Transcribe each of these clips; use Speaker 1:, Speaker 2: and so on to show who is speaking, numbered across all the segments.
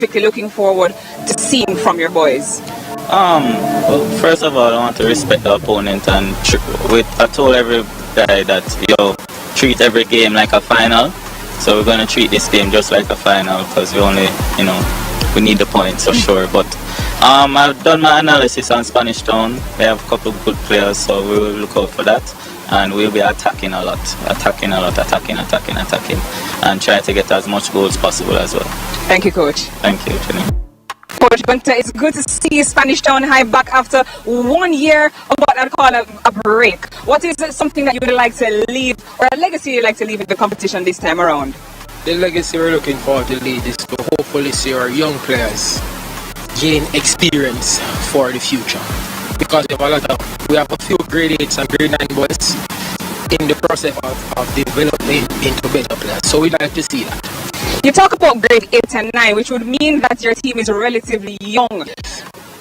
Speaker 1: specifically looking forward to seeing from your boys?
Speaker 2: Well, first of all, I want to respect the opponent, and I told every guy that, treat every game like a final. So we're going to treat this game just like a final, because we only, we need the points for sure. But I've done my analysis on Spanish Town. They have a couple of good players, so we will look out for that. And we'll be attacking a lot, and try to get as much goals possible as well.
Speaker 1: Thank you, Coach.
Speaker 2: Thank you, Jenny.
Speaker 1: Coach Gunter, it's good to see Spanish Town High back after 1 year of what I'd call a break. What is something that you would like to leave, or a legacy you'd like to leave in the competition this time around?
Speaker 3: The legacy we're looking forward to lead is to hopefully see our young players gain experience for the future. Because we have a few grade 8s and grade 9 boys in the process of development into better players. So we'd like to see that.
Speaker 1: You talk about grade 8 and 9, which would mean that your team is relatively young.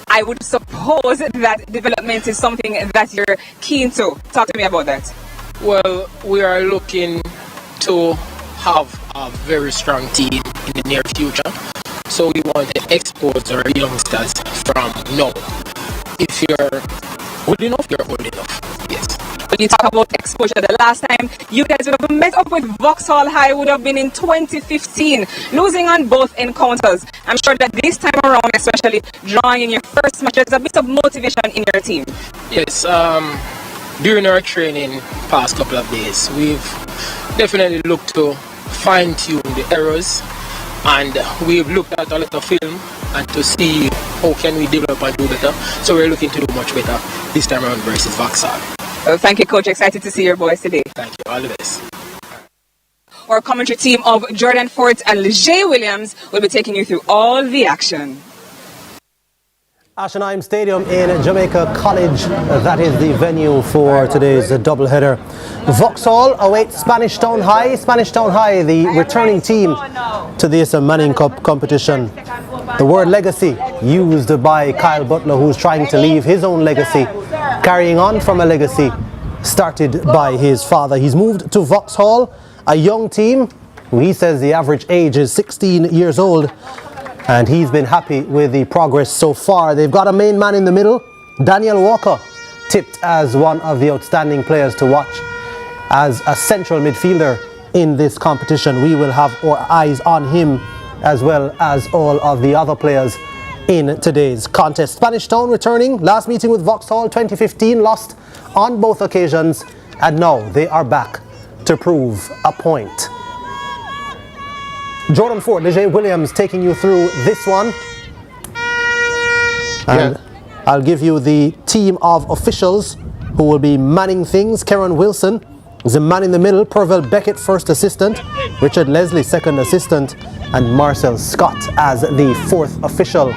Speaker 1: I would suppose that development is something that you're keen to. Talk to me about that.
Speaker 3: Well, we are looking to have a very strong team in the near future. So we want to expose our youngsters from now. If you're old enough, you're old enough. Yes.
Speaker 1: When you talk about exposure, the last time you guys would have met up with Vauxhall High would have been in 2015, losing on both encounters. I'm sure that this time around, especially drawing in your first match, there's a bit of motivation in your team.
Speaker 3: Yes, during our training past couple of days, we've definitely looked to fine-tune the errors, and we've looked at a lot of film and to see how can we develop and do better. So we're looking to do much better this time around versus Vauxhall.
Speaker 1: Well, thank you, Coach. Excited to see your boys today.
Speaker 3: Thank you. All the best.
Speaker 1: Our commentary team of Jordan Fort and Leger Williams will be taking you through all the action.
Speaker 4: Ashenheim Stadium in Jamaica College, that is the venue for today's doubleheader. Vauxhall awaits Spanish Town High. Spanish Town High, the returning team to the ISSA Manning Cup competition. The word legacy used by Kyle Butler, who's trying to leave his own legacy, carrying on from a legacy started by his father. He's moved to Vauxhall, a young team who he says the average age is 16 years old. And he's been happy with the progress so far. They've got a main man in the middle, Daniel Walker, tipped as one of the outstanding players to watch as a central midfielder in this competition. We will have our eyes on him as well as all of the other players in today's contest. Spanish Town returning, last meeting with Vauxhall 2015, lost on both occasions, and now they are back to prove a point. Jordan Ford, Leger Williams taking you through this one. And I'll give you the team of officials who will be manning things. Karen Wilson is the man in the middle. Pervel Beckett, first assistant. Richard Leslie, second assistant. And Marcel Scott as the fourth official.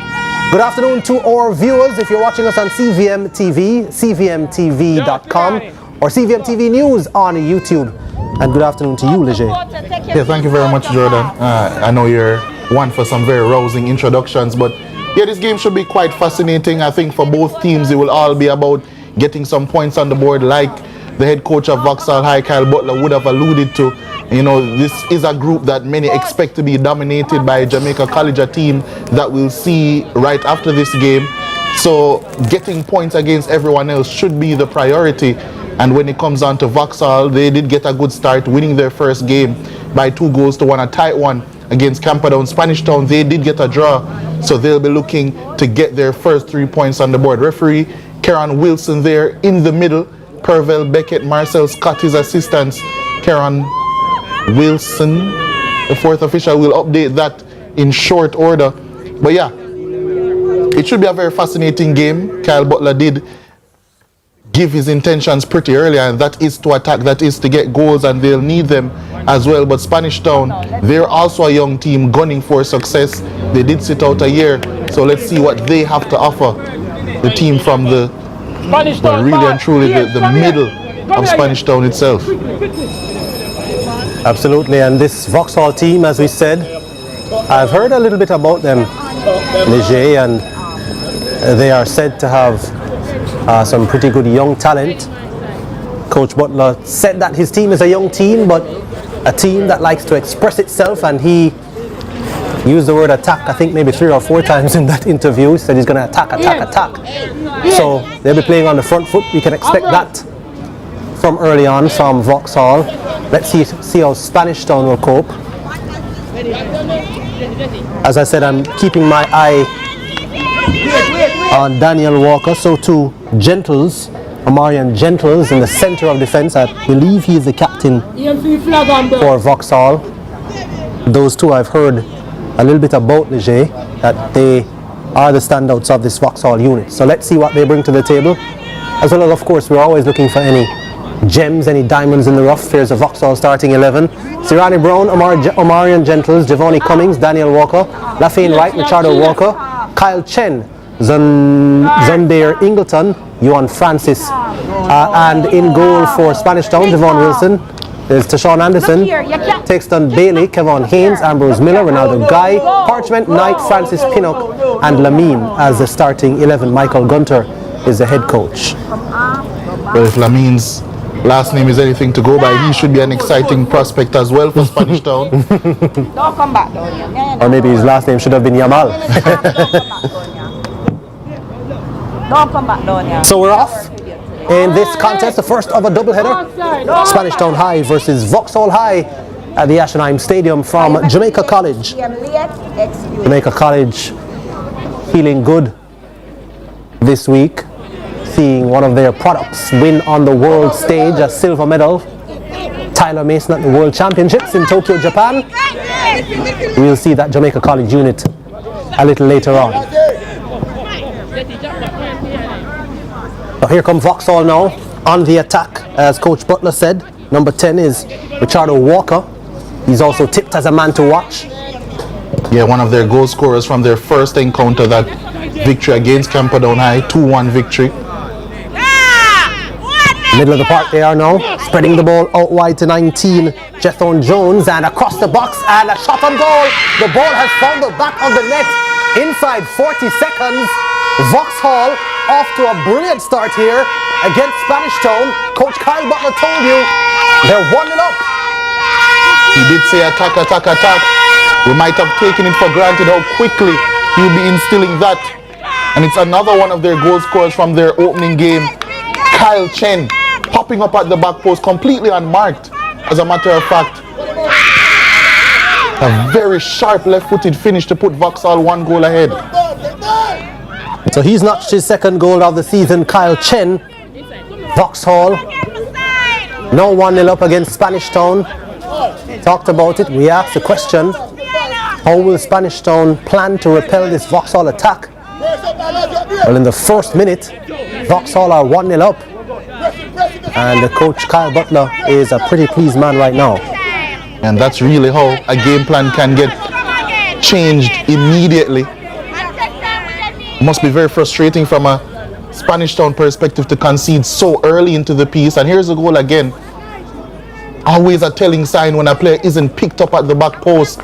Speaker 4: Good afternoon to our viewers. If you're watching us on CVM TV, cvmtv.com, or CVM TV News on YouTube. And good afternoon to you, Leger.
Speaker 5: Yeah, thank you very much, Jordan. I know you're one for some very rousing introductions, but yeah, this game should be quite fascinating. I think for both teams, it will all be about getting some points on the board, like the head coach of Vauxhall High, Kyle Butler, would have alluded to. This is a group that many expect to be dominated by Jamaica College, a team that we'll see right after this game. So getting points against everyone else should be the priority. And when it comes on to Vauxhall, they did get a good start, winning their first game by 2-1, a tight one against Camperdown. Spanish Town, they did get a draw, so they'll be looking to get their first 3 points on the board. Referee Karen Wilson there in the middle. Pervel Beckett, Marcel Scott, his assistants. Karen Wilson, the fourth official, will update that in short order. But yeah, it should be a very fascinating game. Kyle Butler did give his intentions pretty early, and that is to attack, that is to get goals, and they'll need them as well. But Spanish Town, they're also a young team gunning for success. They did sit out a year, so let's see what they have to offer. The team from the, well, really and truly the middle of Spanish Town itself.
Speaker 4: Absolutely, and this Vauxhall team, as we said, I've heard a little bit about them, Leger, and they are said to have some pretty good young talent. Coach Butler said that his team is a young team, but a team that likes to express itself, and he used the word attack, I think maybe 3 or 4 times in that interview. He said he's going to attack. So they'll be playing on the front foot. We can expect that from early on from Vauxhall. Let's see how Spanish Town will cope. As I said, I'm keeping my eye on Daniel Walker. So too Gentles, Amarian Gentles in the center of defense. I believe he's the captain for Vauxhall. Those two I've heard a little bit about Leger, that they are the standouts of this Vauxhall unit. So let's see what they bring to the table. As well as, of course, we're always looking for any gems, any diamonds in the rough. Here's a Vauxhall starting 11. Sirani Brown, Amarian Gentles, Javoni Cummings, Daniel Walker, Lafayne Wright, Richardo Walker, Kyle Chen, Zundair Ingleton, Yuan Francis, and in goal for Spanish Town, Javon Wilson. There's Tashawn Anderson, Texton Bailey, Kevon Haynes, Ambrose Miller, Ronaldo Guy, Parchment Knight, Francis Pinnock, and Lamine as the starting 11. Michael Gunter is the head coach.
Speaker 5: Well, if Lamine's last name is anything to go by, he should be an exciting prospect as well for Spanish Town.
Speaker 6: Don't come back down here.
Speaker 4: Or maybe his last name should have been Yamal.
Speaker 6: Don't come back down here.
Speaker 4: So we're off in this contest, the first of a doubleheader. Spanish Town High versus Vauxhall High at the Ashenheim Stadium from Jamaica College. Jamaica College feeling good this week, seeing one of their products win on the world stage, a silver medal. Tyler Mason at the World Championships in Tokyo, Japan. We'll see that Jamaica College unit a little later on. So here come Vauxhall now on the attack, as Coach Butler said. Number 10 is Richardo Walker. He's also tipped as a man to watch.
Speaker 5: Yeah, one of their goal scorers from their first encounter, that victory against Camperdown High, 2-1 victory.
Speaker 4: Middle of the park they are now, spreading the ball out wide to 19, Jethorn Jones, and across the box, and a shot on goal. The ball has found the back of the net inside 40 seconds. Vauxhall off to a brilliant start here against Spanish Town. Coach Kyle Butler told you they're 1-0 up.
Speaker 5: He did say attack, attack, attack. We might have taken it for granted how quickly he'll be instilling that. And it's another one of their goal scorers from their opening game, Kyle Chen, popping up at the back post completely unmarked. As a matter of fact, a very sharp left-footed finish to put Vauxhall 1 goal ahead.
Speaker 4: So he's notched his second goal of the season, Kyle Chen. Vauxhall now 1-0 up against Spanish Town. Talked about it, we asked the question, how will Spanish Town plan to repel this Vauxhall attack? Well, in the first minute, Vauxhall are 1-0 up. And the coach Kyle Butler is a pretty pleased man right now.
Speaker 5: And that's really how a game plan can get changed immediately. It must be very frustrating from a Spanish Town perspective to concede so early into the piece. And here's the goal again. Always a telling sign when a player isn't picked up at the back post.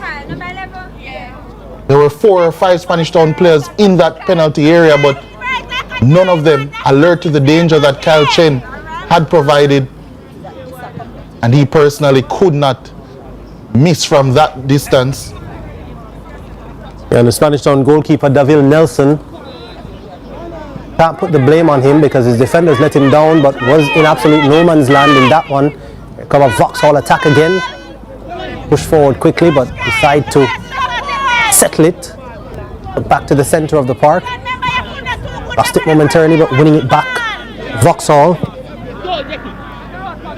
Speaker 5: There were 4 or 5 Spanish Town players in that penalty area, but none of them alert to the danger that Kyle Chen had provided. And he personally could not miss from that distance.
Speaker 4: Yeah, and the Spanish Town goalkeeper, Davil Nelson, can't put the blame on him because his defenders let him down, but was in absolute no man's land in that one. Here come a Vauxhall attack again. Push forward quickly, but decide to settle it. But back to the center of the park. Lost it momentarily, but winning it back. Vauxhall.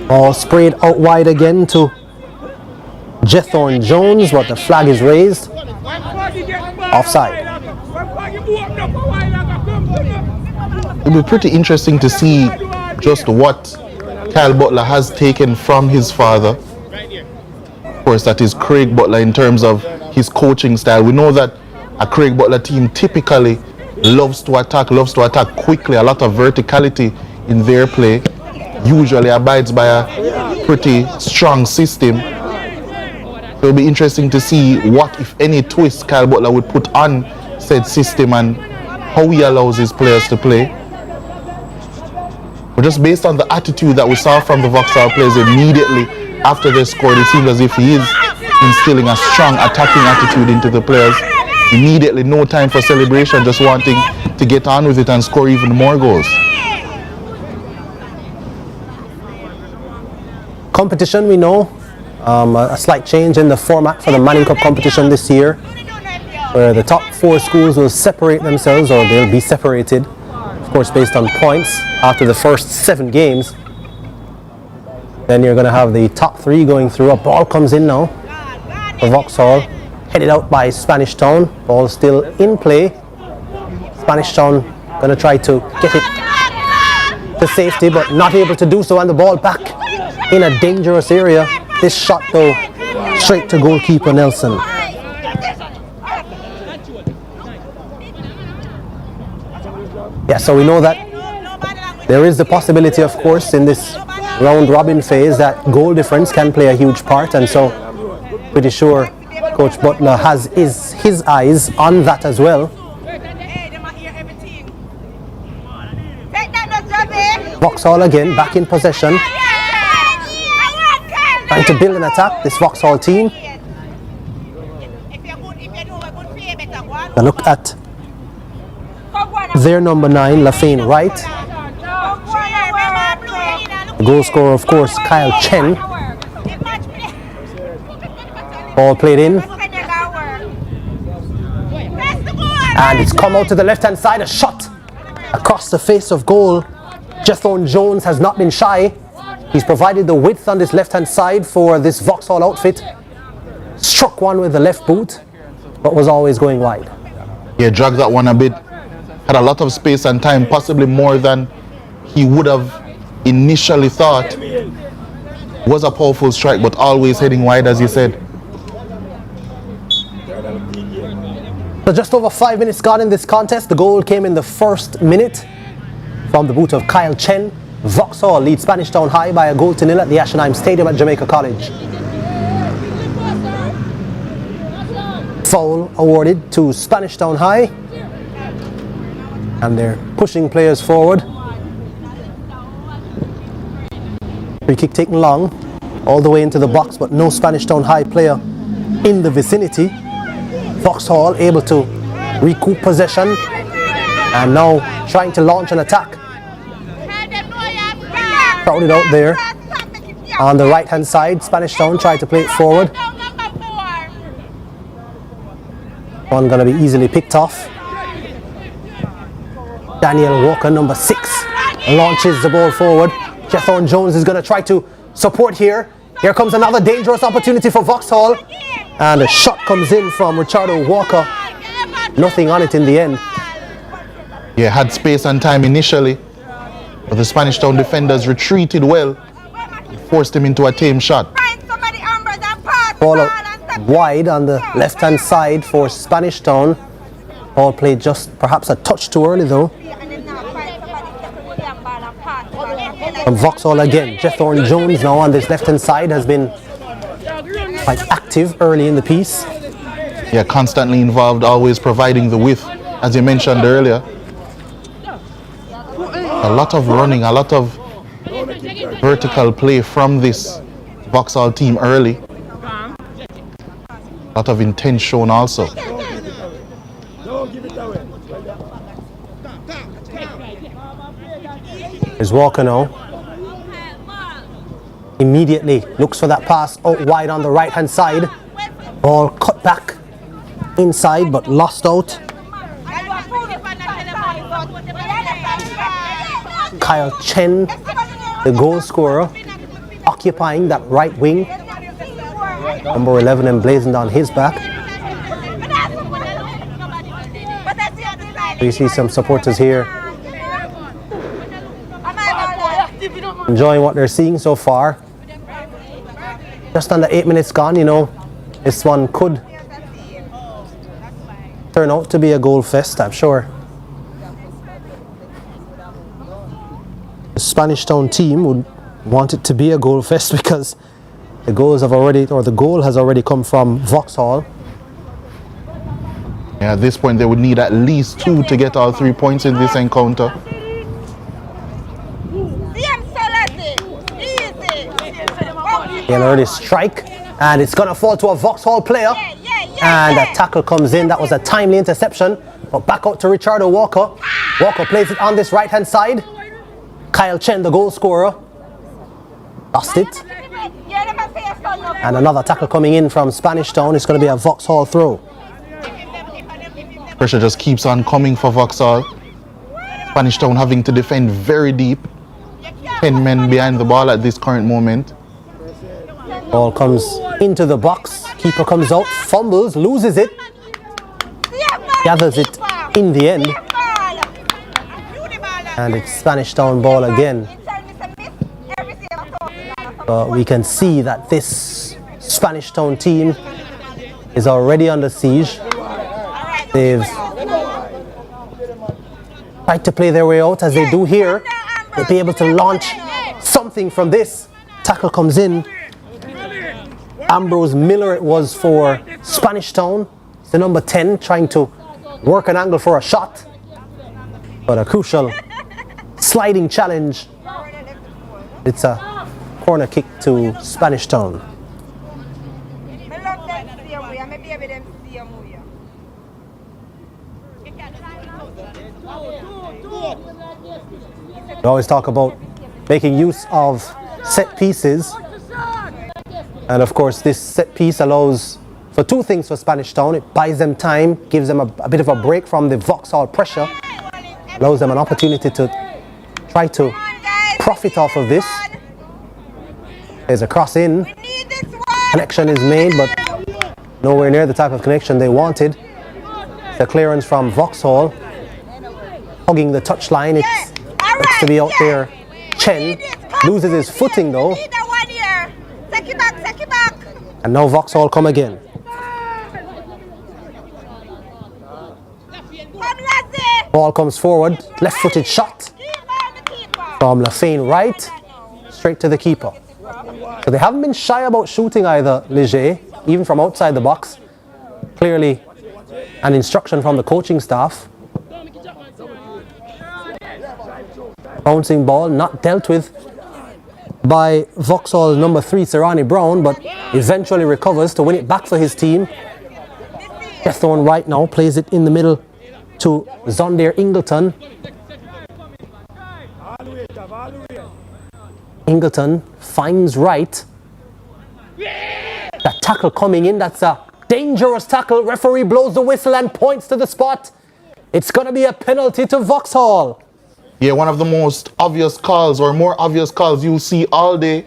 Speaker 4: Ball sprayed out wide again to Jethorn Jones, but the flag is raised. Offside.
Speaker 5: It'll be pretty interesting to see just what Kyle Butler has taken from his father. Of course, that is Craig Butler in terms of his coaching style. We know that a Craig Butler team typically loves to attack quickly, a lot of verticality in their play, usually abides by a pretty strong system. It'll be interesting to see what, if any, twist Kyle Butler would put on said system and how he allows his players to play. But just based on the attitude that we saw from the Vauxhall players immediately after they scored, it seems as if he is instilling a strong attacking attitude into the players. Immediately, no time for celebration, just wanting to get on with it and score even more goals.
Speaker 4: Competition, we know, a slight change in the format for the Manning Cup competition this year, where the top 4 schools will separate themselves, or they'll be separated, of course, based on points after the first 7 games. Then you're going to have the top 3 going through. A ball comes in now for Vauxhall, headed out by Spanish Town. Ball still in play. Spanish Town going to try to get it to safety, but not able to do so, and the ball back in a dangerous area. This shot, though, straight to goalkeeper Nelson. Yeah, so we know that there is the possibility, of course, in this round robin phase that goal difference can play a huge part, and so pretty sure Coach Butler has his eyes on that as well. Vauxhall again back in possession, trying to build an attack, this Vauxhall team. A look at their number 9, Lafayne Wright. The goal scorer, of course, Kyle Chen. Ball played in. And it's come out to the left-hand side. A shot across the face of goal. Jethorn Jones has not been shy. He's provided the width on this left-hand side for this Vauxhall outfit. Struck one with the left boot, but was always going wide.
Speaker 5: Yeah, dragged that one a bit. Had a lot of space and time, possibly more than he would have initially thought. Was a powerful strike, but always heading wide, as you said.
Speaker 4: So just over 5 minutes gone in this contest. The goal came in the first minute from the boot of Kyle Chen. Vauxhall leads Spanish Town High by a 1-0 at the Ashenheim Stadium at Jamaica College. Foul awarded to Spanish Town High, and they're pushing players forward. Free kick taken long, all the way into the box, but no Spanish Town High player in the vicinity. Vauxhall able to recoup possession, and now trying to launch an attack. Crowded out there on the right hand side. Spanish Town tried to play it forward. One gonna be easily picked off. Daniel Walker, number 6, launches the ball forward. Jethorn Jones is gonna try to support here. Here comes another dangerous opportunity for Vauxhall, and a shot comes in from Richardo Walker. Nothing on it in the end.
Speaker 5: Yeah, had space and time initially, but the Spanish Town defenders retreated well, forced him into a tame shot.
Speaker 4: Ball out wide on the left-hand side for Spanish Town. Ball played just perhaps a touch too early, though. From Vauxhall again, Jethorn Jones now on this left-hand side has been quite active early in the piece.
Speaker 5: Yeah, constantly involved, always providing the width, as you mentioned earlier. A lot of running, a lot of vertical play from this Vauxhall team early. A lot of intent shown also.
Speaker 4: There's Walker now. Immediately looks for that pass out wide on the right hand side. Ball cut back inside but lost out. Kyle Chen, the goal scorer, occupying that right wing. Number 11 emblazoned on his back. You see some supporters here enjoying what they're seeing so far. Just under 8 minutes gone, you know, this one could turn out to be a goal fest, I'm sure. The Spanish Town team would want it to be a goal fest because the goals have already, or the goal has already come from Vauxhall.
Speaker 5: Yeah, at this point they would need at least 2 to get all 3 points in this encounter.
Speaker 4: An early strike And it's going to fall to a Vauxhall player. And a tackle comes in. That was a timely interception. But back out to Richardo Walker. Walker plays it on this right-hand side. Kyle Chen, the goal scorer, lost it. And another tackle coming in from Spanish Town. It's going to be a Vauxhall throw.
Speaker 5: Pressure just keeps on coming for Vauxhall. Spanish Town having to defend very deep. 10 men behind the ball at this current moment.
Speaker 4: Ball comes into the box. Keeper comes out, fumbles, loses it. Gathers it in the end. And it's Spanish Town ball again. But we can see that this Spanish Town team is already under siege. They've tried to play their way out as they do here. They'll be able to launch something from this. Tackle comes in. Ambrose Miller it was for Spanish Town. It's the number 10 trying to work an angle for a shot. But a crucial sliding challenge. It's a corner kick to Spanish Town. We always talk about making use of set pieces. And of course, this set piece allows for two things for Spanish Town. It buys them time, gives them a bit of a break from the Vauxhall pressure, allows them an opportunity to try to profit off of this. There's a cross in. Connection is made, but nowhere near the type of connection they wanted. The clearance from Vauxhall, hugging the touchline. It's to be out there. Chen loses his footing though. And now Vauxhall come again. Ball comes forward, left-footed shot from Lafayne right, straight to the keeper. So they haven't been shy about shooting either, Leger, even from outside the box. Clearly an instruction from the coaching staff. Bouncing ball, not dealt with by Vauxhall number 3, Serrani Brown, but eventually recovers to win it back for his team. Jethorn right now plays it in the middle to Zondair Ingleton. Ingleton finds right. That tackle coming in, that's a dangerous tackle. Referee blows the whistle and points to the spot. It's going to be a penalty to Vauxhall.
Speaker 5: Yeah, one of the most obvious calls, or more obvious calls you'll see all day.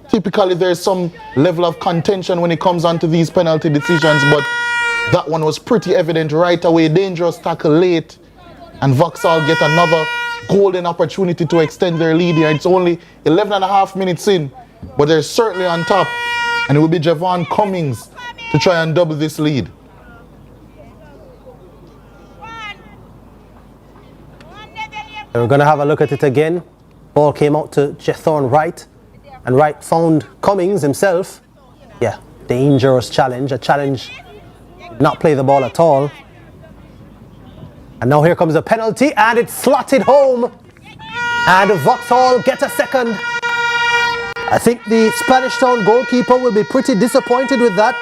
Speaker 5: Typically there's some level of contention when it comes onto these penalty decisions, but that one was pretty evident right away. Dangerous tackle late, and Vauxhall get another golden opportunity to extend their lead here. It's only 11 and a half minutes in, but they're certainly on top, and it will be Javon Cummings to try and double this lead.
Speaker 4: We're going to have a look at it again. Ball came out to Jethorn right, and Wright found Cummings himself. Yeah, dangerous challenge. A challenge, did not play the ball at all. And now here comes a penalty, and it's slotted home. And Vauxhall get a second. I think the Spanish Town goalkeeper will be pretty disappointed with that.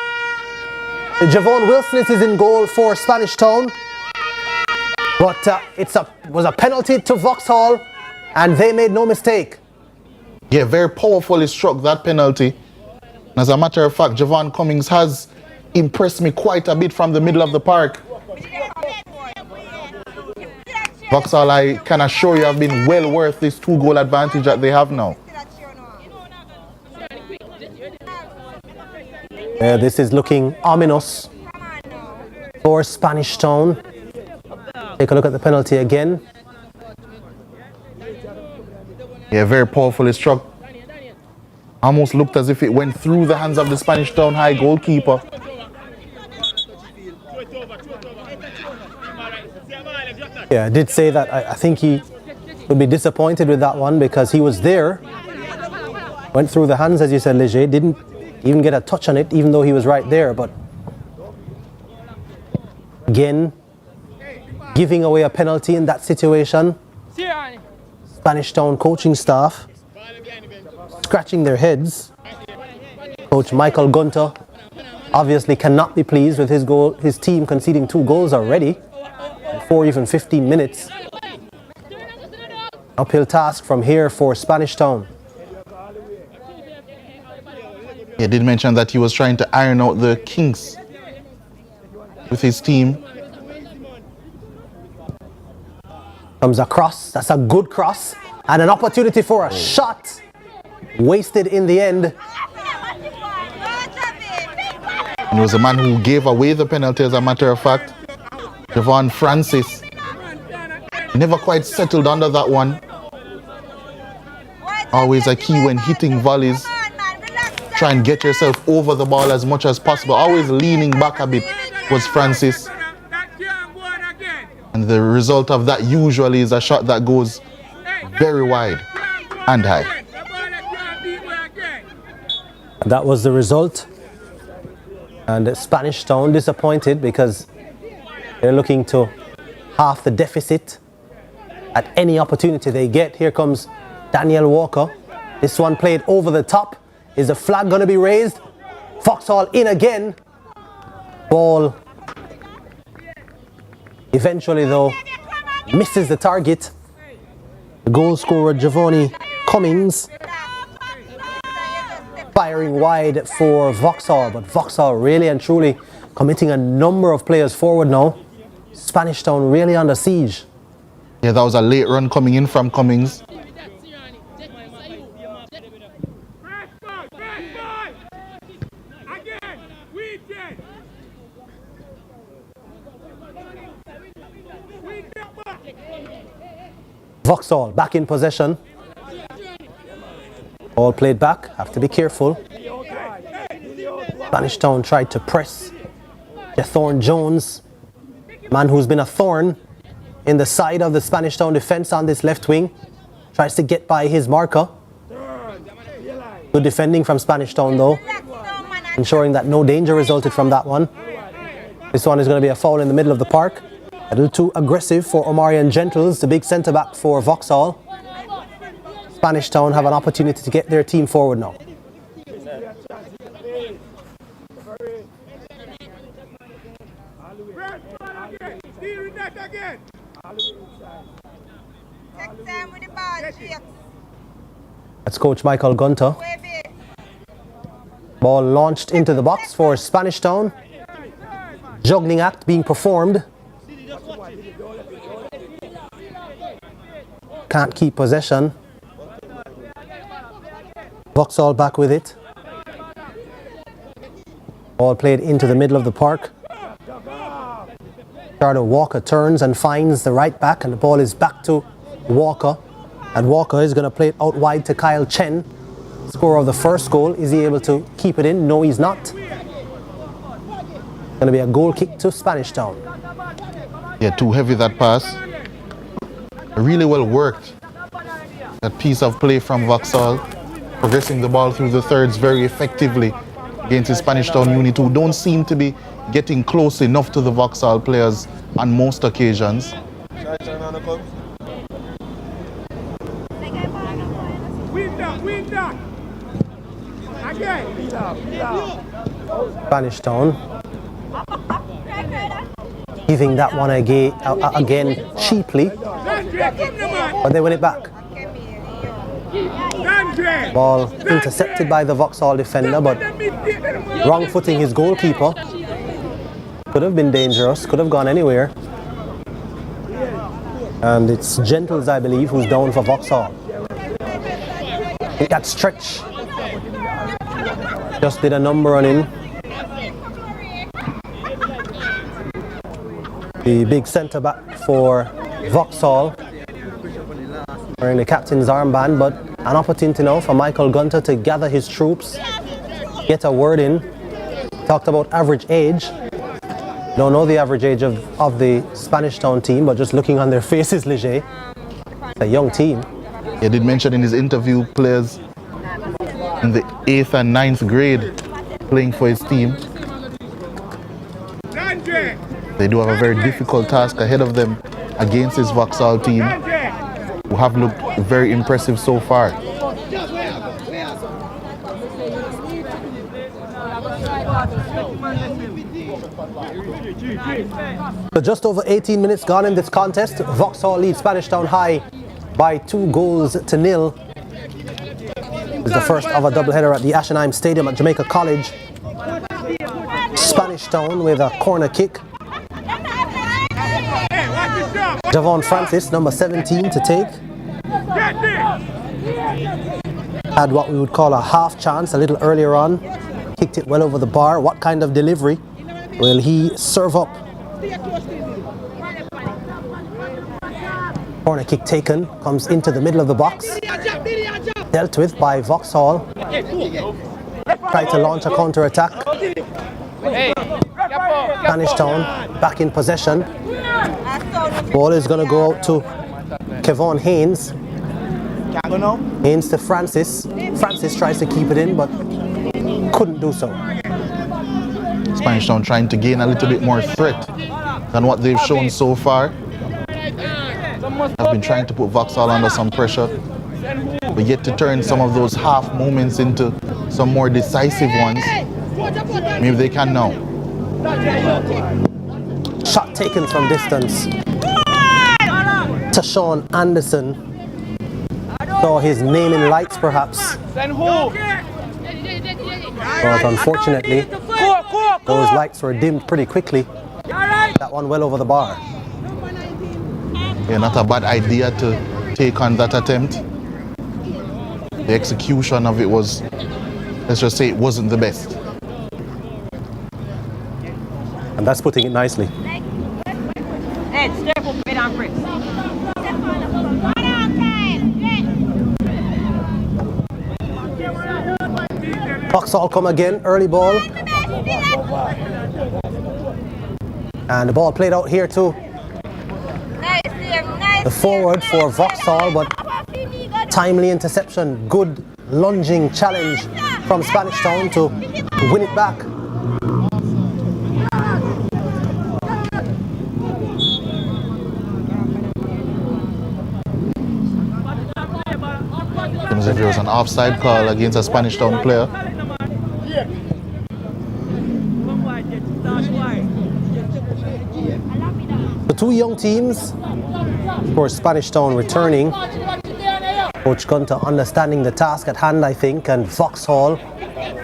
Speaker 4: Javon Wilson is in goal for Spanish Town. But it was a penalty to Vauxhall, and they made no mistake.
Speaker 5: Yeah, very powerfully struck that penalty. As a matter of fact, Javon Cummings has impressed me quite a bit from the middle of the park. Vauxhall, I can assure you, have been well worth this 2-goal advantage that they have now.
Speaker 4: This is looking ominous for Spanish Town. Take a look at the penalty again.
Speaker 5: Yeah, very powerfully struck. Almost looked as if it went through the hands of the Spanish Town High goalkeeper.
Speaker 4: Yeah, I did say that I think he would be disappointed with that one because he was there. Went through the hands, as you said, Leger. Didn't even get a touch on it, even though he was right there. But again, giving away a penalty in that situation. Spanish Town coaching staff scratching their heads. Coach Michael Gunter obviously cannot be pleased with his team conceding 2 goals already before even 15 minutes. Uphill task from here for Spanish Town.
Speaker 5: He did mention that he was trying to iron out the kinks with his team.
Speaker 4: Comes a cross, that's a good cross, and an opportunity for a shot. Wasted in the end.
Speaker 5: And it was a man who gave away the penalty, as a matter of fact. Javon Francis. Never quite settled under that one. Always a key when hitting volleys. Try and get yourself over the ball as much as possible. Always leaning back a bit was Francis. And the result of that usually is a shot that goes very wide and high.
Speaker 4: And that was the result. And Spanish Town disappointed because they're looking to half the deficit at any opportunity they get. Here comes Daniel Walker. This one played over the top. Is the flag going to be raised? Vauxhall in again. Ball eventually, though, misses the target. The goal scorer, Giovanni Cummings, firing wide for Vauxhall, but Vauxhall really and truly committing a number of players forward now. Spanish Town really under siege.
Speaker 5: Yeah, that was a late run coming in from Cummings.
Speaker 4: Vauxhall back in possession. All played back, have to be careful. Spanish Town tried to press Thorne Jones, man who's been a thorn in the side of the Spanish Town defense on this left wing. Tries to get by his marker. Good defending from Spanish Town though, ensuring that no danger resulted from that one. This one is going to be a foul in the middle of the park. A little too aggressive for Omarion Gentles, the big centre-back for Vauxhall. Spanish Town have an opportunity to get their team forward now. That's Coach Michael Gunter. Ball launched into the box for Spanish Town. Juggling act being performed. Can't keep possession. Vauxhall back with it. Ball played into the middle of the park. Ricardo Walker turns and finds the right back, and the ball is back to Walker. And Walker is going to play it out wide to Kyle Chen, scorer of the first goal. Is he able to keep it in? No, he's not. Going to be a goal kick to Spanish Town.
Speaker 5: Yeah, too heavy that pass. Really well worked. That piece of play from Vauxhall, progressing the ball through the thirds very effectively against the Spanish Town unit, who don't seem to be getting close enough to the Vauxhall players on most occasions.
Speaker 4: Spanish Town giving that one again cheaply, but they win it back. Ball intercepted by the Vauxhall defender, but wrong footing his goalkeeper. Could have been dangerous, could have gone anywhere. And it's Gentles, I believe, who's down for Vauxhall. That stretch just did a number on him. The big centre back for Vauxhall wearing the captain's armband, but an opportunity now for Michael Gunter to gather his troops, get a word in. Talked about average age. Don't know the average age of the Spanish Town team, but just looking on their faces, Leger, it's a young team.
Speaker 5: He did mention in his interview players in the 8th and 9th grade playing for his team. They do have a very difficult task ahead of them against this Vauxhall team, who have looked very impressive so far.
Speaker 4: So just over 18 minutes gone in this contest. Vauxhall leads Spanish Town High by 2-0. It's the first of a doubleheader at the Ashenheim Stadium at Jamaica College. Spanish Town with a corner kick. Javon Francis, number 17, to take. Had what we would call a half chance a little earlier on. Kicked it well over the bar. What kind of delivery will he serve up? Corner kick taken, comes into the middle of the box. Dealt with by Vauxhall. Tried to launch a counter-attack. Spanish Town back in possession. Ball is going to go out to Kevon Haynes. Haynes to Francis. Francis tries to keep it in, but couldn't do so.
Speaker 5: Spanish Town trying to gain a little bit more threat than what they've shown so far. Have been trying to put Vauxhall under some pressure, but yet to turn some of those half moments into some more decisive ones. Maybe they can now.
Speaker 4: Shot taken from distance. Tashawn Anderson. Saw his name in lights perhaps. But unfortunately, those lights were dimmed pretty quickly. That one well over the bar.
Speaker 5: Yeah, not a bad idea to take on that attempt. The execution of it was, let's just say, it wasn't the best.
Speaker 4: And that's putting it nicely. Vauxhall come again, early ball. And the ball played out here too. The forward for Vauxhall, but timely interception. Good lunging challenge from Spanish Town to win it back.
Speaker 5: As if there was an offside call against a Spanish Town player.
Speaker 4: The two young teams, for Spanish Town returning, Coach Gunter understanding the task at hand, I think, and Vauxhall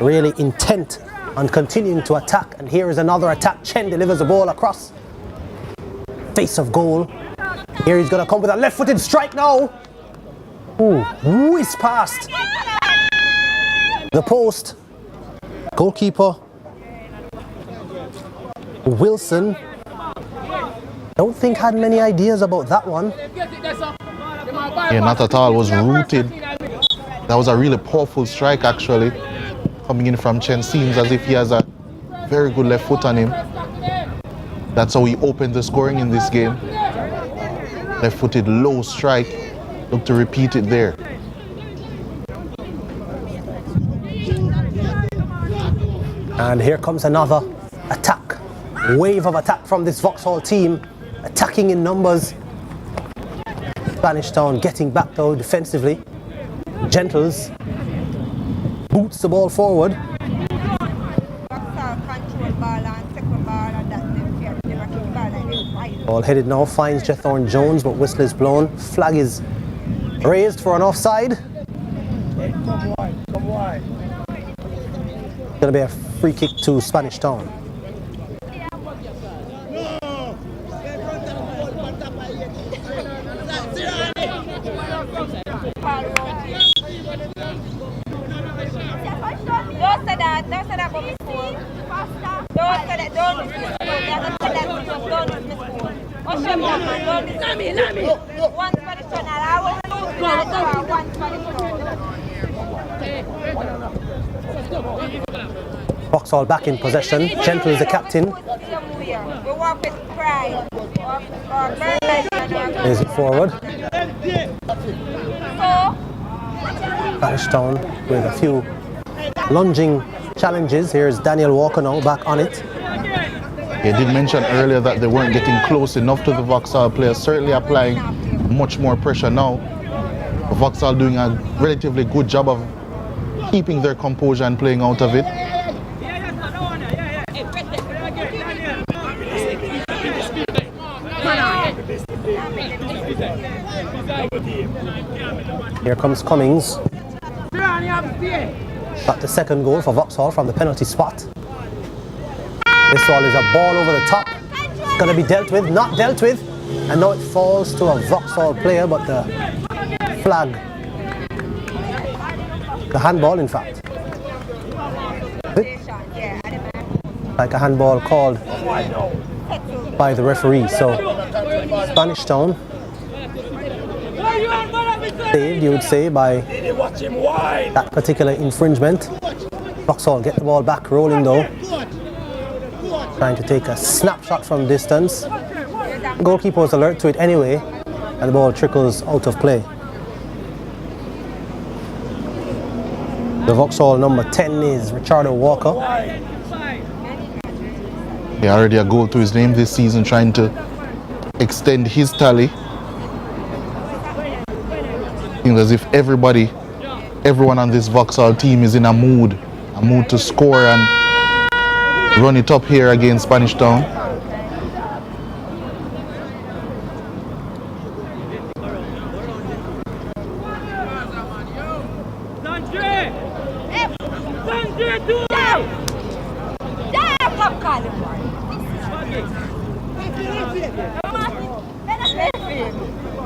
Speaker 4: really intent on continuing to attack. And here is another attack. Chen delivers the ball across face of goal. Here he's going to come with a left-footed strike now. Ooh, whiz past the post. Goalkeeper Wilson, don't think had many ideas about that one.
Speaker 5: Yeah, not at all. Was rooted. That was a really powerful strike actually. Coming in from Chen, seems as if he has a very good left foot on him. That's how he opened the scoring in this game. Left-footed low strike. Look to repeat it there.
Speaker 4: And here comes another attack. Wave of attack from this Vauxhall team. Attacking in numbers. Spanish Town getting back though defensively. Gentles boots the ball forward. Ball headed now, finds Jethorn Jones, but whistle is blown. Flag is raised for an offside. Going to be a free kick to Spanish Town. Vauxhall back in possession. Gentle is the captain. Plays it forward. Spanish Town with a few lunging challenges. Here's Daniel Walker now back on it.
Speaker 5: He did mention earlier that they weren't getting close enough to the Vauxhall players, certainly applying much more pressure now. Vauxhall doing a relatively good job of keeping their composure and playing out of it.
Speaker 4: Here comes Cummings. Got the second goal for Vauxhall from the penalty spot. This one is a ball over the top. It's going to be dealt with, not dealt with. And now it falls to a Vauxhall player, but the flag, the handball in fact. Like a handball called by the referee. So Spanish Town saved, you would say, by that particular infringement. Vauxhall get the ball back rolling though. Trying to take a snapshot from distance. Goalkeeper was alert to it anyway, and the ball trickles out of play. The Vauxhall number 10 is Richardo Walker.
Speaker 5: Yeah, already a goal to his name this season, trying to extend his tally. Seems as if everyone on this Vauxhall team is in a mood to score and run it up here against Spanish Town.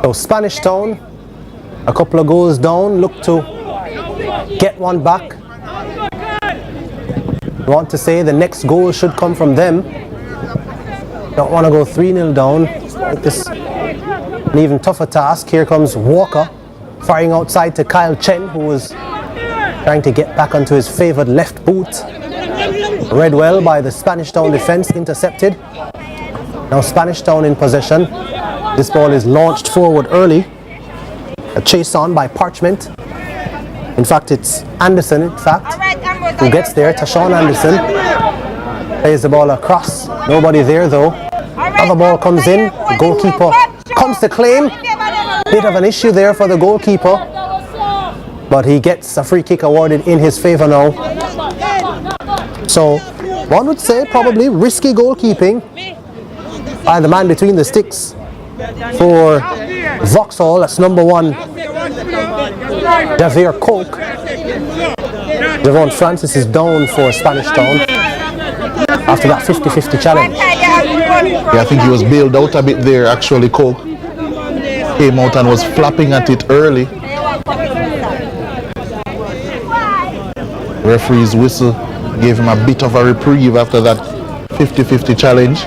Speaker 4: So Spanish Town, a couple of goals down, look to get one back. I want to say the next goal should come from them. Don't want to go 3-0 down. Make this an even tougher task. Here comes Walker, firing outside to Kyle Chen, who was trying to get back onto his favoured left boot. Read well by the Spanish Town defence, intercepted. Now Spanish Town in possession. This ball is launched forward early. A chase on by Parchment. In fact, it's Anderson, who gets there. Tashawn Anderson plays the ball across. Nobody there though. Other ball comes in. The goalkeeper comes to claim. Bit of an issue there for the goalkeeper, but he gets a free kick awarded in his favour now. So one would say probably risky goalkeeping by the man between the sticks for Vauxhall. That's number 1, Javier Coke. Devon Francis is down for Spanish Town after that 50-50 challenge.
Speaker 5: Yeah, I think he was bailed out a bit there actually. Coke came out and was flapping at it early. Referee's whistle gave him a bit of a reprieve after that 50-50 challenge.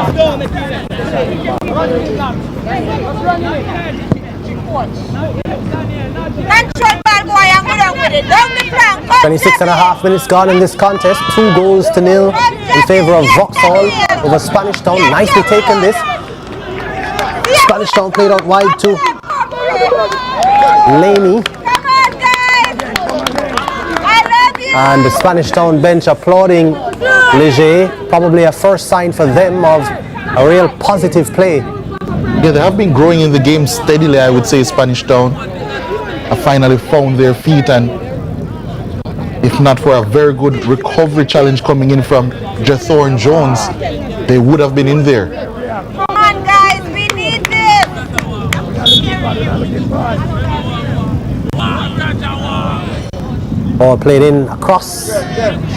Speaker 6: Control
Speaker 4: 26.5 minutes gone in this contest. 2-0 in favour of Vauxhall over Spanish Town. Nicely taken this. Spanish Town played out wide to Laney. And the Spanish Town bench applauding Leger. Probably a first sign for them of a real positive play.
Speaker 5: Yeah, they have been growing in the game steadily, I would say. Spanish Town have finally found their feet, and if not for a very good recovery challenge coming in from Jethorn Jones, they would have been in there.
Speaker 6: Come on guys, we need this.
Speaker 4: Ball played in across.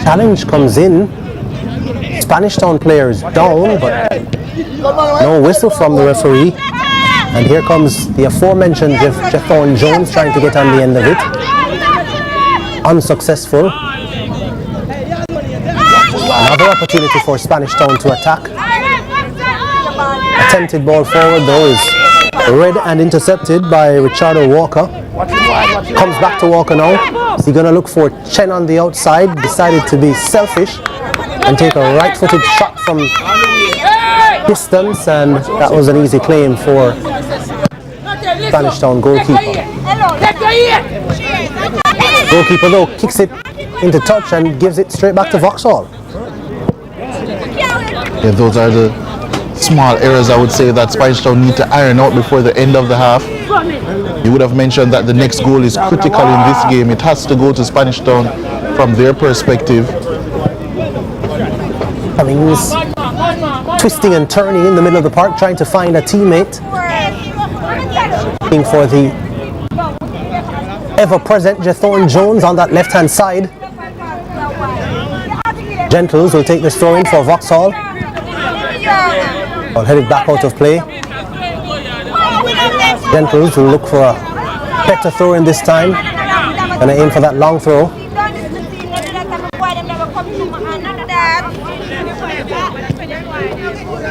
Speaker 4: Challenge comes in. Spanish Town players down, but no whistle from the referee. And here comes the aforementioned Jethorn Jones trying to get on the end of it. Unsuccessful. Another opportunity for Spanish Town to attack. Attempted ball forward though is read and intercepted by Richardo Walker. Comes back to Walker now. Is he going to look for Chen on the outside? Decided to be selfish and take a right-footed shot from distance, and that was an easy claim for Spanish Town goalkeeper. Goalkeeper though kicks it into touch and gives it straight back to Vauxhall.
Speaker 5: Yeah, those are the small errors I would say that Spanish Town need to iron out before the end of the half. You would have mentioned that the next goal is critical in this game. It has to go to Spanish Town from their perspective.
Speaker 4: Cummings twisting and turning in the middle of the park, trying to find a teammate. Looking for the ever-present Jethorn Jones on that left-hand side. Gentles will take this throw in for Vauxhall. Ball headed back out of play. Gentles will look for a better throw in this time. Gonna aim for that long throw.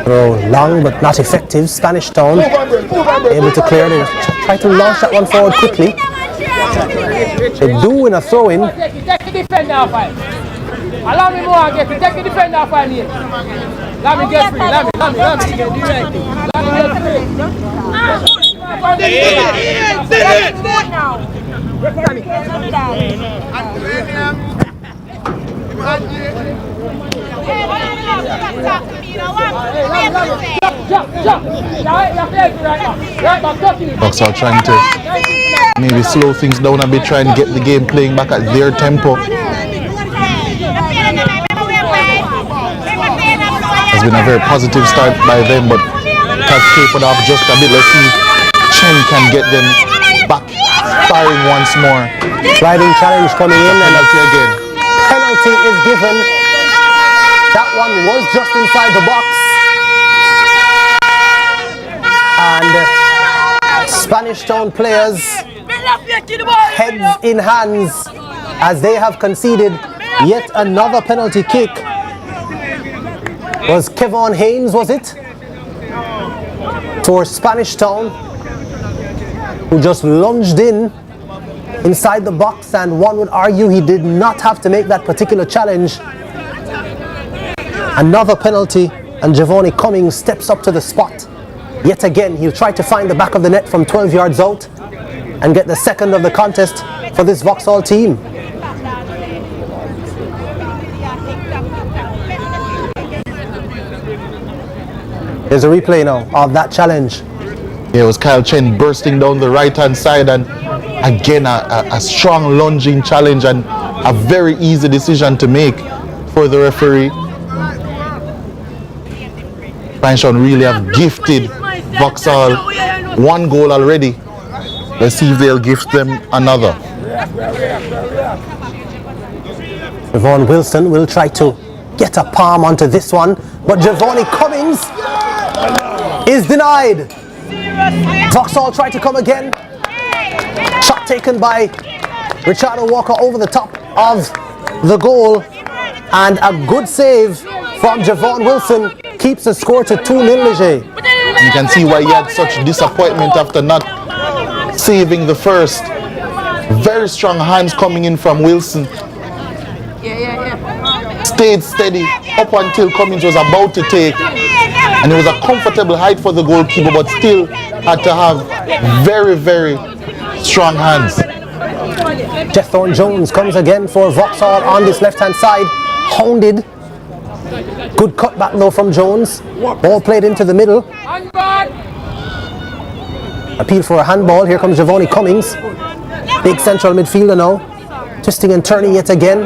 Speaker 4: Throw long but not effective. Spanish Town able to clear. They try to launch that one forward quickly. They do win a throw in.
Speaker 7: Allow me more, get to take the defender off me. Let me get free, let me get directly. Let me get free.
Speaker 5: Vauxhall trying to maybe slow things down a bit, trying to get the game playing back at their tempo. It's been a very positive start by them, but has tapered off just a bit. Let's see if Chen can get them back firing once more.
Speaker 4: Sliding challenge coming in, and
Speaker 5: penalty again.
Speaker 4: Penalty is given. That one was just inside the box. And Spanish Town players heads in hands as they have conceded yet another penalty kick. Was Kevon Haynes, was it? For Spanish Town, who just lunged inside the box, and one would argue he did not have to make that particular challenge. Another penalty, and Giovanni Cummings steps up to the spot. Yet again, he'll try to find the back of the net from 12 yards out and get the second of the contest for this Vauxhall team. There's a replay now of that challenge.
Speaker 5: Yeah, it was Kyle Chen bursting down the right-hand side, and again a strong lunging challenge and a very easy decision to make for the referee. Spanish really have gifted Vauxhall one goal already. Let's see if they'll gift them another.
Speaker 4: Javon Wilson will try to get a palm onto this one, but Giovanni Cummings is denied. Vauxhall tried to come again. Shot taken by Richardo Walker over the top of the goal, and a good save from Javon Wilson keeps the score to 2-0. Leger.
Speaker 5: You can see why he had such disappointment after not saving the first. Very strong hands coming in from Wilson. Stayed steady up until Cummings was about to take, and it was a comfortable height for the goalkeeper, but still had to have very, very strong hands.
Speaker 4: Jethorn Jones comes again for Vauxhall on this left-hand side, hounded. Good cutback though from Jones. Ball played into the middle. Appeal for a handball. Here comes Giovanni Cummings. Big central midfielder now. Twisting and turning yet again.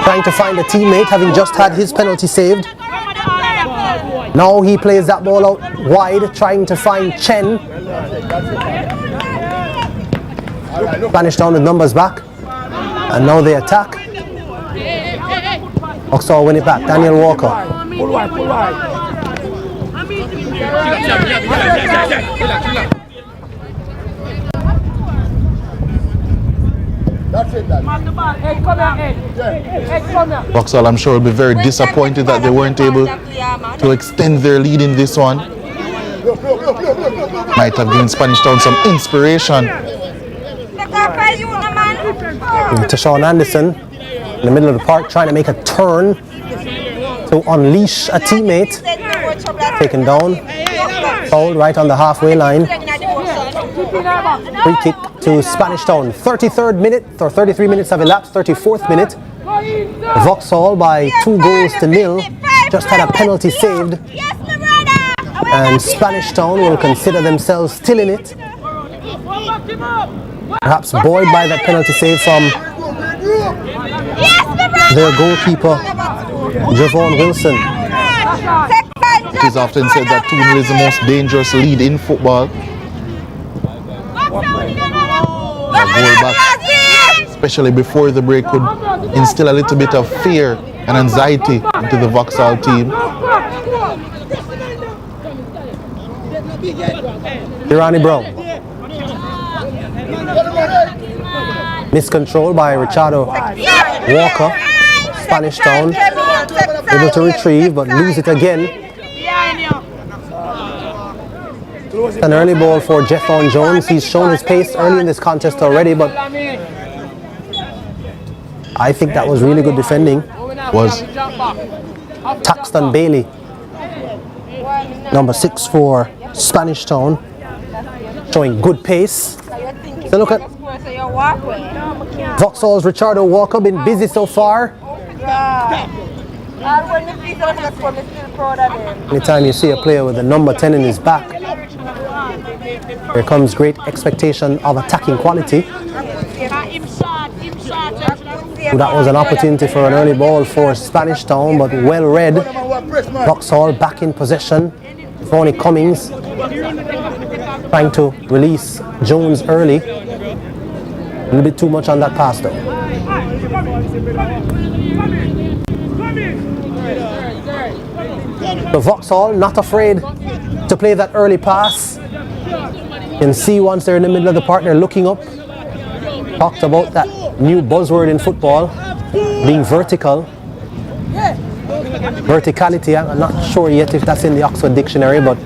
Speaker 4: Trying to find a teammate, having just had his penalty saved. Now he plays that ball out wide, trying to find Chen. Spanish Town with numbers back. And now they attack. Vauxhall win it back. Daniel Walker.
Speaker 5: Vauxhall, I'm sure, will be very disappointed that they weren't able to extend their lead in this one. Might have given Spanish Town some inspiration.
Speaker 4: Tashawn Anderson in the middle of the park, trying to make a turn to unleash a teammate. Taken down, fouled right on the halfway line. Free kick to Spanish Town. 33rd minute, or 33 minutes have elapsed. 34th minute. Vauxhall by 2-0. Just had a penalty saved, and Spanish Town will consider themselves still in it. Perhaps buoyed by that penalty save from their goalkeeper, Javon Wilson.
Speaker 5: It is often said that 2-0 is the most dangerous lead in football. A goal back, especially before the break, could instill a little bit of fear and anxiety into the Vauxhall team.
Speaker 4: Irani Brown. Miscontrol by Richardo Walker. Spanish Town able to retrieve but lose it again. An early ball for Jeffon Jones. He's shown his pace early in this contest already, but I think that was really good defending.
Speaker 5: Was
Speaker 4: Taxton Bailey, number 6 for Spanish Town, showing good pace. So look at Vauxhall's Richardo Walker, been busy so far. Anytime you see a player with the number 10 in his back, there comes great expectation of attacking quality. That was an opportunity for an early ball for Spanish Town, but well read. Vauxhall back in possession. Ronnie Cummings trying to release Jones early. A little bit too much on that pass though. The Vauxhall not afraid to play that early pass. You can see once they're in the middle of the park, they're looking up. Talked about that new buzzword in football, being vertical. Verticality, I'm not sure yet if that's in the Oxford Dictionary, but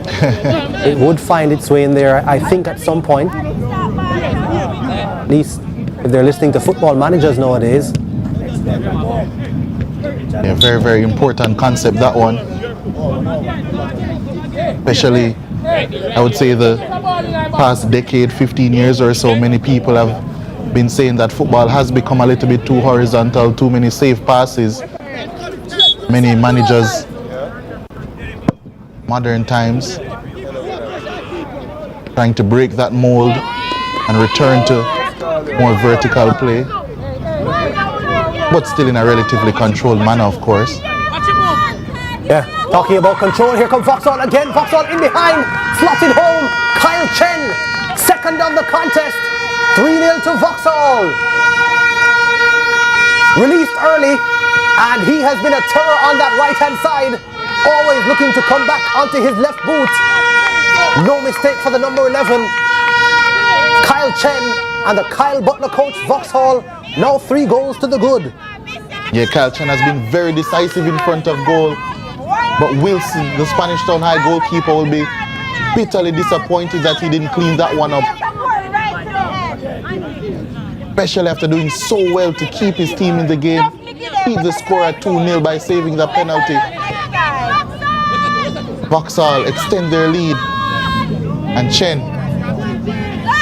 Speaker 4: it would find its way in there, I think, at some point. At least if they're listening to football managers nowadays.
Speaker 5: a very, very important concept, that one. Especially, I would say, the past decade, 15 years or so, many people have been saying that football has become a little bit too horizontal, too many safe passes. Many managers, modern times, trying to break that mold and return to more vertical play, but still in a relatively controlled manner, of course.
Speaker 4: Yeah, talking about control, here comes Vauxhall again. Vauxhall in behind, slotted home. Kyle Chen, second of the contest. 3-0 to Vauxhall. Released early, and he has been a terror on that right-hand side. Always looking to come back onto his left boot. No mistake for the number 11. Kyle Chen and the Kyle Butler coach, Vauxhall, now 3 goals to the good.
Speaker 5: Yeah, Kyle Chen has been very decisive in front of goal. But Wilson, the Spanish Town High goalkeeper, will be bitterly disappointed that he didn't clean that one up. Especially after doing so well to keep his team in the game, keep the score at 2-0 by saving the penalty. Vauxhall extend their lead, and Chen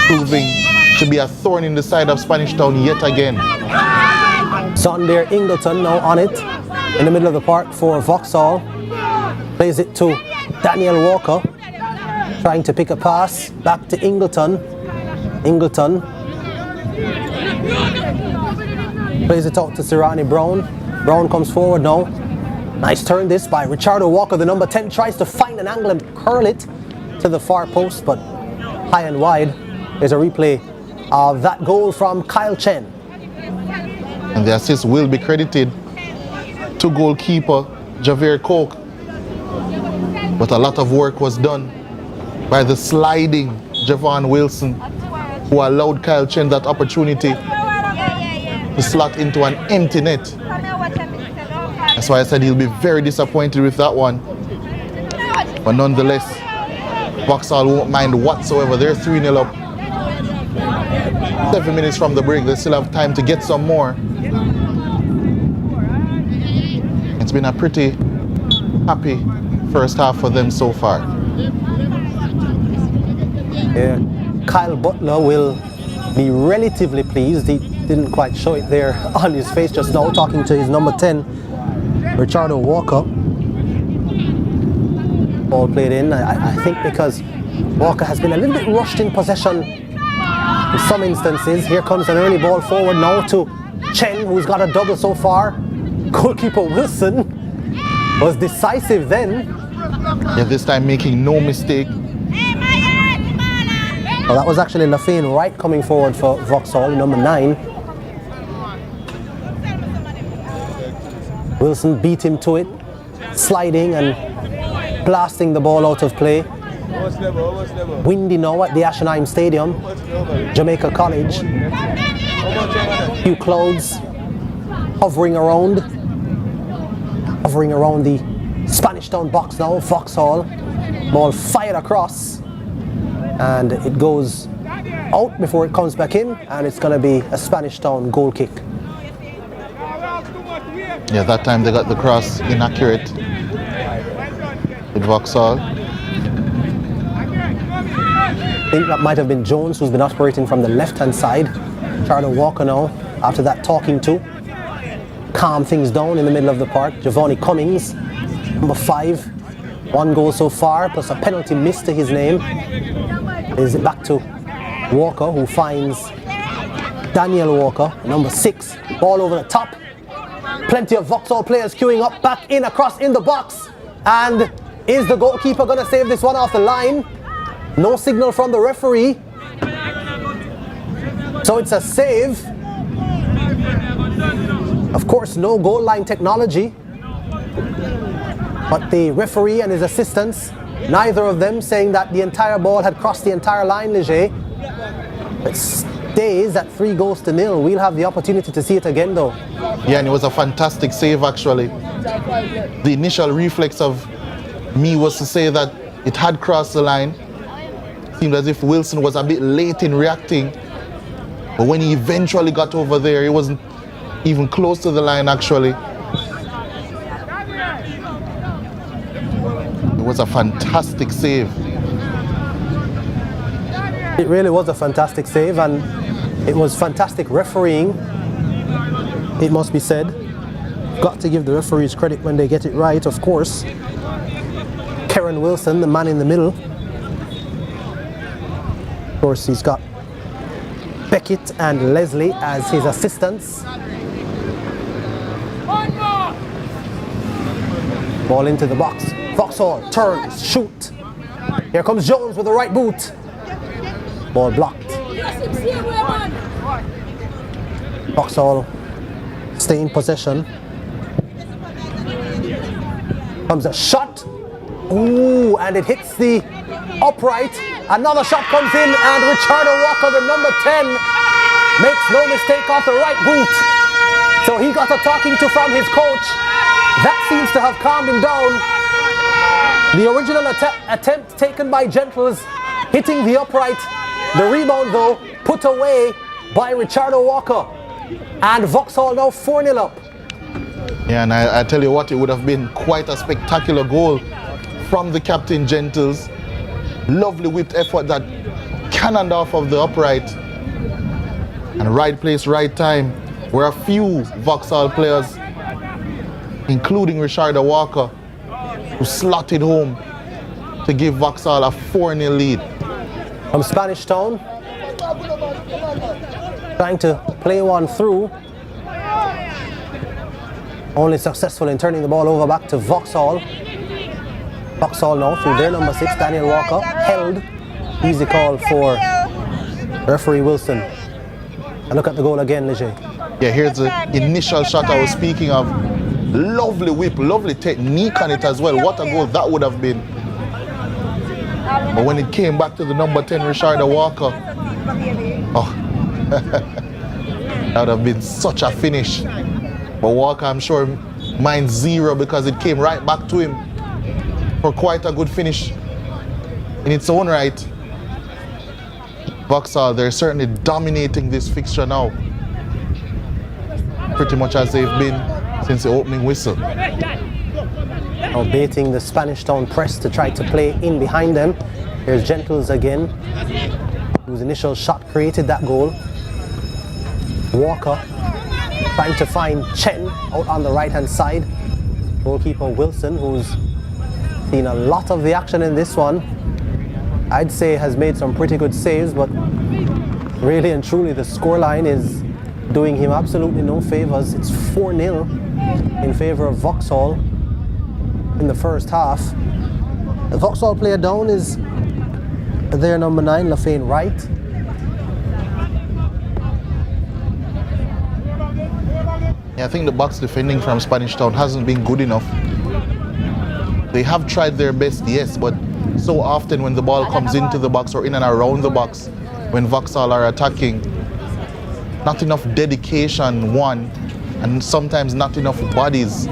Speaker 5: proving to be a thorn in the side of Spanish Town yet again.
Speaker 4: Zondair Ingleton now on it in the middle of the park for Vauxhall. Plays it to Daniel Walker, trying to pick a pass back to Ingleton. Ingleton plays it out to Sirani Brown. Brown comes forward now. Nice turn this by Richardo Walker. The number 10 tries to find an angle and curl it to the far post, but high and wide. There's a replay of that goal from Kyle Chen.
Speaker 5: And the assist will be credited to goalkeeper Javier Koch. But a lot of work was done by the sliding Javon Wilson, who allowed Kyle Chen that opportunity to slot into an empty net. That's why I said he'll be very disappointed with that one. But nonetheless, Vauxhall won't mind whatsoever. They're 3-0 up. 7 minutes from the break, they still have time to get some more. It's been a pretty happy first half for them so far.
Speaker 4: Yeah, Kyle Butler will be relatively pleased. He didn't quite show it there on his face just now, talking to his number 10, Richardo Walker. Ball played in, I think because Walker has been a little bit rushed in possession in some instances. Here comes an early ball forward now to Chen, who's got a double so far. Goalkeeper Wilson was decisive then.
Speaker 5: Yeah, this time making no mistake.
Speaker 4: Well, that was actually Lafayne Wright coming forward for Vauxhall, number 9. Wilson beat him to it, sliding and blasting the ball out of play. Windy now at the Ashenheim Stadium, Jamaica College. Few clouds hovering around the Spanish Town box now. Vauxhall, ball fired across, and it goes out before it comes back in, and it's going to be a Spanish Town goal kick.
Speaker 5: Yeah, that time they got the cross inaccurate with Vauxhall.
Speaker 4: I think that might have been Jones, who's been operating from the left-hand side. Charlie Walker now, after that talking to, calm things down in the middle of the park. Giovanni Cummings, number 5, 1 goal so far, plus a penalty miss to his name. Is it back to Walker, who finds Daniel Walker, number 6, ball over the top. Plenty of Vauxhall players queuing up, back in, across in the box. And is the goalkeeper going to save this one off the line? No signal from the referee. So it's a save. Of course, no goal line technology. But the referee and his assistants, neither of them saying that the entire ball had crossed the entire line, Leger. It stays at 3-0. We'll have the opportunity to see it again though.
Speaker 5: Yeah, and it was a fantastic save actually. The initial reflex of me was to say that it had crossed the line. Seemed as if Wilson was a bit late in reacting. But when he eventually got over there, he wasn't even close to the line actually. It was a fantastic save.
Speaker 4: It really was a fantastic save, and it was fantastic refereeing, it must be said. Got to give the referees credit when they get it right, of course. Karen Wilson, the man in the middle. Of course, he's got Beckett and Leslie as his assistants. Ball into the box. Vauxhall turns, shoot. Here comes Jones with the right boot. Ball blocked. Vauxhall stay in possession. Comes a shot. Ooh, and it hits the upright. Another shot comes in, and Richardo Walker, the number 10, makes no mistake off the right boot. So he got a talking to from his coach. That seems to have calmed him down. The original attempt taken by Gentles, hitting the upright. The rebound, though, put away by Richardo Walker. And Vauxhall now 4-0 up.
Speaker 5: Yeah, and I tell you what, it would have been quite a spectacular goal from the captain, Gentles. Lovely whipped effort that cannoned off of the upright. And right place, right time, where a few Vauxhall players, including Richardo Walker, who slotted home to give Vauxhall a 4-0 lead.
Speaker 4: From Spanish Town, trying to play one through. Only successful in turning the ball over back to Vauxhall. Vauxhall now through their number 6, Daniel Walker, held. Easy call for referee Wilson. And look at the goal again, Leger.
Speaker 5: Yeah, here's the initial shot I was speaking of. Lovely whip, lovely technique on it as well. What a goal that would have been. But when it came back to the number 10, Richardo Walker, oh, that would have been such a finish. But Walker, I'm sure, minds 0 because it came right back to him for quite a good finish in its own right. Vauxhall, they're certainly dominating this fixture now, pretty much as they've been since the opening whistle.
Speaker 4: Now baiting the Spanish Town press to try to play in behind them. Here's Gentles again, whose initial shot created that goal. Walker trying to find Chen out on the right-hand side. Goalkeeper Wilson, who's seen a lot of the action in this one, I'd say has made some pretty good saves, but really and truly the scoreline is doing him absolutely no favors. It's 4-0 in favor of Vauxhall in the first half. The Vauxhall player down is their number 9, Lafayne Wright.
Speaker 5: Yeah, I think the box defending from Spanish Town hasn't been good enough. They have tried their best, yes, but so often when the ball comes into the box or in and around the box, when Vauxhall are attacking, not enough dedication, one, and sometimes not enough bodies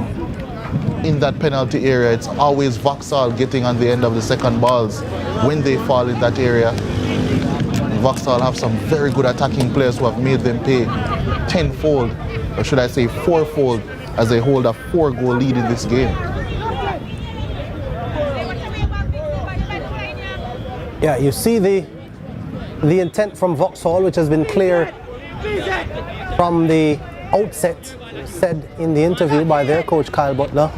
Speaker 5: in that penalty area. It's always Vauxhall getting on the end of the second balls when they fall in that area. Vauxhall have some very good attacking players who have made them pay tenfold, or should I say fourfold, as they hold a 4-goal lead in this game.
Speaker 4: Yeah, you see the intent from Vauxhall, which has been clear from the outset, said in the interview by their coach Kyle Butler.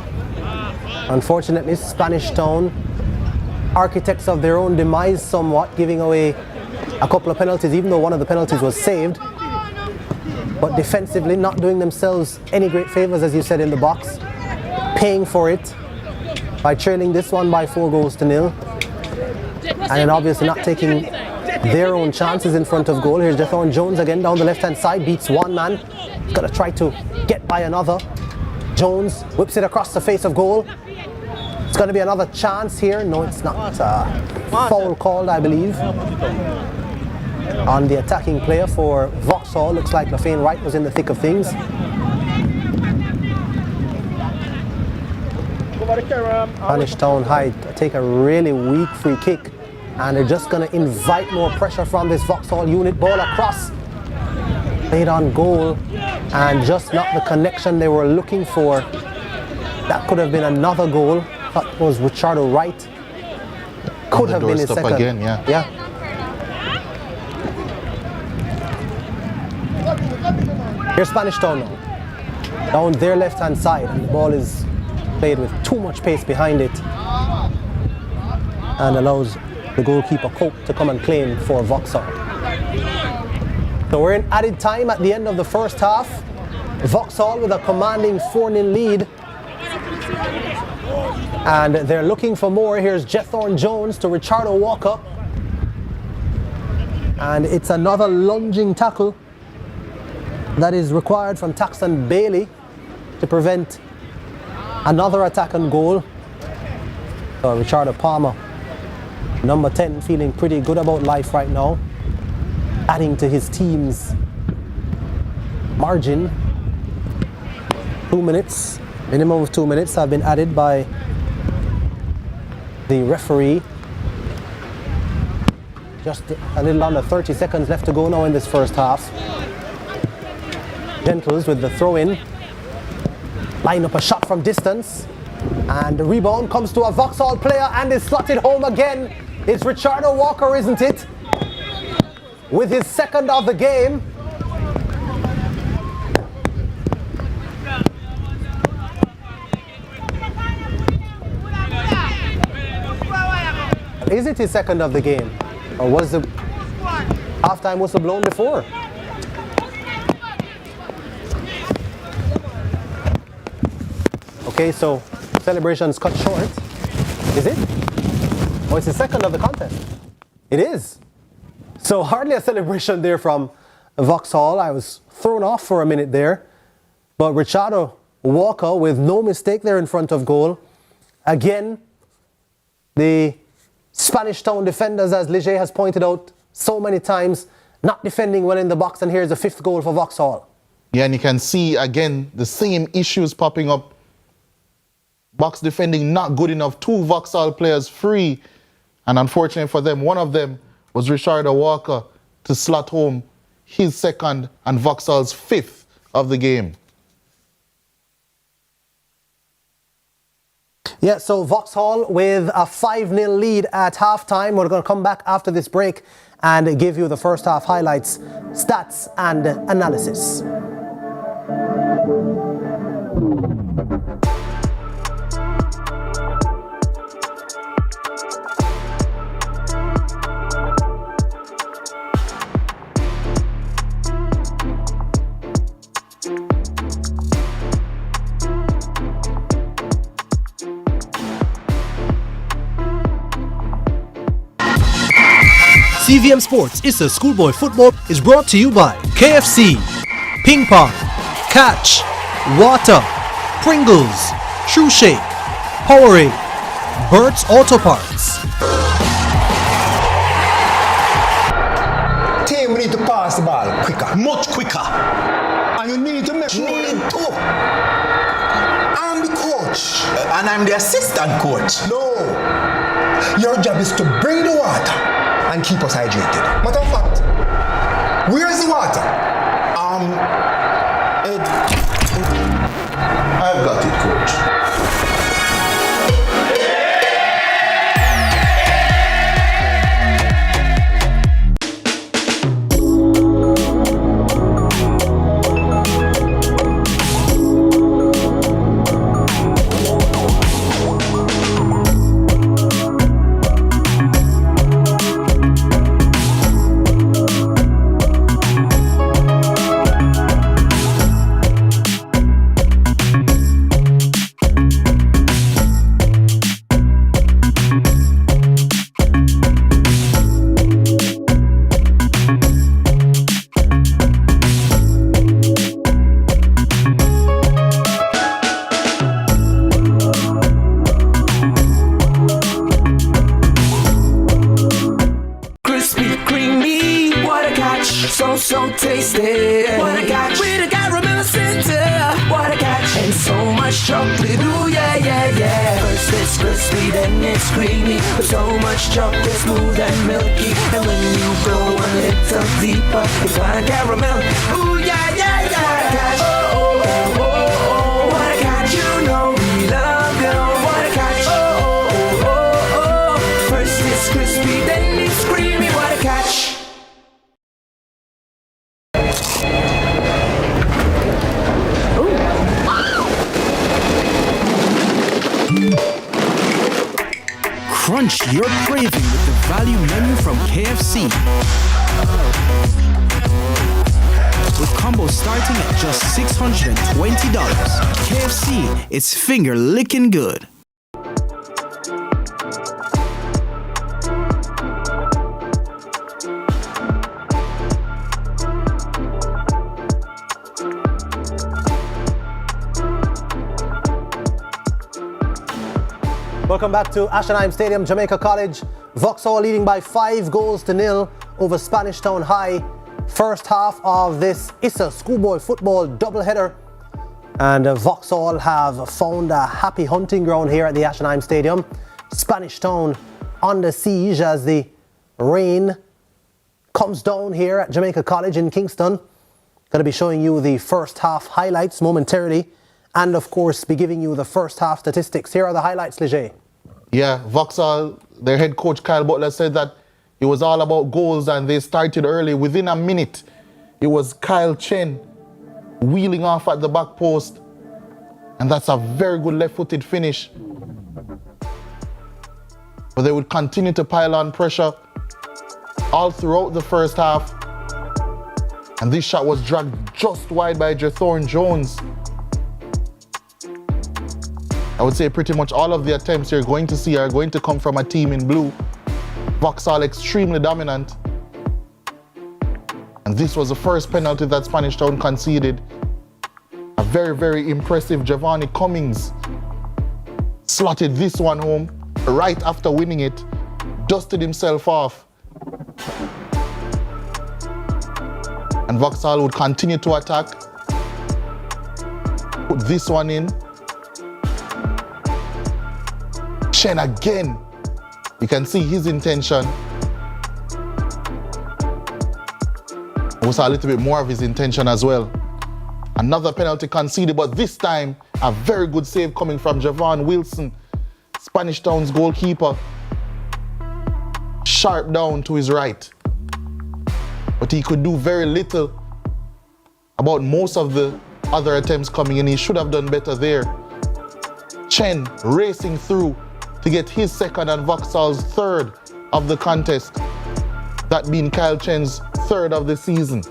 Speaker 4: Unfortunately, Spanish Town, architects of their own demise somewhat, giving away a couple of penalties, even though one of the penalties was saved. But defensively, not doing themselves any great favors, as you said, in the box. Paying for it by trailing this one by 4-0. And then obviously not taking their own chances in front of goal. Here's Jethorn Jones again down the left-hand side, beats one man. He's got to try to get by another. Jones whips it across the face of goal. It's going to be another chance here. No, it's not. Foul called, I believe, on the attacking player for Vauxhall. Looks like Lafayne Wright was in the thick of things. Spanish Town High take a really weak free kick, and they're just going to invite more pressure from this Vauxhall unit. Ball across, played on goal, and just not the connection they were looking for. That could have been another goal. That was Richardo Wright. Could have been his second.
Speaker 5: Again, yeah.
Speaker 4: Here's Spanish Town now, down their left-hand side, and the ball is played with too much pace behind it and allows the goalkeeper Cope to come and claim for Vauxhall. So we're in added time at the end of the first half. Vauxhall with a commanding 4-0 lead, and they're looking for more. Here's Jethorn Jones to Richardo Walker, and it's another lunging tackle that is required from Taxon Bailey to prevent another attack on goal. Richardo Palmer, number 10, feeling pretty good about life right now, adding to his team's margin. 2 minutes, minimum of 2 minutes have been added by the referee. Just a little under 30 seconds left to go now in this first half. Gentles with the throw-in. Line up a shot from distance, and the rebound comes to a Vauxhall player and is slotted home again. It's Richardo Walker, isn't it? With his second of the game. Is it his second of the game? Or was the halftime whistle blown before? Okay, so celebrations cut short. Is it? Oh, it's the second of the contest. It is. So hardly a celebration there from Vauxhall. I was thrown off for a minute there. But Richardo Walker with no mistake there in front of goal. Again, the Spanish Town defenders, as Leger has pointed out so many times, not defending well in the box, and here's the 5th goal for Vauxhall.
Speaker 5: Yeah, and you can see again the same issues popping up. Box defending not good enough. 2 Vauxhall players free. And unfortunately for them, one of them was Richardo Walker to slot home his second and Vauxhall's 5th of the game.
Speaker 4: Yeah, so Vauxhall with a 5-0 lead at halftime. We're going to come back after this break and give you the first half highlights, stats and analysis. CVM Sports ISSA Schoolboy Football is brought to you by KFC, Ping Pong, Catch, Water, Pringles, True Shake, Powerade, Burt's Auto Parts.
Speaker 8: Team, we need to pass the ball quicker, much quicker. And you need to make sure. I'm the coach.
Speaker 9: And I'm the assistant coach.
Speaker 8: No. Your job is to bring the water and keep us hydrated. Matter of fact, where's the water?
Speaker 9: I've got it, coach.
Speaker 10: So tasty. What a catch. With a caramel center. What a catch. And so much chocolate. Ooh, yeah, yeah, yeah. First it's crispy, then it's creamy. With so much chocolate, smooth and milky. And when you go a little deeper, it's like caramel. Ooh, yeah, yeah, yeah. What a catch. Oh, oh, oh, oh, oh. What a catch. You know we love you. What a catch. Oh, oh, oh, oh, oh. First it's crispy, then it's creamy. What a catch.
Speaker 11: Crunch your craving with the value menu from KFC. With combos starting at just $620. KFC, it's finger licking good.
Speaker 4: Welcome back to Ashenheim Stadium, Jamaica College. Vauxhall leading by 5-0 over Spanish Town High. First half of this ISSA schoolboy football doubleheader. And Vauxhall have found a happy hunting ground here at the Ashenheim Stadium. Spanish Town under siege as the rain comes down here at Jamaica College in Kingston. Going to be showing you the first half highlights momentarily. And of course, be giving you the first half statistics. Here are the highlights, Leger.
Speaker 5: Yeah, Vauxhall, their head coach Kyle Butler said that it was all about goals and they started early. Within a minute, it was Kyle Chen wheeling off at the back post. And that's a very good left-footed finish. But they would continue to pile on pressure all throughout the first half. And this shot was dragged just wide by Jethorn Jones. I would say pretty much all of the attempts you're going to see are going to come from a team in blue. Vauxhall extremely dominant. And this was the first penalty that Spanish Town conceded. A very, very impressive Giovanni Cummings slotted this one home right after winning it, dusted himself off. And Vauxhall would continue to attack. Put this one in. Chen again. You can see his intention. We saw a little bit more of his intention as well. Another penalty conceded, but this time a very good save coming from Javon Wilson, Spanish Town's goalkeeper. Sharp down to his right. But he could do very little about most of the other attempts coming in. He should have done better there. Chen racing through to get his second and Vauxhall's third of the contest. That being Kyle Chen's third of the season.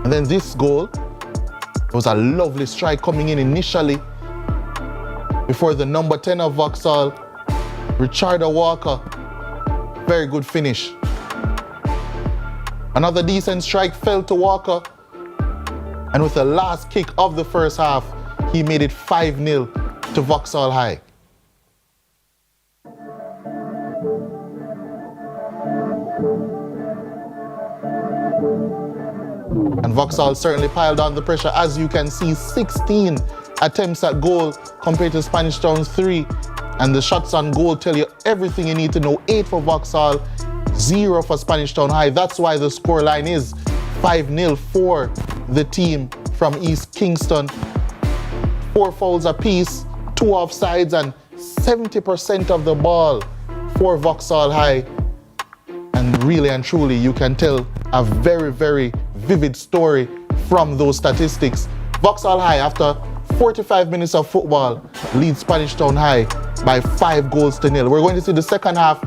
Speaker 5: And then this goal, it was a lovely strike coming in initially before the number 10 of Vauxhall, Richardo Walker, Very good finish. Another decent strike fell to Walker. And with the last kick of the first half, he made it 5-0 to Vauxhall High. And Vauxhall certainly piled on the pressure. As you can see, 16 attempts at goal compared to Spanish Town's 3. And the shots on goal tell you everything you need to know. 8 for Vauxhall, 0 for Spanish Town High. That's why the scoreline is 5-0 for the team from East Kingston. 4 fouls apiece, 2 offsides, and 70% of the ball for Vauxhall High. And really and truly, you can tell a very, very vivid story from those statistics. Vauxhall High, after 45 minutes of football, leads Spanish Town High by 5-0. We're going to see the second half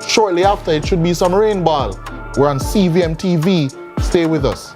Speaker 5: shortly after. It should be some rain ball. We're on CVM TV. Stay with us.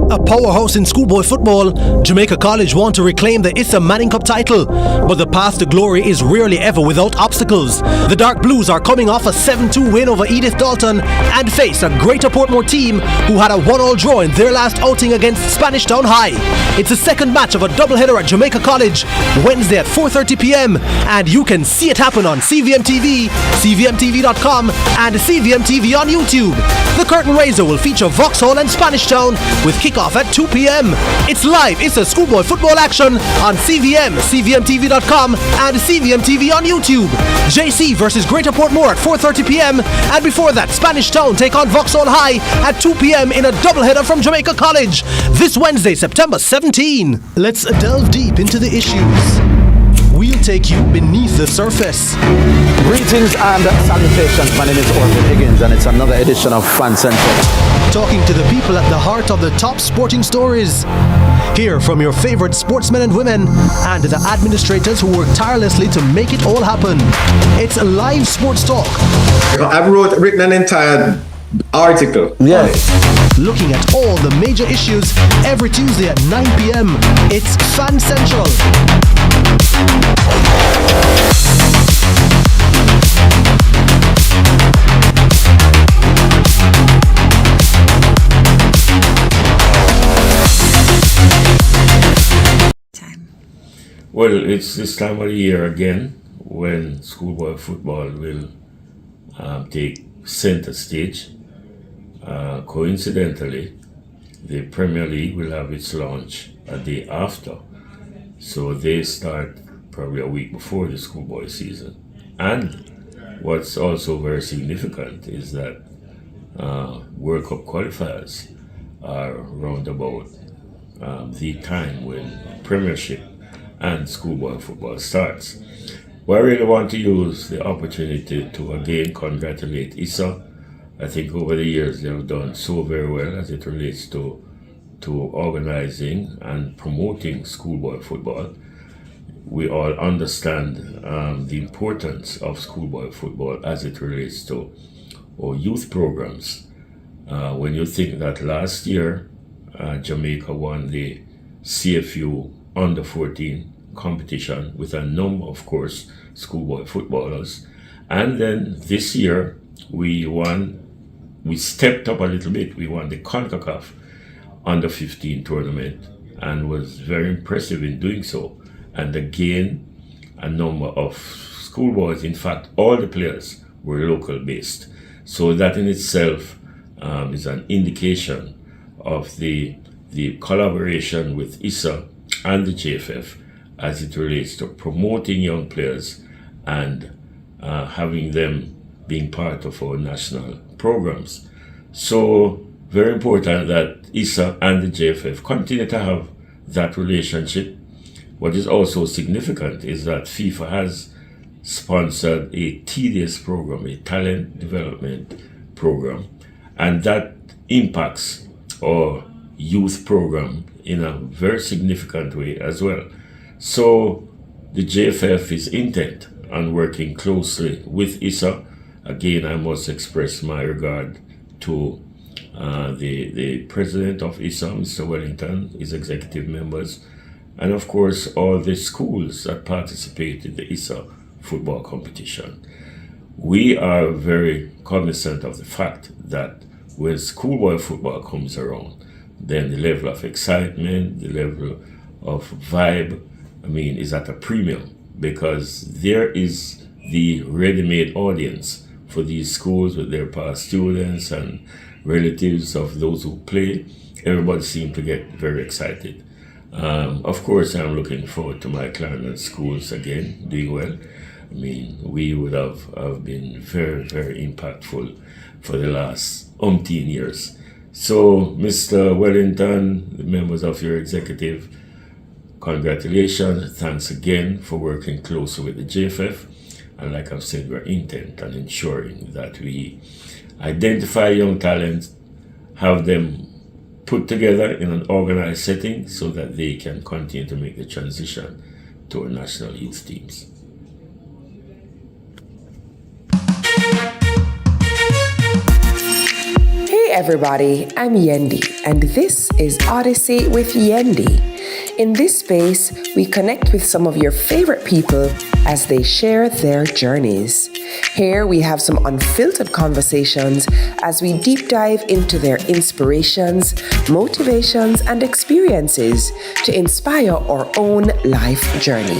Speaker 4: A powerhouse in schoolboy football, Jamaica College want to reclaim the ISSA Manning Cup title, but the path to glory is rarely ever without obstacles. The Dark Blues are coming off a 7-2 win over Edith Dalton and face a Greater Portmore team who had a 1-1 draw in their last outing against Spanish Town High. It's the second match of a doubleheader at Jamaica College, Wednesday at 4:30 p.m, and you can see it happen on CVM TV, CVMTV.com, and CVM TV on YouTube. The curtain raiser will feature Vauxhall and Spanish Town with kickoff at 2 p.m. It's live. It's a schoolboy football action on CVM, CVMTV.com, and CVM TV on YouTube. JC versus Greater Portmore at 4:30 p.m. And before that, Spanish Town take on Vauxhall High at 2 p.m. in a doubleheader from Jamaica College this Wednesday, September 17. Let's delve deep into the issues. We'll take you beneath the surface.
Speaker 12: Greetings and salutations. My name is Orville Higgins, and it's another edition of Fan Central.
Speaker 4: Talking to the people at the heart of the top sporting stories. Hear from your favorite sportsmen and women and the administrators who work tirelessly to make it all happen. It's a live sports talk.
Speaker 9: I've written an entire article.
Speaker 12: Yes.
Speaker 4: Looking at all the major issues every Tuesday at 9 p.m. It's Fan Central.
Speaker 13: Well, it's this time of the year again when schoolboy football will take center stage. Coincidentally, the Premier League will have its launch a day after. So they start probably a week before the schoolboy season. And what's also very significant is that World Cup qualifiers are round about the time when Premiership and schoolboy football starts. Well, I really want to use the opportunity to again congratulate ISSA. I think over the years they have done so very well as it relates to organizing and promoting schoolboy football. We all understand the importance of schoolboy football as it relates to our youth programs. When you think that last year Jamaica won the CFU under 14 competition with a number, of course, schoolboy footballers, and then this year we stepped up a little bit. We won the CONCACAF under 15 tournament and was very impressive in doing so. And again, a number of schoolboys, in fact, all the players were local based. So that in itself is an indication of the collaboration with ISSA and the JFF as it relates to promoting young players and having them being part of our national programs. So very important that ISSA and the JFF continue to have that relationship. What is also significant is that FIFA has sponsored a TDS program, a talent development program, and that impacts our youth program in a very significant way as well. So the JFF is intent on working closely with ISSA. Again, I must express my regard to the president of ISSA, Mr. Wellington, his executive members, and of course all the schools that participate in the ISSA football competition. We are very cognizant of the fact that when schoolboy football comes around, then the level of excitement, the level of vibe, is at a premium, because there is the ready-made audience for these schools with their past students and relatives of those who play. Everybody seems to get very excited. Of course, I'm looking forward to my Clarendon schools again doing well. We would have been very, very impactful for the last umpteen years. So, Mr. Wellington, the members of your executive, congratulations. Thanks again for working closely with the JFF. And like I've said, we're intent on ensuring that we identify young talents, have them put together in an organized setting so that they can continue to make the transition to our national youth teams.
Speaker 14: Hey everybody, I'm Yendi, and this is Odyssey with Yendi. In this space, we connect with some of your favorite people as they share their journeys. Here we have some unfiltered conversations as we deep dive into their inspirations, motivations, and experiences to inspire our own life journey.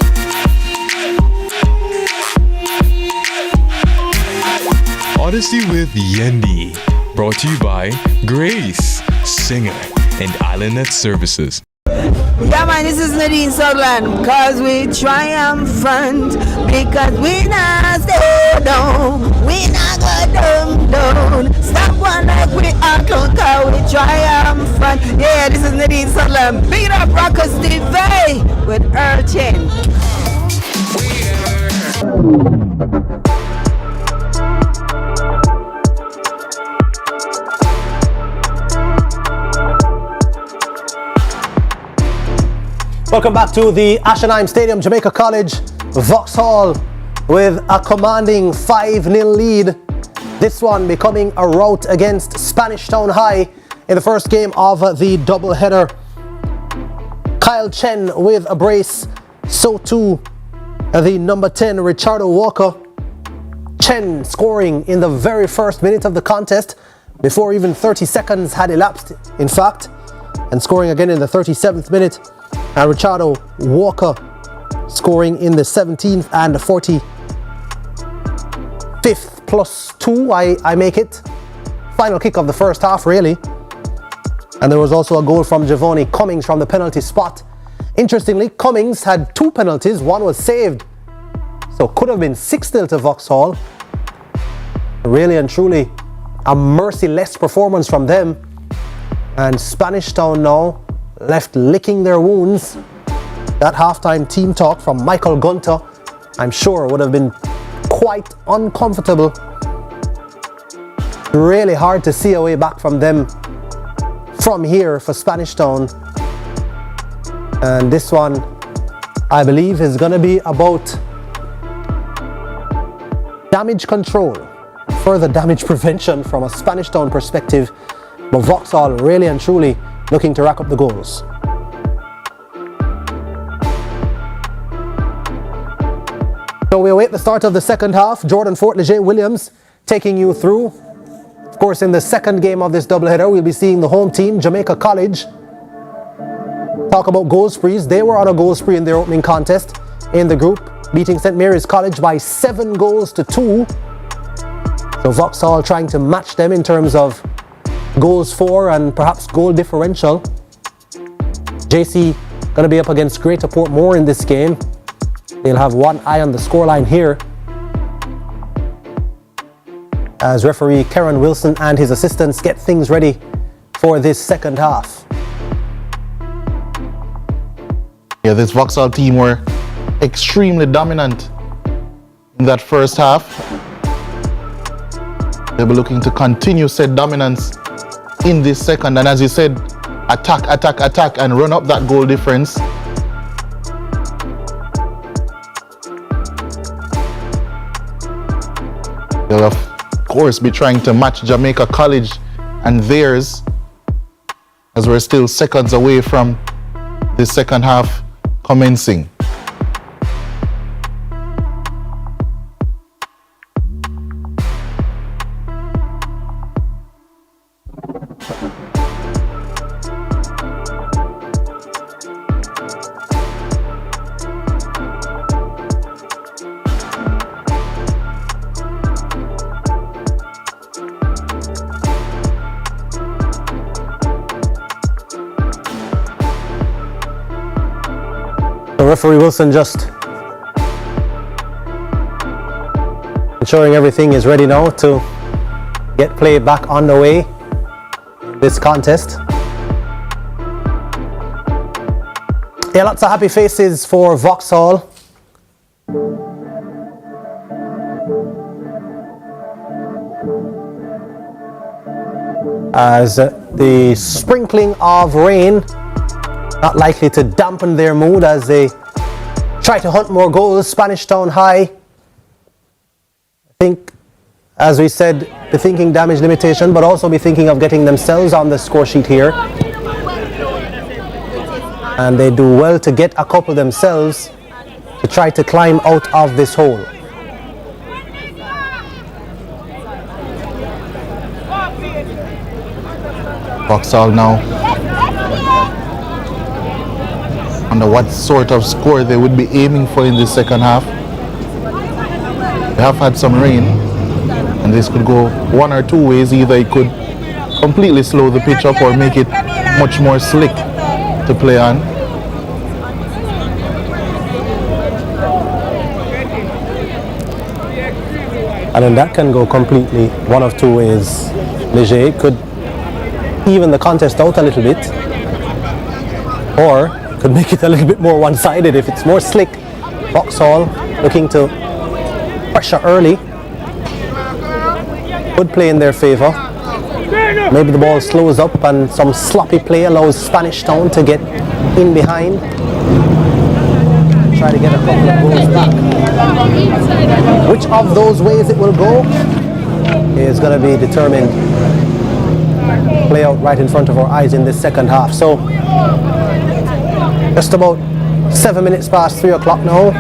Speaker 15: Odyssey with Yendi, brought to you by Grace, Singer, and Islandnet Services.
Speaker 10: Yeah man, this is Nadine Sutherland, cause we triumphant, because we not stay down, we not go down. Stop one like we are close, cause we triumphant. Yeah, this is Nadine Sutherland, big it up Rockers TV with Urchin.
Speaker 4: Welcome back to the Ashenheim Stadium, Jamaica College, Vauxhall with a commanding 5-0 lead. This one becoming a rout against Spanish Town High in the first game of the doubleheader. Kyle Chen with a brace, so too the number 10, Richardo Walker. Chen scoring in the very first minute of the contest, before even 30 seconds had elapsed, in fact, and scoring again in the 37th minute. And Richardo Walker scoring in the 17th and the 45th plus 2, I make it. Final kick of the first half, really. And there was also a goal from Giovanni Cummings from the penalty spot. Interestingly, Cummings had 2 penalties, one was saved. So could have been 6-0 to Vauxhall. Really and truly a merciless performance from them. And Spanish Town now left licking their wounds. That halftime team talk from Michael Gunter, I'm sure, would have been quite uncomfortable. Really hard to see a way back from them from here for Spanish Town. And this one, I believe, is going to be about damage control, further damage prevention from a Spanish Town perspective. But Vauxhall really and truly looking to rack up the goals. So we await the start of the second half. Jordan Fort-Leger Williams taking you through. Of course, in the second game of this doubleheader, we'll be seeing the home team, Jamaica College. Talk about goal sprees. They were on a goal spree in their opening contest in the group, beating St. Mary's College by 7 goals to 2. So Vauxhall trying to match them in terms of goals for and perhaps goal differential. JC going to be up against Greater Portmore in this game. They'll have one eye on the scoreline here, as referee Karen Wilson and his assistants get things ready for this second half.
Speaker 5: Yeah, this Vauxhall team were extremely dominant in that first half. They'll be looking to continue said dominance in this second, and as you said, attack and run up that goal difference. They'll of course be trying to match Jamaica College and theirs, as we're still seconds away from the second half commencing.
Speaker 4: Referee Wilson just ensuring everything is ready now to get play back on the way in this contest. Yeah, lots of happy faces for Vauxhall. As the sprinkling of rain not likely to dampen their mood as they try to hunt more goals. Spanish Town High, I think, as we said, be thinking damage limitation, but also be thinking of getting themselves on the score sheet here. And they do well to get a couple themselves to try to climb out of this hole.
Speaker 5: Vauxhall now under what sort of score they would be aiming for in the second half. They have had some rain, and this could go one or two ways. Either it could completely slow the pitch up or make it much more slick to play on.
Speaker 4: And then that can go completely one of two ways. Leger could even the contest out a little bit, or could make it a little bit more one-sided if it's more slick. Vauxhall looking to pressure early. Could play in their favour. Maybe the ball slows up and some sloppy play allows Spanish Town to get in behind. Try to get a couple of goals back. Which of those ways it will go is going to be determined. Play out right in front of our eyes in this second half. So just about 7 minutes past 3 o'clock now.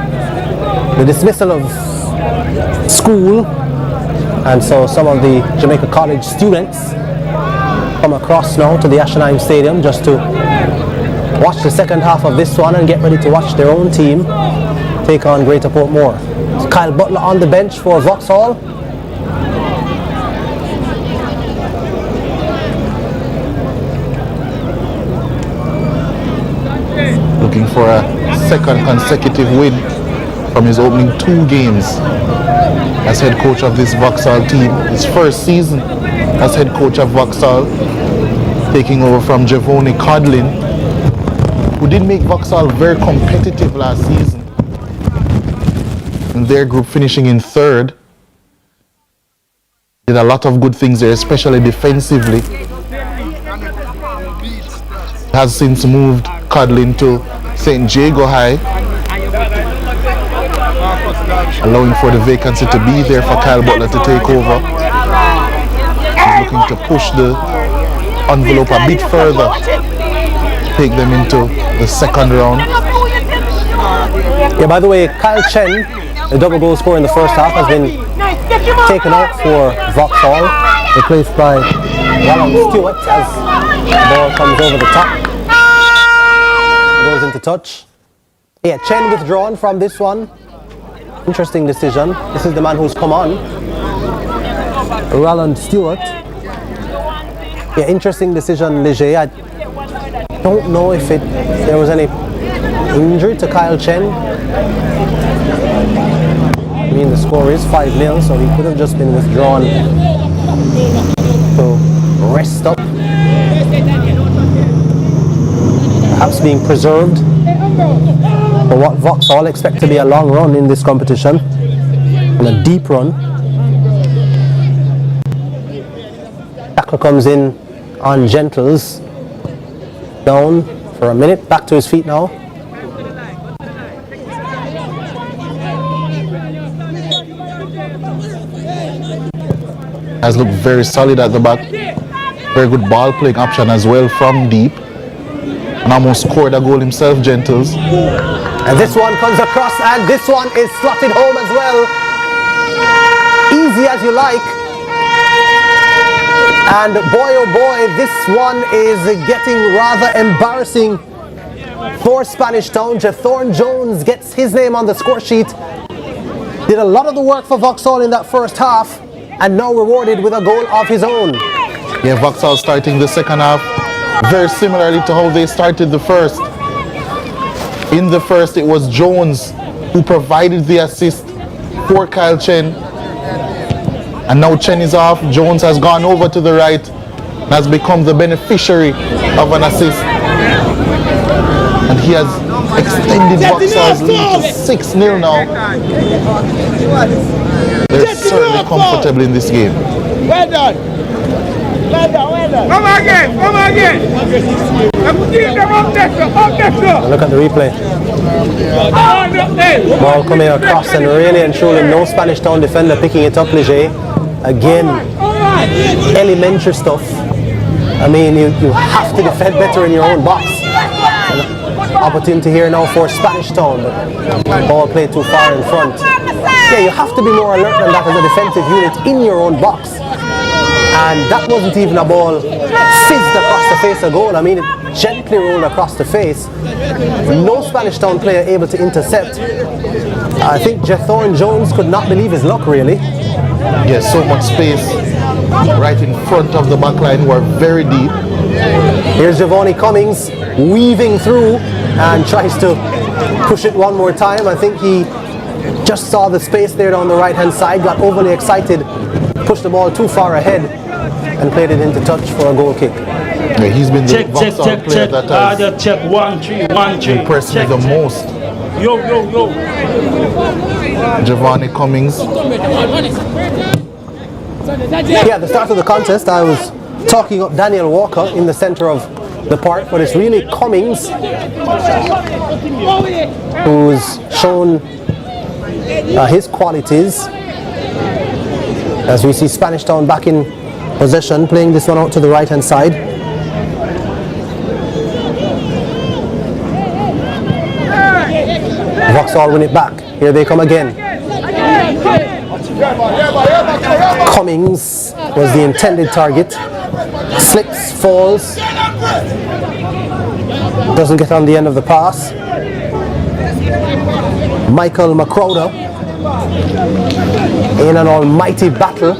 Speaker 4: The dismissal of school, and so some of the Jamaica College students come across now to the Ashenheim Stadium just to watch the second half of this one and get ready to watch their own team take on Greater Portmore. So Kyle Butler on the bench for Vauxhall.
Speaker 5: Looking for a second consecutive win from his opening 2 games as head coach of this Vauxhall team. His first season as head coach of Vauxhall, taking over from Javone Codlin, who did make Vauxhall very competitive last season. In their group finishing in 3rd. Did a lot of good things there, especially defensively. Has since moved Codlin to St. Jago High, allowing for the vacancy to be there for Kyle Butler to take over. He's looking to push the envelope a bit further, take them into the second round.
Speaker 4: Yeah, by the way, Kyle Chen, the double goal scorer in the first half, has been taken out for Vauxhall, replaced by Roland Stewart as the ball comes over the top. Goes into touch. Yeah, Chen withdrawn from this one. Interesting decision. This is the man who's come on. Roland Stewart. Yeah, interesting decision, Leger. I don't know if there was any injury to Kyle Chen. I mean, the score is 5-0, so he could have just been withdrawn to rest up. Perhaps being preserved for what Vauxhall expect to be a long run in this competition, and a deep run. Tackler comes in on Gentles, down for a minute, back to his feet now.
Speaker 5: Has looked very solid at the back. Very good ball playing option as well from deep. And almost scored a goal himself, Gentles.
Speaker 4: And this one comes across, and this one is slotted home as well. Easy as you like. And boy oh boy, this one is getting rather embarrassing for Spanish Town. Jethorn Jones gets his name on the score sheet. Did a lot of the work for Vauxhall in that first half, and now rewarded with a goal of his own.
Speaker 5: Yeah, Vauxhall starting the second half very similarly to how they started the first. In the first, it was Jones who provided the assist for Kyle Chen. And now Chen is off. Jones has gone over to the right and has become the beneficiary of an assist. And he has extended Vauxhall's lead to 6-0 now. They're certainly comfortable in this game.
Speaker 7: Well done. Well done, well done. Come again, come again.
Speaker 4: Look at the replay. Ball coming across, and really and truly no Spanish Town defender picking it up. Leger again, elementary stuff. I mean, you have to defend better in your own box. Opportunity here now for Spanish Town, but ball played too far in front. Yeah, you have to be more alert than that as a defensive unit in your own box. And that wasn't even a ball fizzed across the face of goal. I mean, it gently rolled across the face. No Spanish Town player able to intercept. I think Jethorn Jones could not believe his luck, really.
Speaker 5: Yes, so much space right in front of the back line. We're very deep.
Speaker 4: Here's Giovanni Cummings weaving through and tries to push it one more time. I think he just saw the space there on the right hand side, got overly excited, pushed the ball too far ahead and played it into touch for a goal kick.
Speaker 5: Yeah, he's been the Vauxhall player that has
Speaker 16: check 1-3
Speaker 5: impressed me the most.
Speaker 16: Yo.
Speaker 5: Giovanni Cummings.
Speaker 4: Yeah, at the start of the contest I was talking up Daniel Walker in the center of the park, but it's really Cummings who's shown his qualities. As we see Spanish Town back in possession, playing this one out to the right hand side. Vauxhall win it back. Here they come again. Cummings was the intended target. Slips, falls. Doesn't get on the end of the pass. Michael McCrowder in an almighty battle.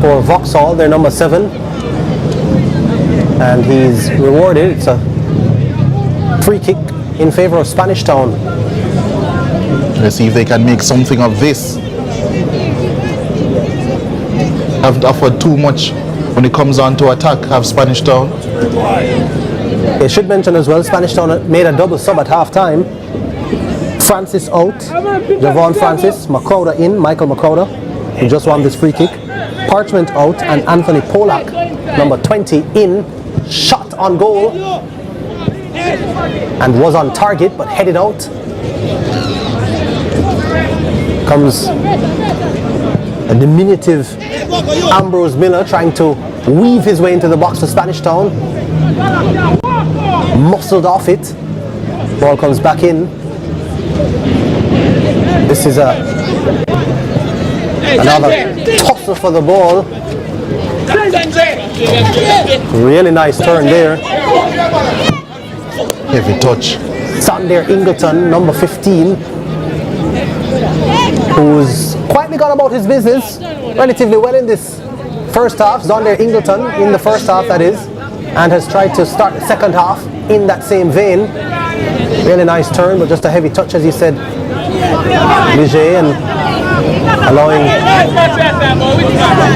Speaker 4: For Vauxhall, they're number 7. And he's rewarded. It's a free kick in favor of Spanish Town.
Speaker 5: Let's see if they can make something of this. Haven't offered too much when it comes on to attack, have Spanish Town.
Speaker 4: They should mention as well, Spanish Town made a double sub at half time. Francis out, Javon Francis, McCrowder in, Michael McCrowder, who just won this free kick. Parchment out, and Anthony Polak, number 20, in, shot on goal, and was on target but headed out. Comes a diminutive Ambrose Miller trying to weave his way into the box for Spanish Town. Muscled off it. Ball comes back in. This is another tussle for the ball. Really nice turn there.
Speaker 5: Heavy touch.
Speaker 4: Sander Ingleton, number 15, who's quietly gone about his business relatively well in this first half. Sander Ingleton in the first half, that is, and has tried to start the second half in that same vein. Really nice turn, but just a heavy touch, as you said, Leger, and allowing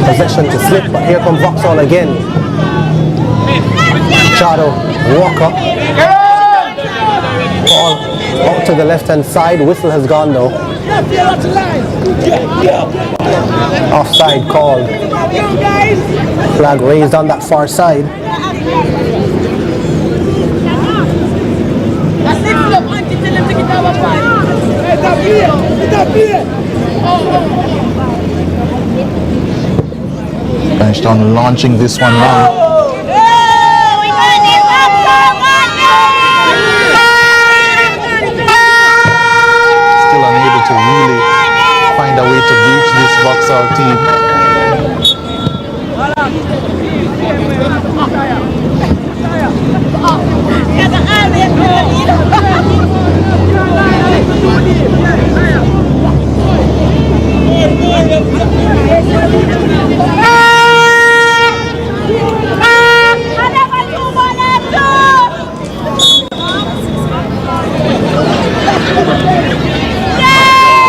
Speaker 4: possession to slip. But here comes Vauxhall again. Chado Walker. Ball out to the left hand side. Whistle has gone though. Offside called. Flag raised on that far side.
Speaker 5: Spanish Town launching this one now. Still unable to really find a way to breach this Vauxhall team.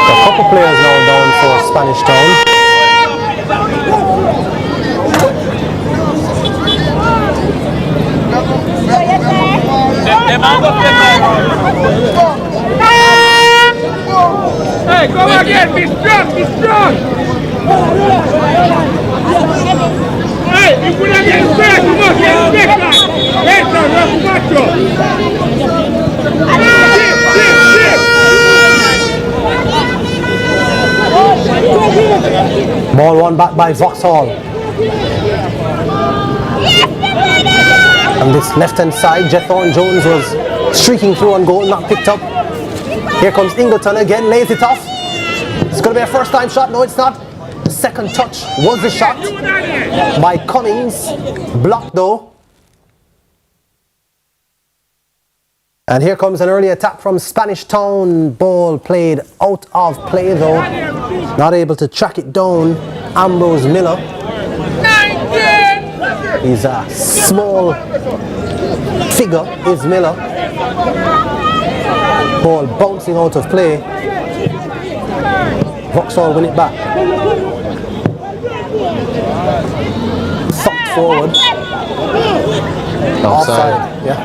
Speaker 4: A couple players now down for Spanish Town.
Speaker 7: Hey, come again, be strong, be strong! Hey, you put against back, come on, get back, man! Hey, son, rough macho!
Speaker 4: Ball won back by Vauxhall. On this left-hand side, Jethorn Jones was streaking through on goal, not picked up. Here comes Ingleton again, lays it off. It's going to be a first-time shot. No, it's not. The second touch was the shot by Cummings. Blocked though. And here comes an early attack from Spanish Town. Ball played out of play though. Not able to track it down. Ambrose Miller. He's a small figure, is Miller. Ball bouncing out of play. Vauxhall win it back. Thumped forward. Offside. Yeah.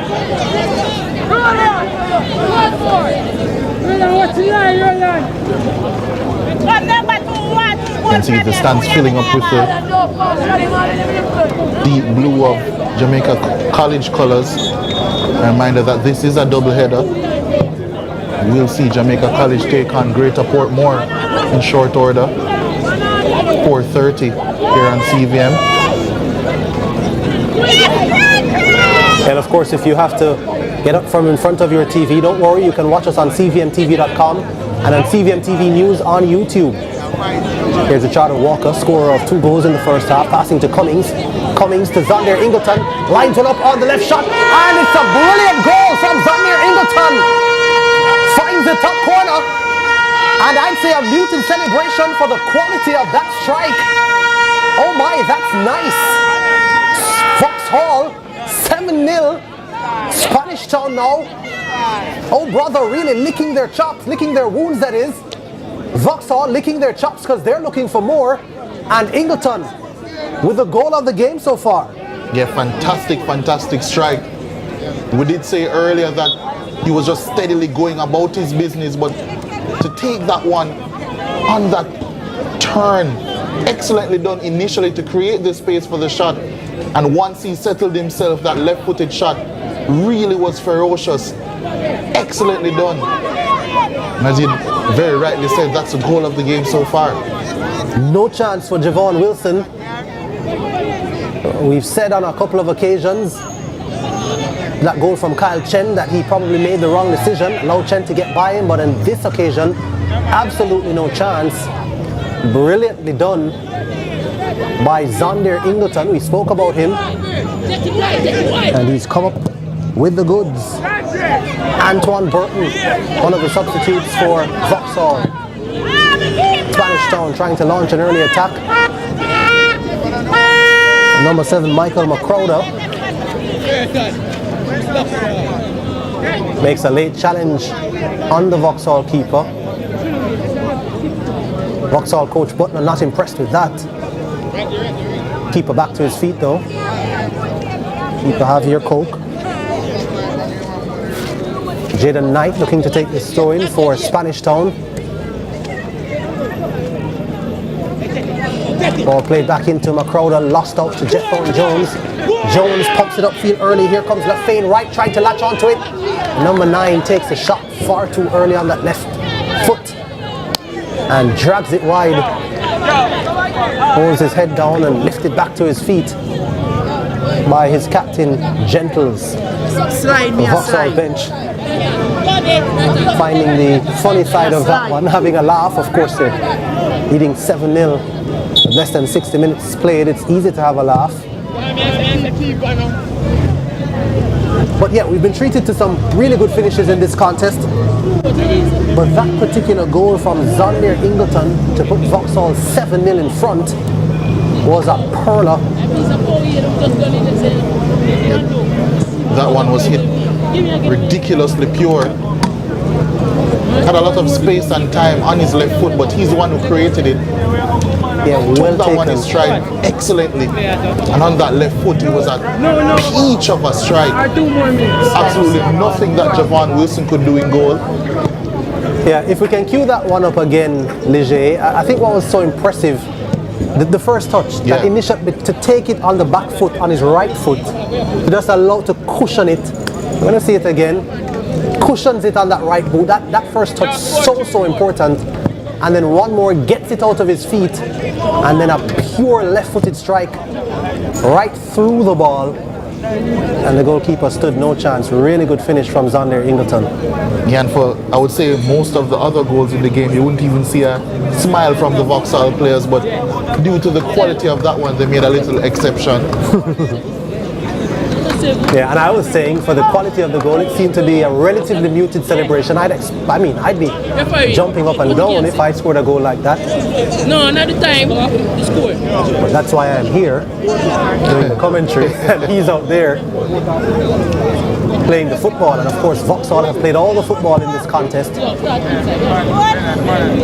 Speaker 5: You can see the stands filling up with the deep blue of Jamaica College colours. A reminder that this is a double header. We'll see Jamaica College take on Greater Portmore in short order. 4:30 here on CVM.
Speaker 4: And of course, if you have to get up from in front of your TV, don't worry, you can watch us on CVMTV.com and on CVM TV News on YouTube. Here's a Charter Walker, scorer of 2 goals in the first half, passing to Cummings. Cummings to Xander Ingleton, lines one up on the left shot, and it's a brilliant goal from Xander Ingleton. Finds the top corner, and I'd say a muted celebration for the quality of that strike. Oh my, that's nice. Vauxhall, 7-0. Spanish Town now. Oh brother, really licking their chops, licking their wounds, that is. Vauxhall licking their chops because they're looking for more. And Ingleton with the goal of the game so far.
Speaker 5: Yeah, fantastic strike. We did say earlier that he was just steadily going about his business, but to take that one on that turn, excellently done initially to create the space for the shot. And once he settled himself, that left-footed shot really was ferocious. Excellently done. And as you very rightly said, that's the goal of the game so far.
Speaker 4: No chance for Javon Wilson. We've said on a couple of occasions that goal from Kyle Chen that he probably made the wrong decision, allowed Chen to get by him, but on this occasion, absolutely no chance. Brilliantly done by Xander Ingleton. We spoke about him, and he's come up with the goods. Antoine Burton, one of the substitutes for Vauxhall. Spanish Town trying to launch an early attack. Number 7, Michael McCrowder, makes a late challenge on the Vauxhall keeper. Vauxhall coach Butner not impressed with that. Keeper back to his feet though. Keeper Javier Coke. Jaden Knight looking to take this throw in for Spanish Town. Ball played back into McCrowder, lost out to Jethorn Jones. Jones pumps it upfield early. Here comes Lafayne right, trying to latch onto it. Number 9 takes a shot far too early on that left foot and drags it wide. Holds his head down and lifts it back to his feet by his captain, Gentles. Vauxhall bench. Finding the funny side of that one, having a laugh. Of course, they're leading 7-0 with less than 60 minutes played. It's easy to have a laugh. But yeah, we've been treated to some really good finishes in this contest. But that particular goal from Zondir Ingleton to put Vauxhall 7-0 in front was a perler.
Speaker 5: That one was hit ridiculously pure. Had a lot of space and time on his left foot, but he's the one who created it.
Speaker 4: Yeah, well
Speaker 5: took that one in stride excellently. And on that left foot, he was at each of a stride. Absolutely nothing that Javon Wilson could do in goal.
Speaker 4: Yeah, if we can cue that one up again, Leger, I think what was so impressive, the first touch, that initial, to take it on the back foot, on his right foot, to just allow to cushion it. I'm going to see it again. Cushions it on that right boot. That first touch so important. And then one more, gets it out of his feet, and then a pure left-footed strike right through the ball. And the goalkeeper stood no chance. Really good finish from Zondir Ingleton.
Speaker 5: Yeah, and for, I would say, most of the other goals in the game, you wouldn't even see a smile from the Vauxhall players, but due to the quality of that one, they made a little exception.
Speaker 4: Yeah, and I was saying, for the quality of the goal, it seemed to be a relatively muted celebration. I'd be jumping up and down if I scored a goal like that.
Speaker 7: No, not the time to score.
Speaker 4: But that's why I'm here, doing the commentary, and he's out there playing the football. And of course, Vauxhall have played all the football in this contest.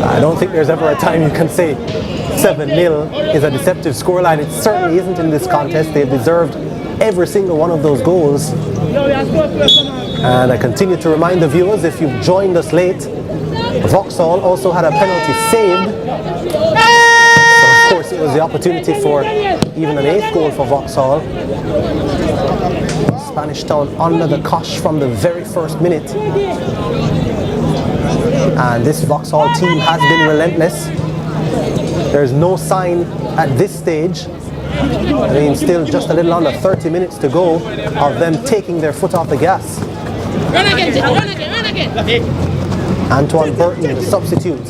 Speaker 4: I don't think there's ever a time you can say 7-0 is a deceptive scoreline. It certainly isn't in this contest. They've deserved every single one of those goals. And I continue to remind the viewers, if you've joined us late, Vauxhall also had a penalty saved. So of course it was the opportunity for even an 8th goal for Vauxhall. Spanish Town under the cosh from the very first minute. And this Vauxhall team has been relentless. There's no sign at this stage, I mean, still just a little under 30 minutes to go, of them taking their foot off the gas.
Speaker 7: Run again.
Speaker 4: Antoine Burton, the substitute,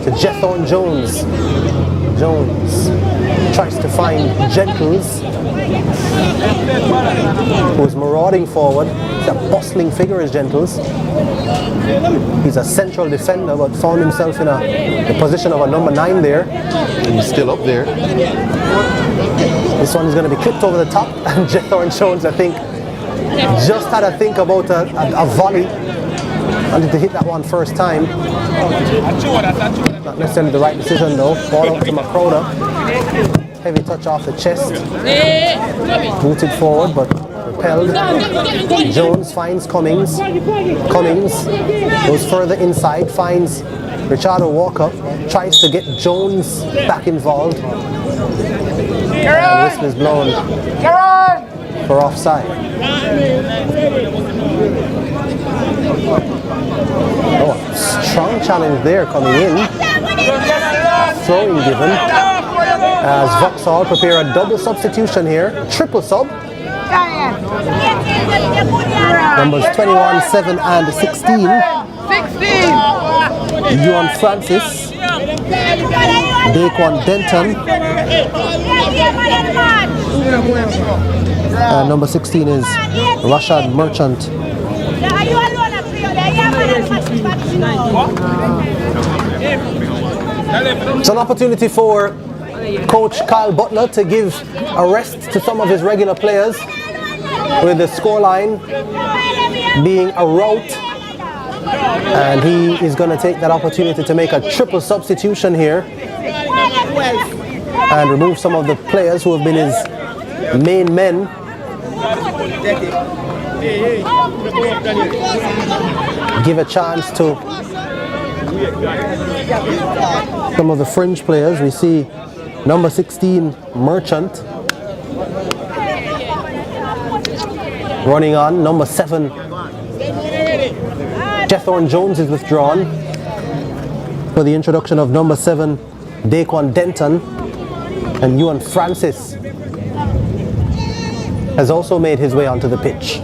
Speaker 4: to Jethorn Jones. Jones tries to find Gentles, who is marauding forward. He's a bustling figure, is Gentles. He's a central defender, but found himself in the position of a number 9 there.
Speaker 5: And he's still up there.
Speaker 4: This one is going to be clipped over the top, and Jethorn Jones, I think, just had a think about a volley. Wanted to hit that one first time. Not necessarily the right decision though. Ball out to McCrowder. Heavy touch off the chest. Booted forward, but repelled. Jones finds Cummings. Cummings goes further inside, finds Richardo Walker. Tries to get Jones back involved. And whistle is blown for offside. Oh, strong challenge there coming in. Throwing given. As Vauxhall prepare a double substitution here. Triple sub. Numbers 21, 7 and 16. Yuan Francis. Daquan Denton. Number 16 is Rashad Merchant. It's an opportunity for Coach Kyle Butler to give a rest to some of his regular players, with the scoreline being a rout, and he is going to take that opportunity to make a triple substitution here and remove some of the players who have been his main men. Give a chance to some of the fringe players. We see number 16 Merchant Running on, number 7. Jethorn Jones is withdrawn for the introduction of number 7, Daquan Denton, and Ewan Francis has also made his way onto the pitch.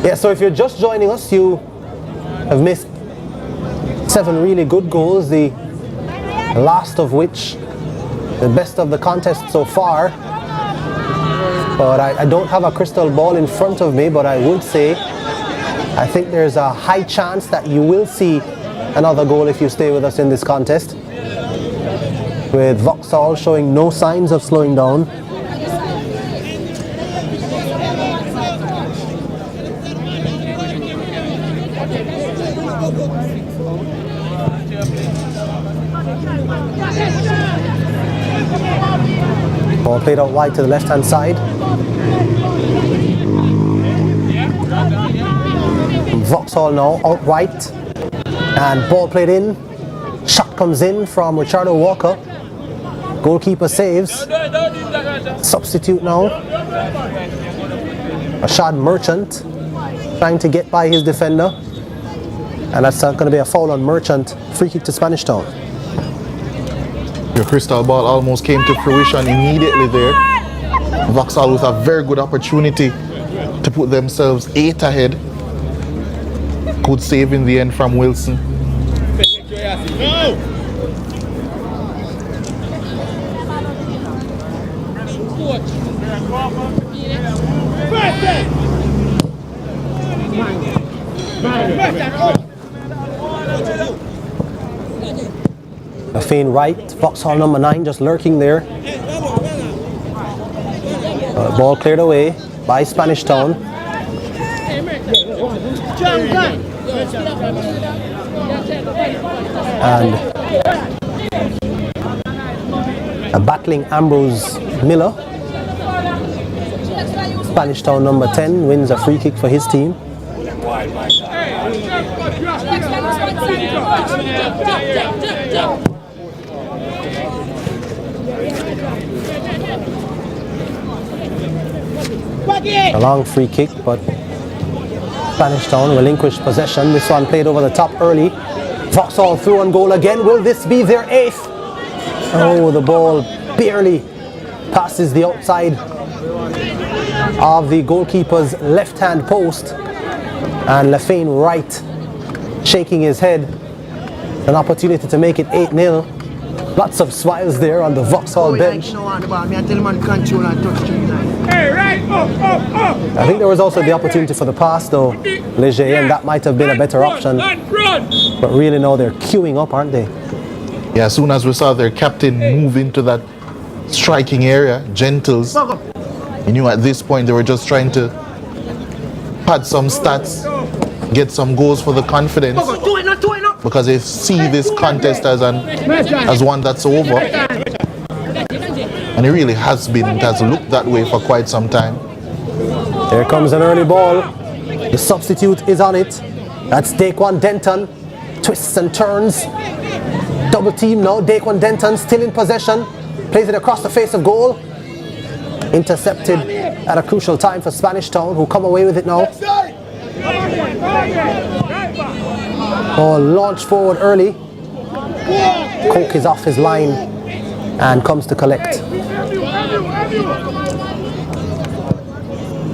Speaker 4: Yeah, so if you're just joining us, you have missed 7 really good goals, the last of which, the best of the contest so far. But I don't have a crystal ball in front of me, but I would say I think there's a high chance that you will see another goal if you stay with us in this contest, with Vauxhall showing no signs of slowing down. Ball played out wide to the left-hand side. Vauxhall now out right, and ball played in. Shot comes in from Richardo Walker. Goalkeeper saves. Substitute now. Rashad Merchant trying to get by his defender, and that's going to be a foul on Merchant. Free kick to Spanish Town.
Speaker 5: Your crystal ball almost came to fruition immediately there. Vauxhall with a very good opportunity to put themselves 8 ahead. Good save in the end from Wilson.
Speaker 4: A feint right, Vauxhall number 9 just lurking there. Ball cleared away by Spanish Town. And a battling Ambrose Miller. Spanish Town number 10 wins a free kick for his team. A long free kick, but Spanish Town relinquished possession. This one played over the top early. Vauxhall through on goal again. Will this be their 8th? Oh, the ball barely passes the outside of the goalkeeper's left-hand post. And Lefane Wright shaking his head. An opportunity to make it 8-0. Lots of smiles there on the Vauxhall bench. I think there was also the opportunity for the pass though, Leger, and that might have been a better option. But really now they're queuing up, aren't they?
Speaker 5: Yeah, as soon as we saw their captain move into that striking area, Gentles, you knew at this point they were just trying to pad some stats, get some goals for the confidence, because they see this contest as one that's over. And it really has been. It has looked that way for quite some time.
Speaker 4: Here comes an early ball. The substitute is on it. That's Daquan Denton. Twists and turns. Double team now. Daquan Denton still in possession. Plays it across the face of goal. Intercepted at a crucial time for Spanish Town, who come away with it now. Oh, launch forward early. Coke is off his line and comes to collect.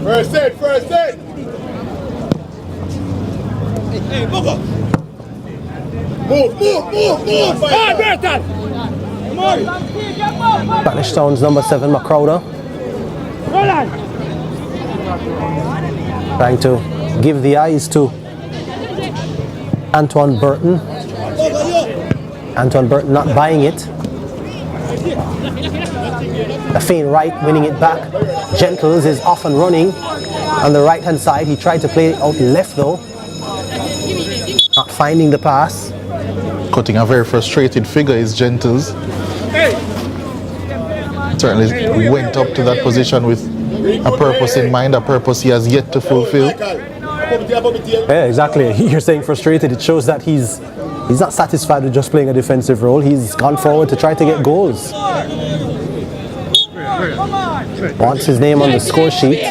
Speaker 17: First hit. Hey, move.
Speaker 4: Spanish Town's number 7, McCrowder. Trying to give the eyes to Antoine Burton. Antoine Burton not buying it. A feint right, winning it back. Gentles is off and running on the right hand side. He tried to play out left though. Not finding the pass.
Speaker 5: Cutting a very frustrated figure is Gentles. Certainly went up to that position with a purpose in mind, a purpose he has yet to fulfill.
Speaker 4: Yeah, exactly. You're saying frustrated. It shows that he's not satisfied with just playing a defensive role. He's gone forward to try to get goals. Wants his name on the score sheet.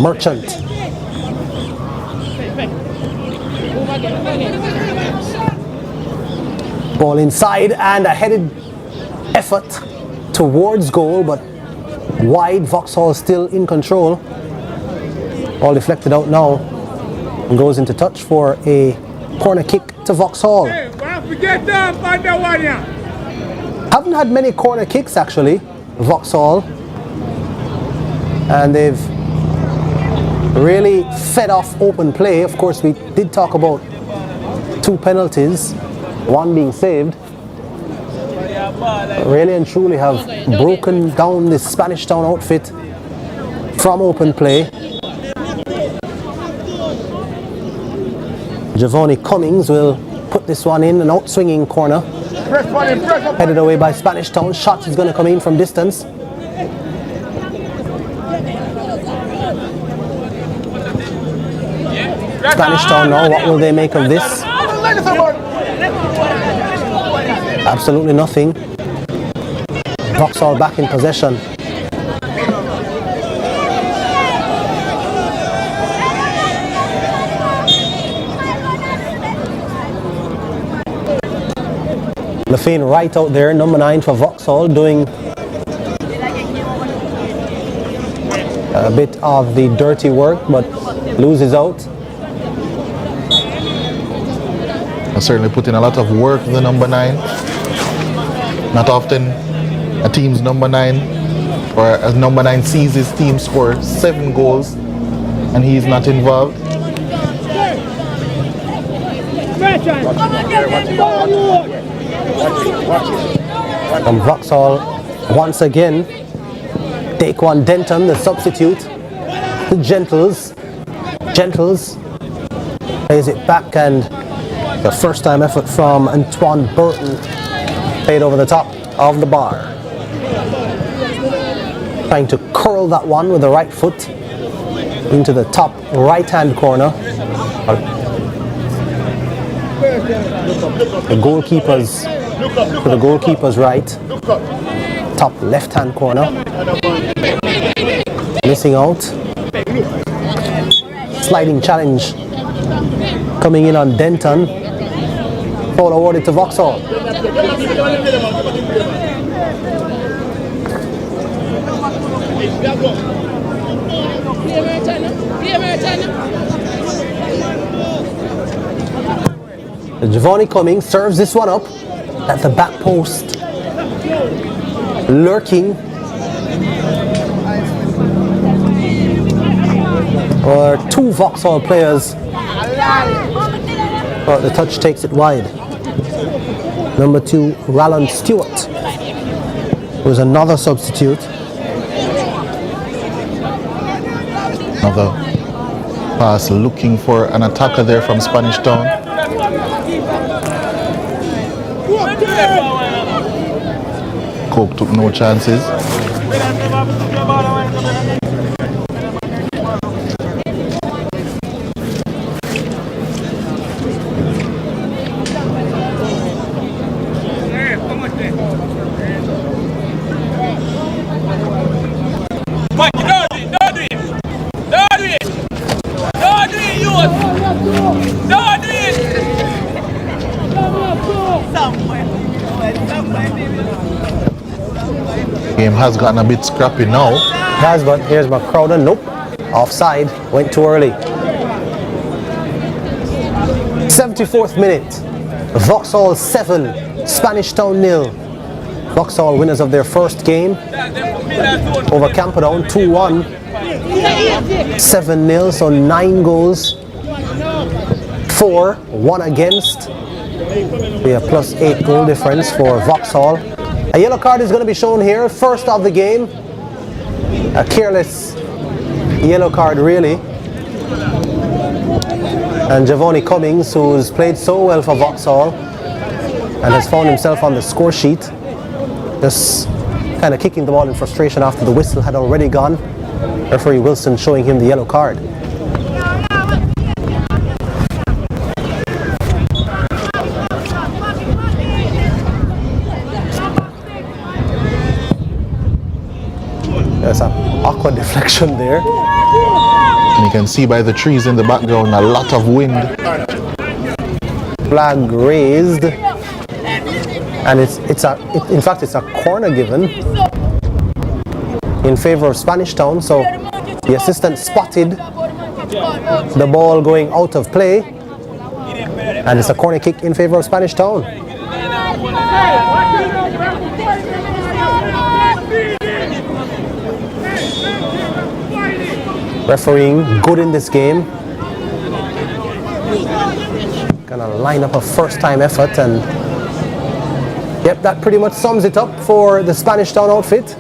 Speaker 4: Merchant. Ball inside and a headed effort towards goal, but wide. Vauxhall still in control. All deflected out now and goes into touch for a corner kick to Vauxhall. Haven't had many corner kicks actually, Vauxhall, and they've really fed off open play. Of course, we did talk about 2 penalties, one being saved. Really and truly have broken down this Spanish Town outfit from open play. Giovanni Cummings will put this one in, an out-swinging corner. Headed away by Spanish Town. Shot is going to come in from distance. Spanish Town now, what will they make of this? Absolutely nothing. Vauxhall back in possession. Lafayne right out there, number 9 for Vauxhall, doing a bit of the dirty work, but loses out.
Speaker 5: Certainly put in a lot of work, the number 9. Not often a team's number 9 or a number 9 sees his team score 7 goals and he's not involved.
Speaker 4: From Vauxhall once again, take one. Denton, the substitute. The Gentles plays it back, and the first time effort from Antoine Burton played over the top of the bar. Trying to curl that one with the right foot into the top right hand corner. The goalkeeper's right, top left hand corner. Missing out. Sliding challenge coming in on Denton. Foul awarded to Vauxhall. Giovanni Cummings serves this one up at the back post. Lurking. Or 2 Vauxhall players. But the touch takes it wide. Number 2, Ralland Stewart, was another substitute.
Speaker 5: Another pass looking for an attacker there from Spanish Town. Coke took no chances. Game has gotten a bit scrappy now.
Speaker 4: Has, but here's McCrowden. Nope. Offside. Went too early. 74th minute. Vauxhall 7, Spanish Town 0. Vauxhall winners of their first game over Camperdown 2-1. 7-0, so 9 goals. 4, 1 against. Be a +8 goal difference for Vauxhall. A yellow card is going to be shown here, first of the game. A careless yellow card, really. And Giovanni Cummings, who's played so well for Vauxhall and has found himself on the score sheet, just kind of kicking the ball in frustration after the whistle had already gone. Referee Wilson showing him the yellow card. There's an awkward deflection there.
Speaker 5: And you can see by the trees in the background a lot of wind.
Speaker 4: Flag raised, and in fact it's a corner given in favor of Spanish Town. So the assistant spotted the ball going out of play, and it's a corner kick in favor of Spanish Town. Refereeing good in this game. Gonna line up a first-time effort, and yep, that pretty much sums it up for the Spanish Town outfit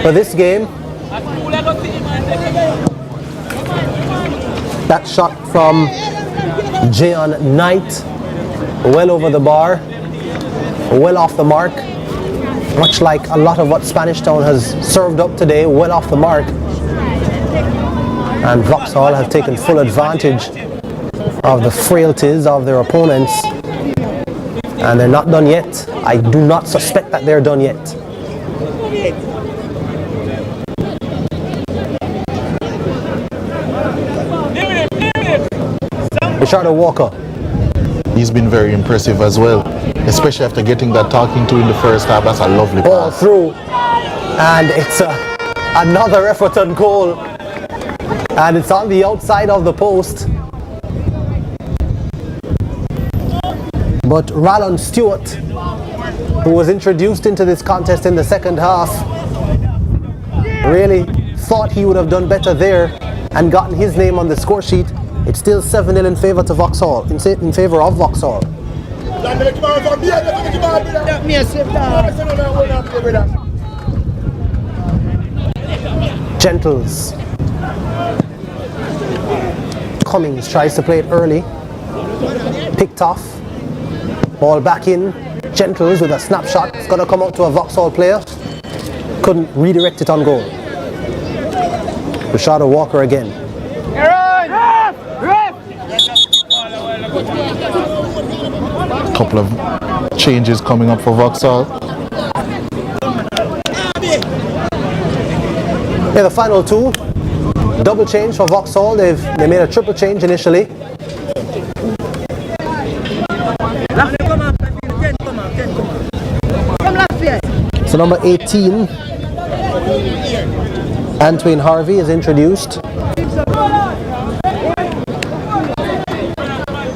Speaker 4: for this game. That shot from Jayon Knight, well over the bar, well off the mark. Much like a lot of what Spanish Town has served up today, well off the mark. And Vauxhall have taken full advantage of the frailties of their opponents, and they're not done yet. I do not suspect that they're done yet. Richard Walker.
Speaker 5: He's been very impressive as well, especially after getting that talking to in the first half. That's a lovely
Speaker 4: ball
Speaker 5: pass.
Speaker 4: Through, and it's another effort on goal. And it's on the outside of the post. But Rallon Stewart, who was introduced into this contest in the second half, really thought he would have done better there and gotten his name on the score sheet. It's still 7-0 in favor to Vauxhall, in favor of Vauxhall. Gentles. Cummings tries to play it early, picked off, ball back in. Gentles with a snapshot, it's going to come out to a Vauxhall player, couldn't redirect it on goal. Rashada Walker again.
Speaker 5: Couple of changes coming up for Vauxhall.
Speaker 4: Yeah, the final two. Double change for Vauxhall. They made a triple change initially. So number 18, Antoine Harvey, is introduced.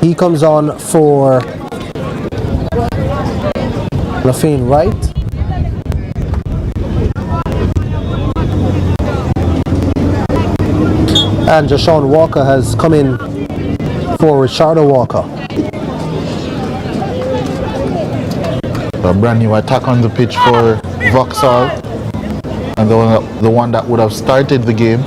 Speaker 4: He comes on for Lafayne Wright. And Jashawn Walker has come in for Richard Walker.
Speaker 5: A brand new attack on the pitch for Vauxhall, and the one that would have started the game.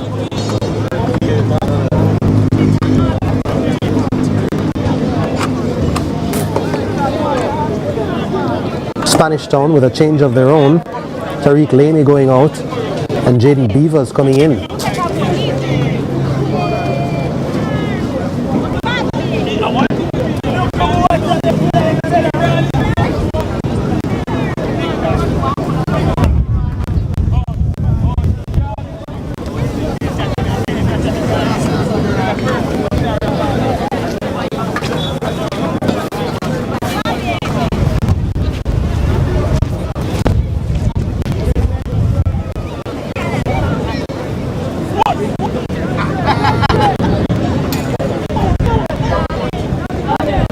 Speaker 4: Spanish Town with a change of their own. Tariq Laney going out and Jaden Beavers coming in.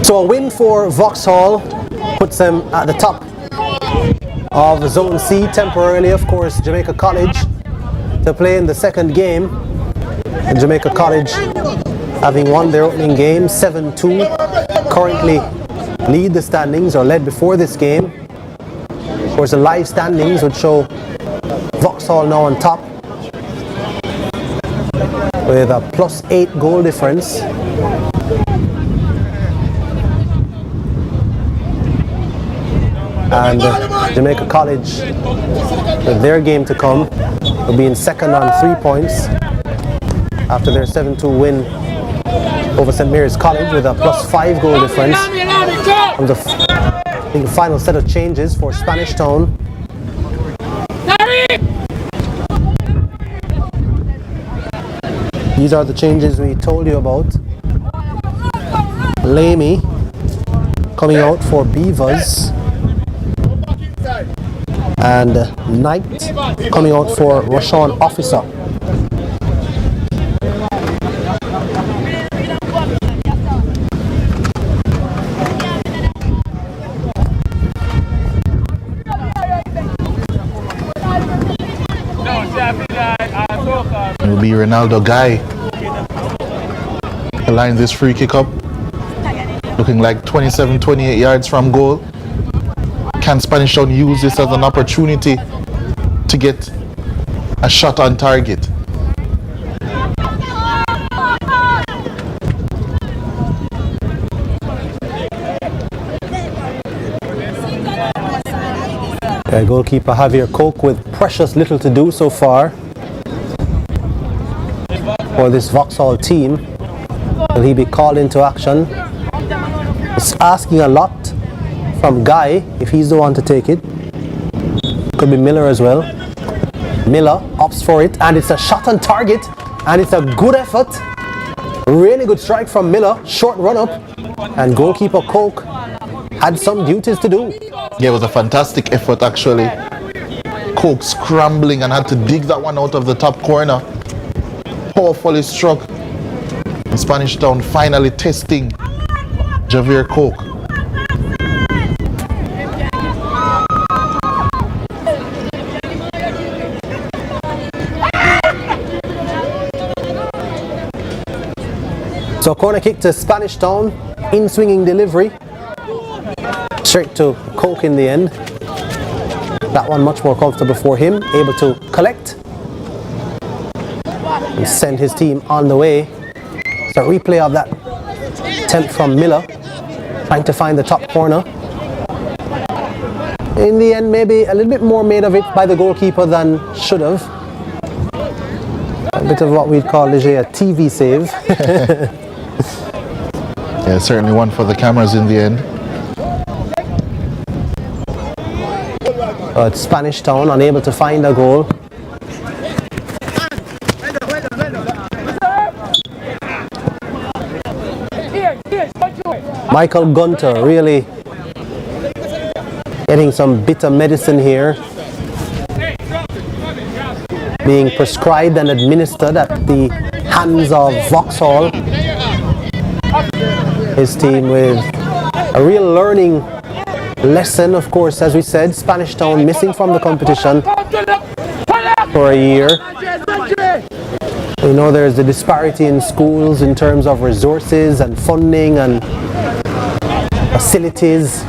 Speaker 4: So a win for Vauxhall puts them at the top of Zone C temporarily. Of course, Jamaica College to play in the second game. And Jamaica College, having won their opening game 7-2, currently lead the standings, or led before this game. Of course, the live standings would show Vauxhall now on top with a +8 goal difference. And Jamaica College, with their game to come, will be in second on 3 points after their 7-2 win over St. Mary's College with a +5 goal difference. From the final set of changes for Spanish Town. These are the changes we told you about. Lamy coming out for Beavers. And Knight coming out for Rashawn Officer.
Speaker 5: It will be Ronaldo Guy. He lines this free kick up. Looking like 27-28 yards from goal. Can Spanish Town use this as an opportunity to get a shot on target?
Speaker 4: Goalkeeper Javier Koch with precious little to do so far for this Vauxhall team. Will he be called into action? It's asking a lot from Guy if he's the one to take it. Could be Miller as well. Miller opts for it, and it's a shot on target, and it's a good effort. Really good strike from Miller. Short run up, and goalkeeper Koch had some duties to do.
Speaker 5: Yeah, it was a fantastic effort actually. Koch scrambling and had to dig that one out of the top corner. Powerfully struck. And Spanish Town finally testing Javier Koch.
Speaker 4: So corner kick to Spanish Town, in swinging delivery. Straight to Koch in the end. That one much more comfortable for him, able to collect and send his team on the way. So replay of that attempt from Miller, trying to find the top corner. In the end, maybe a little bit more made of it by the goalkeeper than should have. A bit of what we'd call a TV save.
Speaker 5: Yeah, certainly one for the cameras in the end.
Speaker 4: But Spanish Town unable to find a goal. Michael Gunter really getting some bitter medicine here, being prescribed and administered at the hands of Vauxhall. His team with a real learning lesson, of course, as we said. Spanish Town missing from the competition for a year. We know there's the disparity in schools in terms of resources and funding and facilities.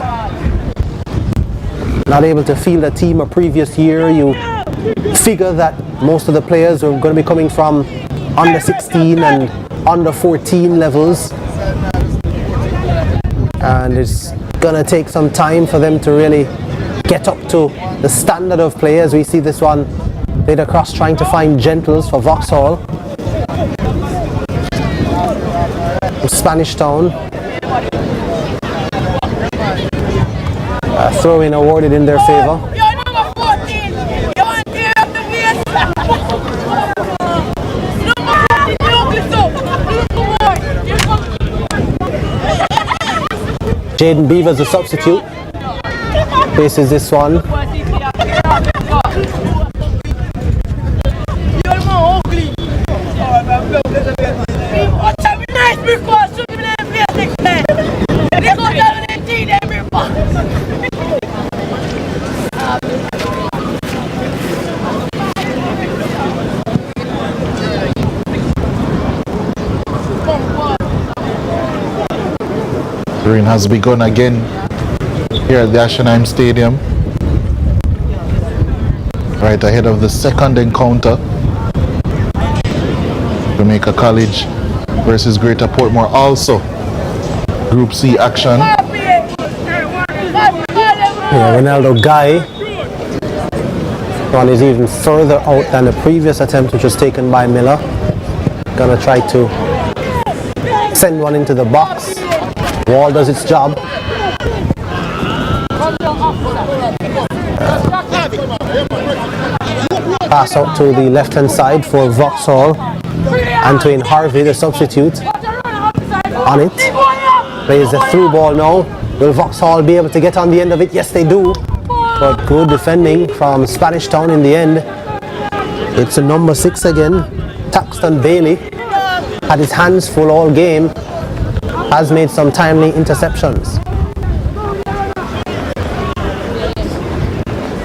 Speaker 4: Not able to field a team a previous year. You figure that most of the players are going to be coming from under 16 and under 14 levels. And it's going to take some time for them to really get up to the standard of play, as we see this one played across, trying to find Gentles for Vauxhall. Spanish Town. A throw-in awarded in their favour. Jaden Beavers, a substitute, faces this one.
Speaker 5: Rain has begun again here at the Ashenheim Stadium, right ahead of the second encounter. Jamaica College versus Greater Portmore, also Group C action.
Speaker 4: Yeah, Ronaldo Guy One is even further out than the previous attempt, which was taken by Miller. Gonna try to send one into the box. Wall does its job. Pass out to the left-hand side for Vauxhall. Antoine Harvey, the substitute, on it. Plays the through ball now. Will Vauxhall be able to get on the end of it? Yes, they do. But good defending from Spanish Town in the end. It's a number 6 again. Taxton Bailey had his hands full all game. Has made some timely interceptions.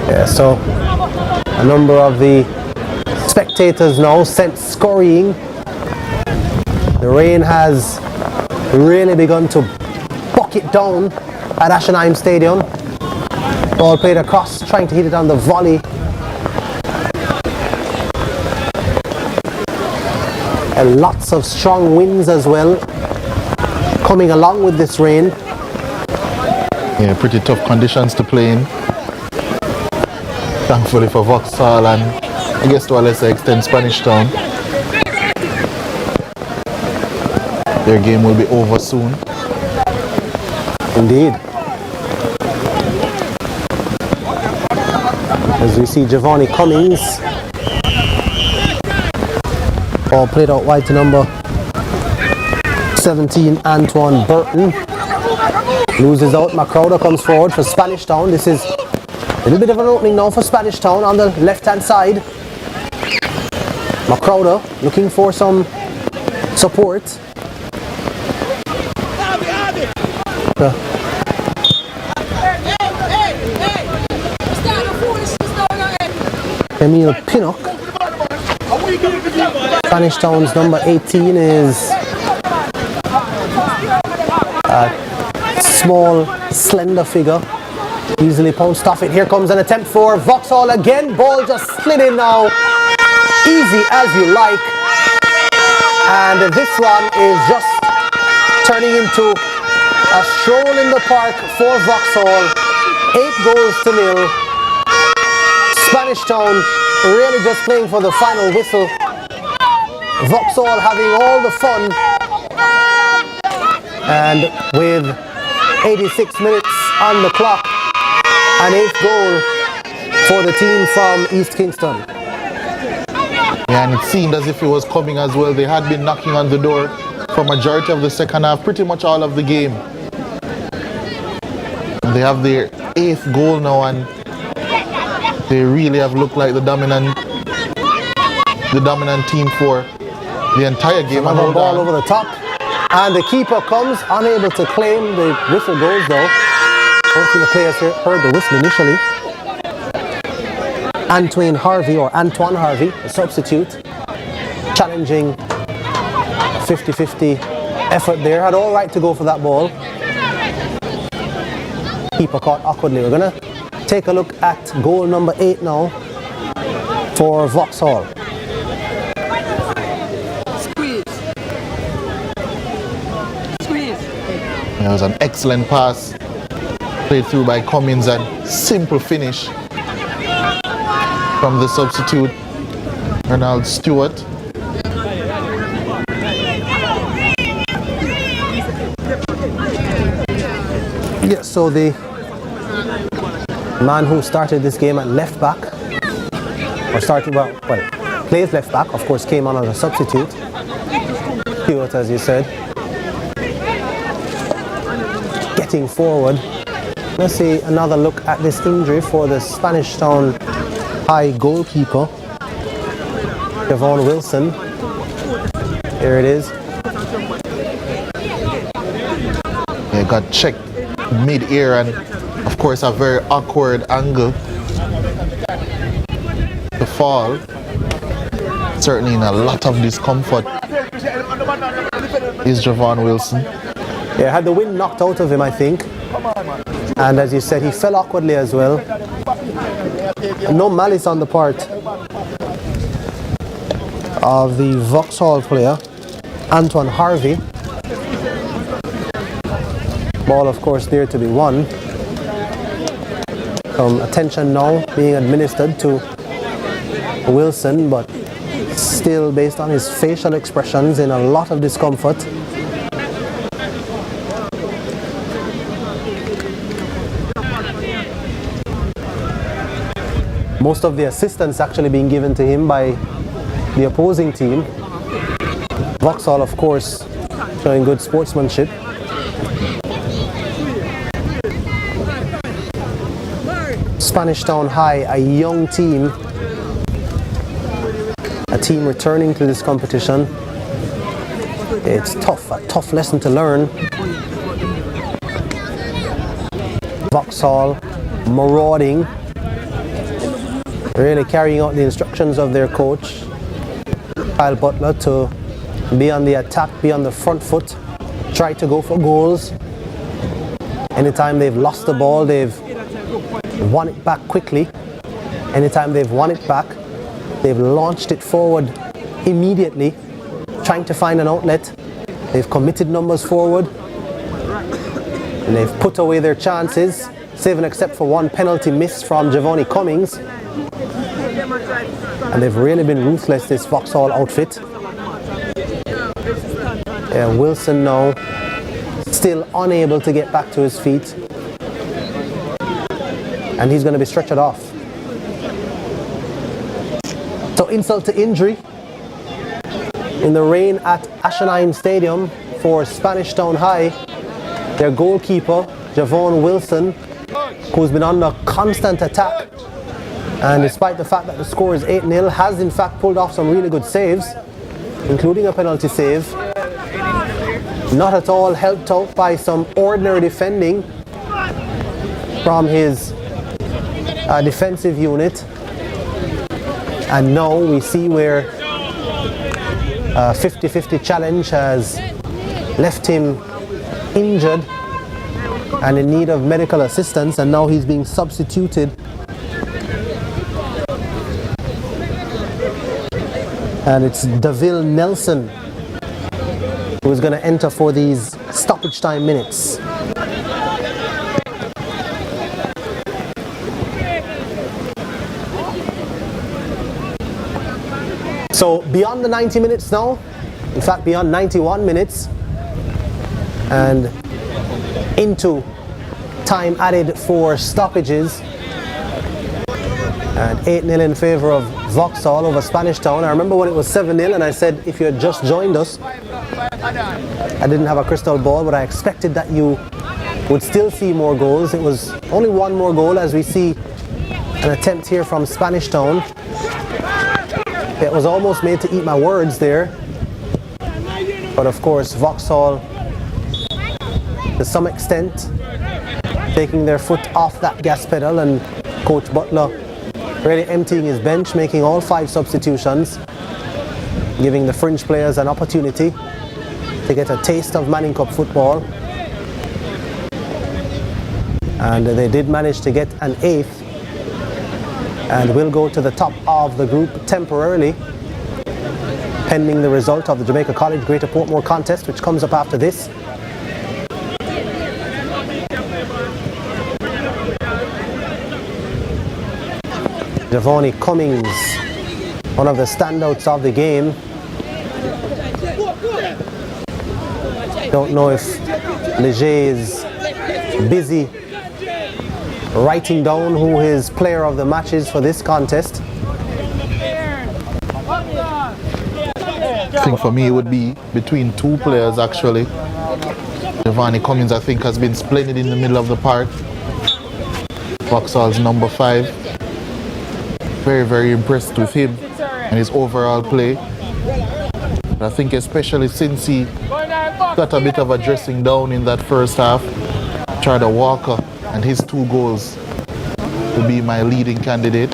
Speaker 4: Yeah, so a number of the spectators now sent scurrying. The rain has really begun to bucket down at Ashenheim Stadium. Ball played across, trying to hit it on the volley. And lots of strong winds as well, coming along with this rain.
Speaker 5: Yeah, pretty tough conditions to play in. Thankfully for Vauxhall and I guess to a lesser extent Spanish Town. Their game will be over soon.
Speaker 4: Indeed. As we see Giovanni Cummings. Ball played out wide to number 17, Antoine Burton. Loses out. McCrowder comes forward for Spanish Town. This is a little bit of an opening now for Spanish Town on the left-hand side. McCrowder looking for some support. Emil Pinnock. Spanish Town's number 18 is a small, slender figure. Easily pounced off it. Here comes an attempt for Vauxhall again. Ball just slid in now. Easy as you like. And this one is just turning into a stroll in the park for Vauxhall. 8-0. Spanish Town really just playing for the final whistle. Vauxhall having all the fun. And with 86 minutes on the clock, an 8th goal for the team from East Kingston.
Speaker 5: Yeah, and it seemed as if it was coming as well. They had been knocking on the door for majority of the second half, pretty much all of the game. And they have their 8th goal now, and they really have looked like the dominant team for the entire game.
Speaker 4: Another ball over the top, and the keeper comes unable to claim. The whistle goes though. Both of the players here heard the whistle initially. Antoine Harvey, the substitute, challenging 50-50 effort there. Had all right to go for that ball. Keeper caught awkwardly. We're going to take a look at goal number 8 now for Vauxhall.
Speaker 5: It was an excellent pass played through by Cummings and simple finish from the substitute Ronald Stewart.
Speaker 4: Yeah, so the man who started this game at left back, plays left back, of course, came on as a substitute. Stewart, as you said, getting forward. Let's see another look at this injury for the Spanish Town High goalkeeper, Devon Wilson. Here it is.
Speaker 5: They got checked mid-air and of course a very awkward angle to fall. Certainly in a lot of discomfort is Javon Wilson.
Speaker 4: Yeah, had the wind knocked out of him, I think. And as you said, he fell awkwardly as well. No malice on the part of the Vauxhall player, Antoine Harvey. Ball, of course, there to be won. Some attention now being administered to Wilson, but still, based on his facial expressions, in a lot of discomfort. Most of the assistance actually being given to him by the opposing team. Vauxhall, of course, showing good sportsmanship. Spanish Town High, a young team, a team returning to this competition. It's tough, a tough lesson to learn. Vauxhall marauding, really carrying out the instructions of their coach, Kyle Butler, to be on the attack, be on the front foot, try to go for goals. Anytime they've lost the ball, they've won it back quickly. Anytime they've won it back, they've launched it forward immediately, trying to find an outlet. They've committed numbers forward, and they've put away their chances, save and except for one penalty miss from Giovanni Cummings. And they've really been ruthless, this Vauxhall outfit. Wilson now still unable to get back to his feet, and he's going to be stretchered off. So insult to injury in the rain at Ashenheim Stadium for Spanish Town High. Their goalkeeper, Javon Wilson, who's been under constant attack, and despite the fact that the score is 8-0, has in fact pulled off some really good saves, including a penalty save. Not at all helped out by some ordinary defending from his defensive unit. And now we see where a 50-50 challenge has left him injured and in need of medical assistance, and now he's being substituted. And it's Davil Nelson who is going to enter for these stoppage time minutes. So beyond the 90 minutes now, in fact beyond 91 minutes, and into time added for stoppages, and 8-0 in favor of Vauxhall over Spanish Town. I remember when it was 7-0 and I said, if you had just joined us, I didn't have a crystal ball, but I expected that you would still see more goals. It was only one more goal, as we see an attempt here from Spanish Town. It was almost made to eat my words there. But of course, Vauxhall, to some extent, taking their foot off that gas pedal, and Coach Butler really emptying his bench, making all 5 substitutions, giving the fringe players an opportunity to get a taste of Manning Cup football. And they did manage to get an 8th, and will go to the top of the group temporarily, pending the result of the Jamaica College Greater Portmore contest, which comes up after this. Giovanni Cummings, one of the standouts of the game. Don't know if Leger is busy writing down who his player of the match is for this contest.
Speaker 5: I think for me it would be between 2 players actually. Giovanni Cummings, I think, has been splendid in the middle of the park. Vauxhall's number 5. Very, very impressed with him and his overall play. I think especially since he got a bit of a dressing down in that first half, Charlie Walker and his 2 goals will be my leading candidate.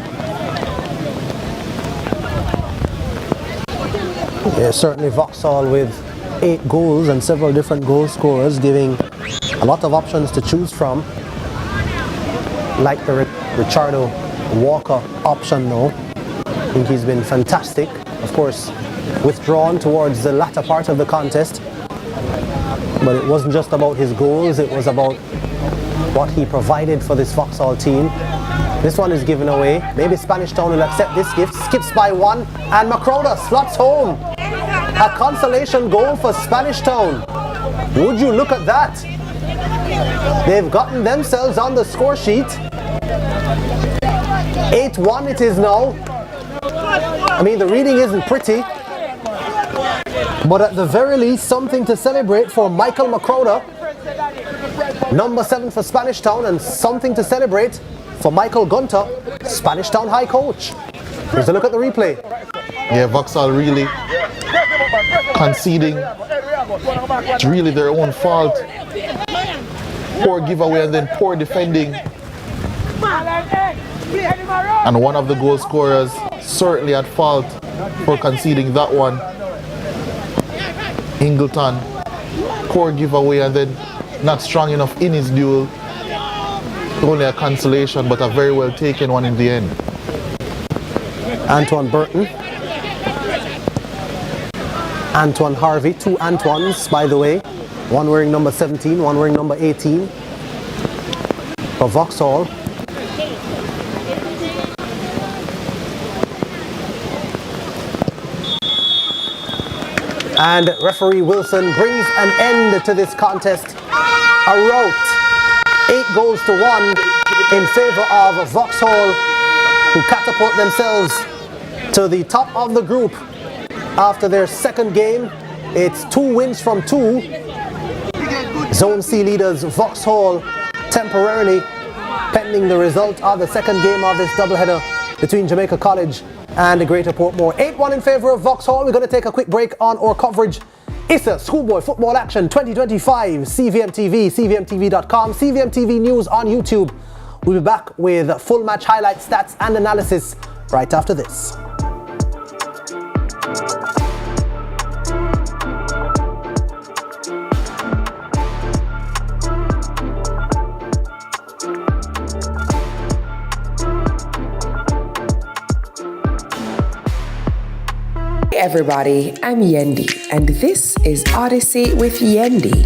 Speaker 4: Yeah, certainly Vauxhall with 8 goals and several different goal scorers, giving a lot of options to choose from, like the Richardo Walker option though. I think he's been fantastic. Of course, withdrawn towards the latter part of the contest, but it wasn't just about his goals, it was about what he provided for this Vauxhall team. This one is given away. Maybe Spanish Town will accept this gift. Skips by one, and Macroda slots home. A consolation goal for Spanish Town. Would you look at that? They've gotten themselves on the score sheet. 8-1 it is now. I mean, the reading isn't pretty, but at the very least, something to celebrate for Michael Macroda, number 7 for Spanish Town, and something to celebrate for Michael Gunter, Spanish Town High coach. Here's a look at the replay.
Speaker 5: Yeah, Vauxhall really conceding. It's really their own fault. Poor giveaway and then poor defending. And one of the goal scorers certainly at fault for conceding that one. Ingleton, poor giveaway and then not strong enough in his duel. Only a consolation, but a very well taken one in the end.
Speaker 4: Antoine Burton. Antoine Harvey, 2 Antoines by the way. One wearing number 17, one wearing number 18. For Vauxhall. And referee Wilson brings an end to this contest. A rout. 8-1 in favor of Vauxhall, who catapult themselves to the top of the group after their second game. It's 2 wins from 2. Zone C leaders Vauxhall temporarily pending the result of the second game of this doubleheader between Jamaica College and the Greater Portmore. 8-1 in favor of Vauxhall. We're going to take a quick break on our coverage. ISSA Schoolboy Football Action 2025, CVM TV, CVMTV.com, CVM TV News on YouTube. We'll be back with full match highlights, stats and analysis right after this.
Speaker 14: Hey everybody, I'm Yendi, and this is Odyssey with Yendi.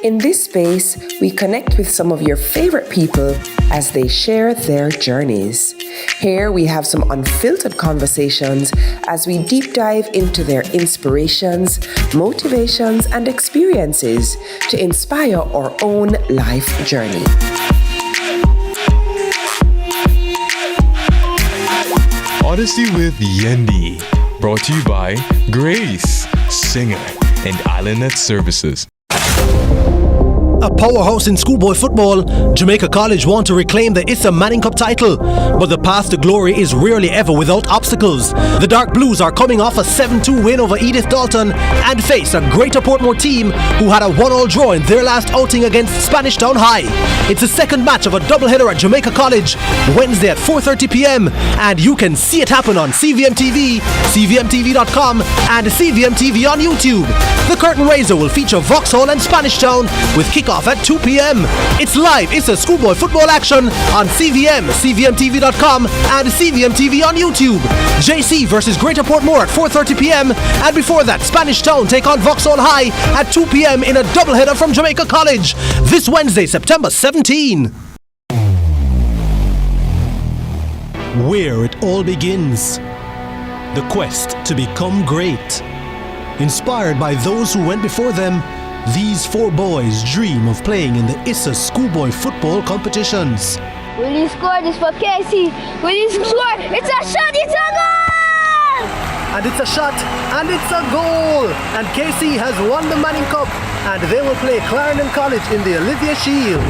Speaker 14: In this space, we connect with some of your favorite people as they share their journeys. Here we have some unfiltered conversations as we deep dive into their inspirations, motivations, and experiences to inspire our own life journey.
Speaker 15: Odyssey with Yendi. Brought to you by Grace, Singer, and IslandNet Services.
Speaker 4: A powerhouse in schoolboy football, Jamaica College want to reclaim the ISSA Manning Cup title, but the path to glory is rarely ever without obstacles. The Dark Blues are coming off a 7-2 win over Edith Dalton and face a Greater Portmore team who had a 1-1 draw in their last outing against Spanish Town High. It's the second match of a doubleheader at Jamaica College, Wednesday at 4:30 p.m. and you can see it happen on CVM TV, CVMTV.com and CVM TV on YouTube. The curtain raiser will feature Vauxhall and Spanish Town with kickoff at 2 p.m. It's live. It's a schoolboy football action on CVM, CVMTV.com and CVM TV on YouTube. JC versus Greater Portmore at 4:30 p.m. and before that, Spanish Town take on Vauxhall High at 2 p.m. in a doubleheader from Jamaica College this Wednesday, September 17.
Speaker 18: Where it all begins. The quest to become great. Inspired by those who went before them, these 4 boys dream of playing in the ISSA schoolboy football competitions.
Speaker 19: Will he score this for Casey? Will he score? It's a shot! It's a goal!
Speaker 4: And it's a shot, and it's a goal! And Casey has won the Manning Cup, and they will play Clarendon College in the Olivia Shield.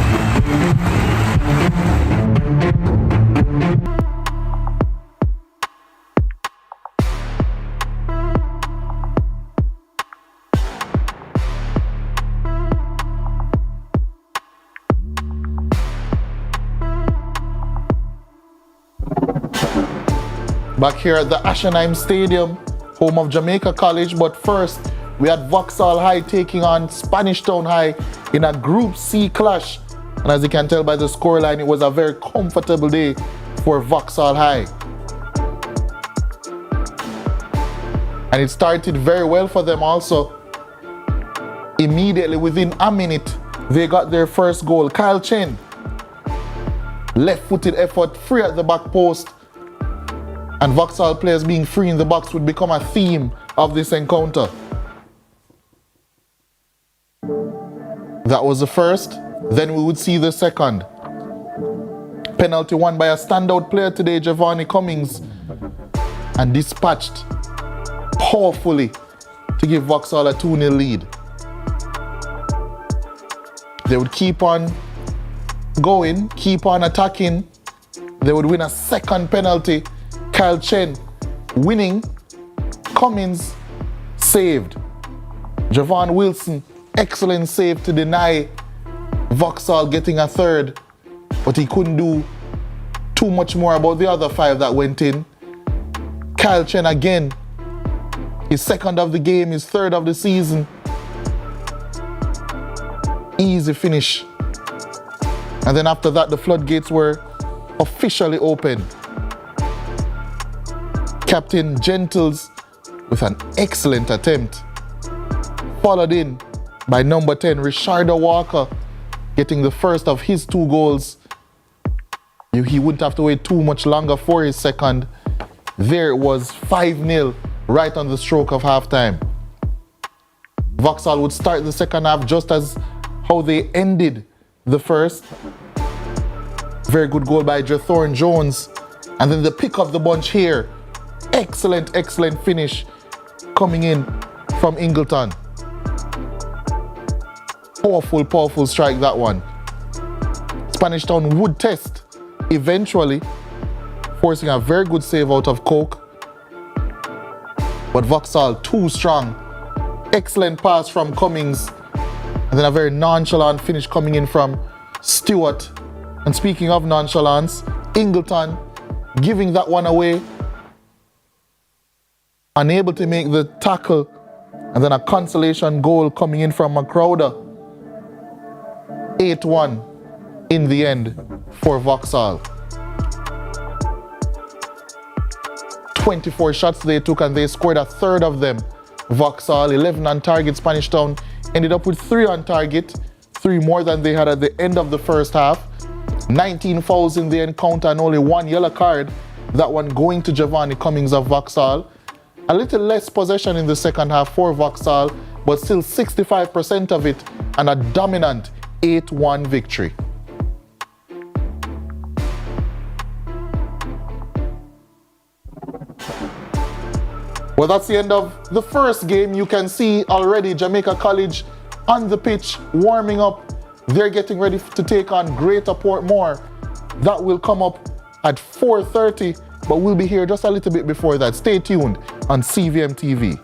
Speaker 5: Back here at the Ashenheim Stadium, home of Jamaica College, but first we had Vauxhall High taking on Spanish Town High in a Group C clash. And as you can tell by the scoreline, it was a very comfortable day for Vauxhall High. And it started very well for them also. Immediately within a minute, they got their first goal. Kyle Chen left-footed effort, free at the back post, and Vauxhall players being free in the box would become a theme of this encounter. That was the first, then we would see the second. Penalty won by a standout player today, Giovanni Cummings, and dispatched powerfully to give Vauxhall a 2-0 lead. They would keep on going, keep on attacking. They would win a second penalty. Kyle Chen winning. Cummings saved. Javon Wilson, excellent save to deny Vauxhall getting a third, but he couldn't do too much more about the other 5 that went in. Kyle Chen again, his second of the game, his third of the season. Easy finish. And then after that, the floodgates were officially open. Captain Gentles with an excellent attempt, followed in by number 10, Richardo Walker, getting the first of his 2 goals. He wouldn't have to wait too much longer for his second. There it was, 5-0, right on the stroke of halftime. Vauxhall would start the second half just as how they ended the first. Very good goal by Jethorn Jones. And then the pick of the bunch here. Excellent, excellent finish coming in from Ingleton. Powerful, powerful strike, that one. Spanish Town would test eventually, forcing a very good save out of Coke. But Vauxhall too strong. Excellent pass from Cummings. And then a very nonchalant finish coming in from Stewart. And speaking of nonchalance, Ingleton giving that one away. Unable to make the tackle. And then a consolation goal coming in from McCrowder. 8-1 in the end for Vauxhall. 24 shots they took and they scored a third of them. Vauxhall, 11 on target. Spanish Town ended up with 3 on target, 3 more than they had at the end of the first half. 19 fouls in the encounter and only 1 yellow card. That one going to Giovanni Cummings of Vauxhall. A little less possession in the second half for Vauxhall, but still 65% of it and a dominant 8-1 victory. Well, that's the end of the first game. You can see already Jamaica College on the pitch, warming up. They're getting ready to take on Greater Portmore. That will come up at 4:30, but we'll be here just a little bit before that. Stay tuned on CVM TV.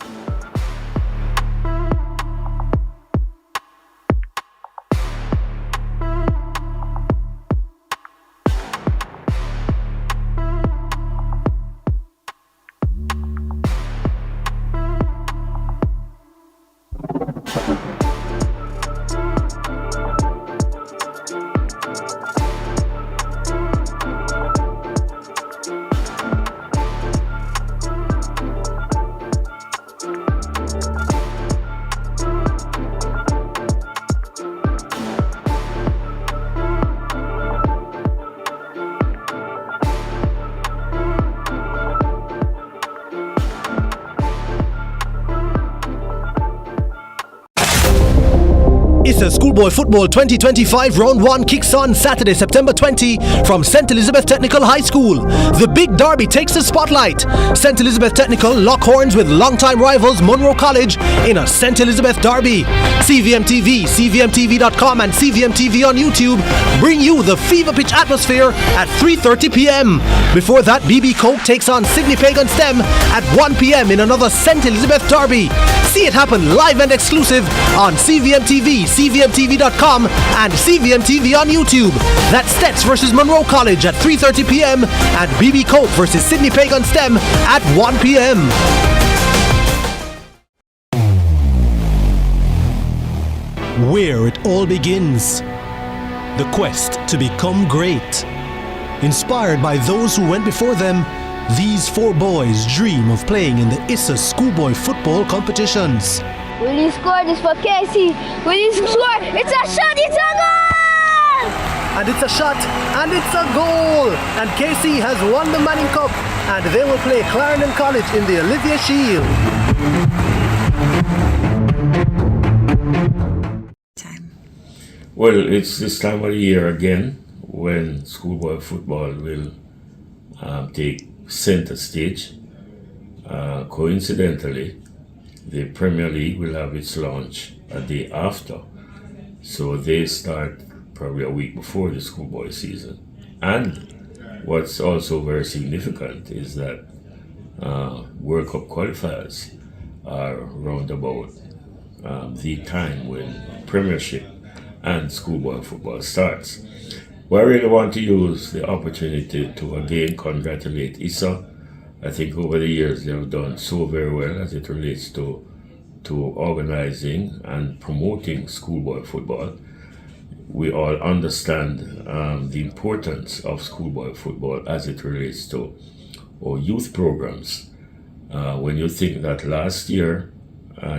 Speaker 18: ISSA Schoolboy Football 2025 Round 1 kicks on Saturday, September 20 from St. Elizabeth Technical High School. The big derby takes the spotlight. St. Elizabeth Technical lock horns with longtime rivals Monroe College in a St. Elizabeth derby. CVM TV, CVMTV.com and CVM TV on YouTube bring you the fever pitch atmosphere at 3:30 p.m. Before that, BB Coke takes on Sydney Pagan STEM at 1 p.m. in another St. Elizabeth derby. See it happen live and exclusive on CVM TV, CVMTV.com and CVM TV on YouTube. That's Stets versus Monroe College at 3:30 p.m. and BB Coke versus Sydney Pagan STEM at 1 p.m. Where it all begins. The quest to become great. Inspired by those who went before them, these 4 boys dream of playing in the ISSA schoolboy football competitions.
Speaker 19: Will he score this for Casey? Will he score? It's a shot! It's a goal!
Speaker 4: and it's a shot, and it's a goal. And KC has won the Manning Cup, and they will play Clarendon College in the Olivia Shield.
Speaker 13: Well, it's this time of the year again when schoolboy football will take center stage. Coincidentally, the Premier League will have its launch a day after. So they start probably a week before the schoolboy season. And what's also very significant is that World Cup qualifiers are round about the time when Premiership and schoolboy football starts. Well, I really want to use the opportunity to again congratulate ISSA. I think over the years they have done so very well as it relates to organizing and promoting schoolboy football. We all understand the importance of schoolboy football as it relates to our youth programs. When you think that last year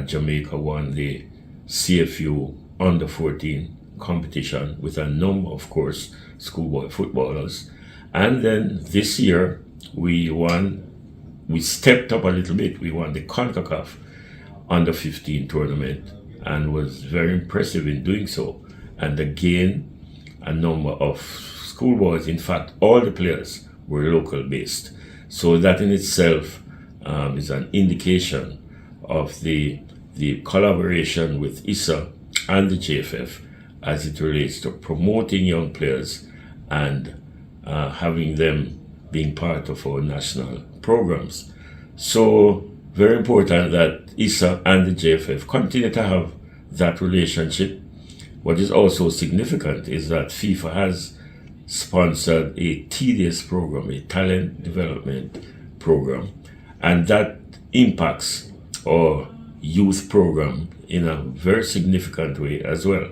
Speaker 13: Jamaica won the CFU under 14 competition with a number, of course, schoolboy footballers, and then this year we stepped up a little bit. We won the CONCACAF under 15 tournament and was very impressive in doing so, and again a number of schoolboys, in fact all the players were local based, so that in itself is an indication of the collaboration with ISSA and the JFF as it relates to promoting young players and having them being part of our national programs. So very important that ISSA and the JFF continue to have that relationship. What is also significant is that FIFA has sponsored a TDS program, a talent development program, and that impacts our youth program in a very significant way as well.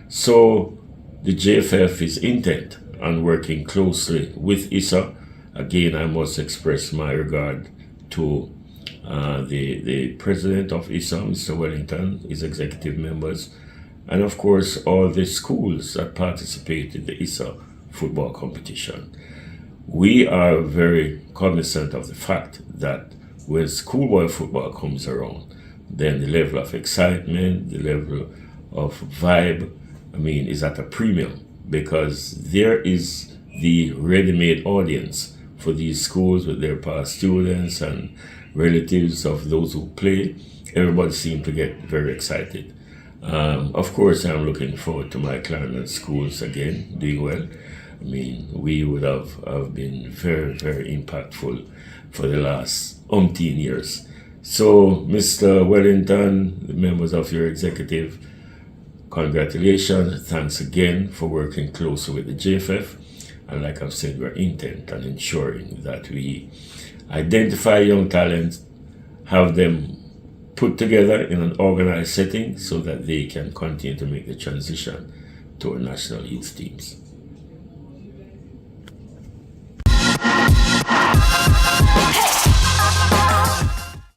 Speaker 13: So the JFF is intent on working closely with ISSA. Again, I must express my regard to the president of ISSA, Mr. Wellington, his executive members, and of course all the schools that participate in the ISSA football competition. We are very cognizant of the fact that when schoolboy football comes around, then the level of excitement, the level of vibe, is at a premium, because there is the ready-made audience for these schools with their past students and relatives of those who play. Everybody seems to get very excited. Of course, I'm looking forward to my Clarendon schools again doing well. We would have been very, very impactful for the last umpteen years. So, Mr. Wellington, the members of your executive, congratulations. Thanks again for working closely with the JFF. And like I've said, we're intent on ensuring that we identify young talents, have them put together in an organized setting so that they can continue to make the transition to our national youth teams.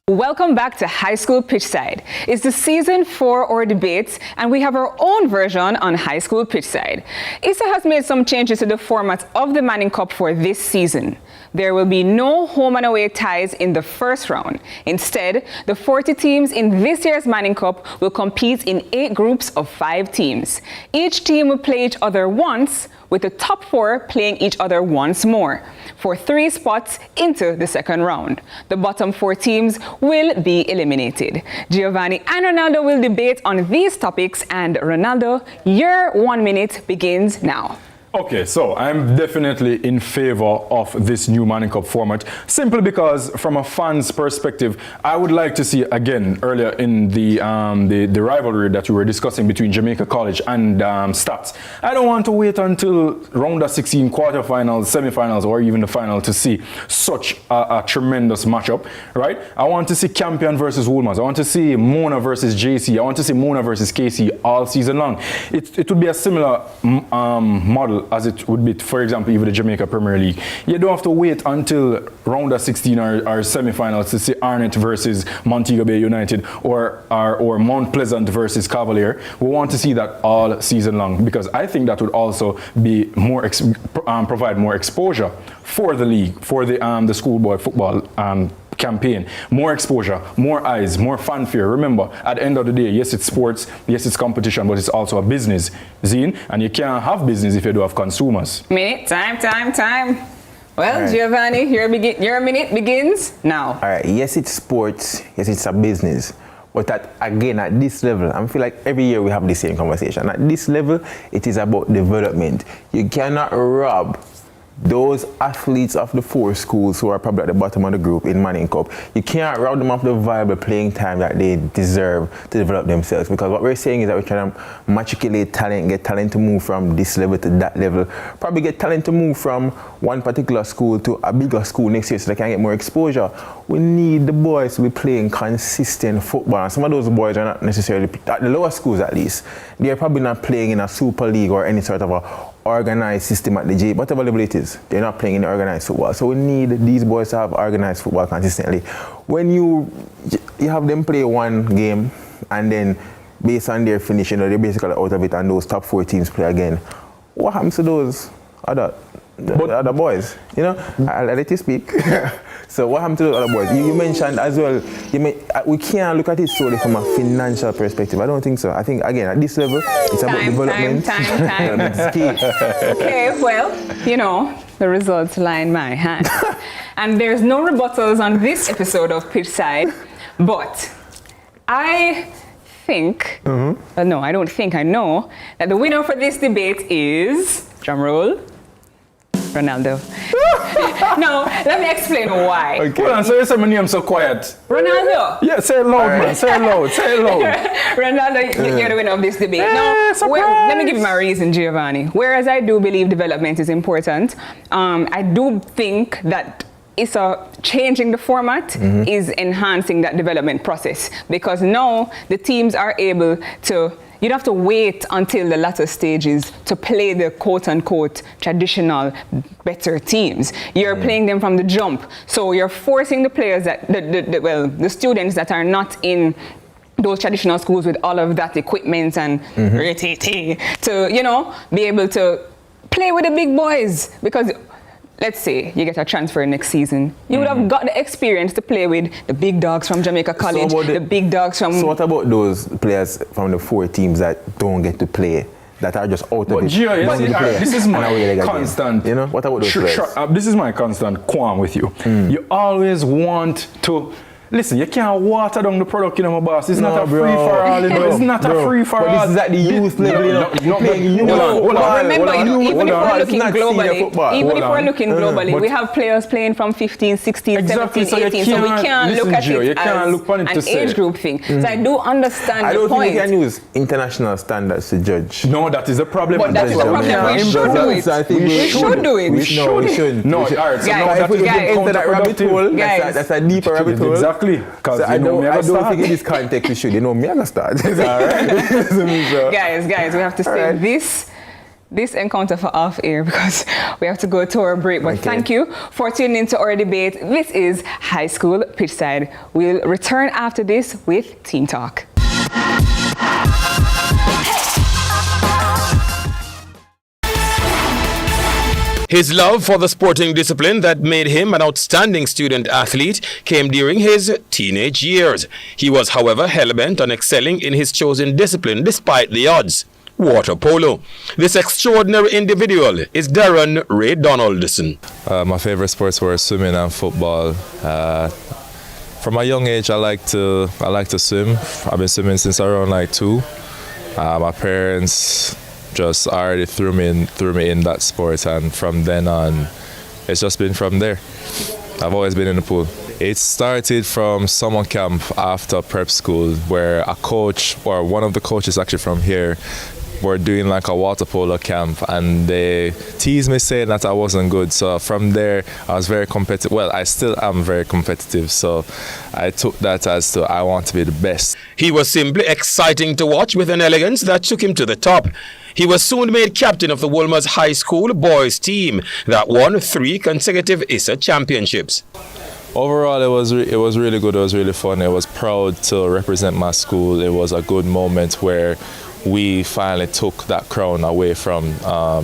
Speaker 1: Welcome back to High School Pitchside. It's the season for our debates, and we have our own version on High School Pitchside. ISSA has made some changes to the format of the Manning Cup for this season. There will be no home and away ties in the first round. Instead, the 40 teams in this year's Manning Cup will compete in 8 groups of 5 teams. Each team will play each other once, with the top 4 playing each other once more, for 3 spots into the second round. The bottom 4 teams will be eliminated. Giovanni and Ronaldo will debate on these topics, and Ronaldo, your 1 minute begins now.
Speaker 20: Okay, so I'm definitely in favor of this new Manning Cup format, simply because from a fan's perspective, I would like to see, again, earlier in the rivalry that we were discussing between Jamaica College and Stats. I don't want to wait until round of 16, quarterfinals, semifinals, or even the final to see such a tremendous matchup, right? I want to see Campion versus Woolmans. I want to see Mona versus JC. I want to see Mona versus KC all season long. It would be a similar model level as it would be, for example, even the Jamaica Premier League. You don't have to wait until round of 16 or semi-finals to see Arnett versus Montego Bay United or Mount Pleasant versus Cavalier. We want to see that all season long, because I think that would also be more provide more exposure for the league, for the schoolboy football campaign. More exposure, more eyes, more fanfare. Remember, at the end of the day, yes, it's sports, yes, it's competition, but it's also a business, Zine, and you can't have business if you don't have consumers.
Speaker 1: Minute, time. Well, right. Giovanni, your minute begins now.
Speaker 21: All right, yes, it's sports, yes, it's a business. But at this level, I feel like every year we have the same conversation. At this level, it is about development. You cannot rob those athletes of the 4 schools who are probably at the bottom of the group in Manning Cup. You can't rob them of the viable playing time that they deserve to develop themselves, because what we're saying is that we're trying to matriculate talent, get talent to move from this level to that level, probably get talent to move from one particular school to a bigger school next year so they can get more exposure. We need the boys to be playing consistent football, and some of those boys are not necessarily, at the lower schools at least, they're probably not playing in a Super League or any sort of a organized system at the J, whatever level it is. They're not playing in organized football. So we need these boys to have organized football consistently. When you have them play one game and then based on their finishing, they're basically out of it and those top 4 teams play again, what happens to those other boys? You know, I'll let you speak. So what happened to those other boys? You mentioned as well, we can't look at it solely from a financial perspective. I don't think so. I think, again, at this level, it's about development.
Speaker 1: Time. Okay, well, you know, the results lie in my hand. And there's no rebuttals on this episode of Pitchside, but I think, no, I don't think, I know, that the winner for this debate is, drum roll, Ronaldo. No, let me explain why.
Speaker 20: Okay. Hold on, so you say my name so quiet.
Speaker 1: Ronaldo.
Speaker 20: Yeah, say it loud, man. Say it loud.
Speaker 1: Ronaldo, you're the winner of this debate. Now, let me give you my reason, Giovanni. Whereas I do believe development is important, I do think that ISSA changing the format is enhancing that development process, because now the teams are able to, you don't have to wait until the latter stages to play the quote-unquote traditional better teams. You're playing them from the jump. So you're forcing the players that, the students that are not in those traditional schools with all of that equipment and to, you know, be able to play with the big boys. Because let's say you get a transfer next season, you would have got the experience to play with the big dogs from Jamaica College, the big dogs from...
Speaker 21: So what about those players from the 4 teams that don't get to play, that are just out of it?
Speaker 20: Gio, this is my constant...
Speaker 21: You know, what about those players?
Speaker 20: This is my constant qualm with you. You always want to... Listen, you can't water down the product, you know, my boss. It's not a free-for-all, you know. It's not a free-for-all.
Speaker 21: But this is at the youth level, you know. You're playing youth.
Speaker 1: Remember, even if we're looking globally, we have players playing from 15, 16, 17, 18, so we can't look at it as an age group thing. So I do understand your point.
Speaker 21: I don't think you can use international standards to judge.
Speaker 20: No, that is a problem.
Speaker 1: But that's the problem. We should do it. We should do it.
Speaker 21: We shouldn't.
Speaker 20: No, all right. So now
Speaker 21: if we get into that rabbit hole, that's a deeper rabbit hole.
Speaker 20: Exactly. Because
Speaker 21: so I don't think in this context we should. You know, me, I can start. All right.
Speaker 1: Guys, we have to save this encounter for off air because we have to go to our break. But thank you for tuning into our debate. This is High School Pitchside. We'll return after this with Team Talk.
Speaker 22: His love for the sporting discipline that made him an outstanding student athlete came during his teenage years. He was, however, hell-bent on excelling in his chosen discipline despite the odds: water polo. This extraordinary individual is Darren Ray Donaldson.
Speaker 23: My favorite sports were swimming and football. From a young age, I like to swim. I've been swimming since around like 2. My parents just already threw me in that sport, and from then on it's just been from there. I've always been in the pool. It started from summer camp after prep school, where a coach, or one of the coaches actually from here, were doing like a water polo camp, and they teased me saying that I wasn't good. So from there I was very competitive. Well, I still am very competitive, so I took that as to I want to be the best.
Speaker 22: He was simply exciting to watch with an elegance that took him to the top. He was soon made captain of the Wolmer's High School boys team that won 3 consecutive ISSA championships.
Speaker 23: Overall, it was really good. It was really fun. I was proud to represent my school. It was a good moment where we finally took that crown away from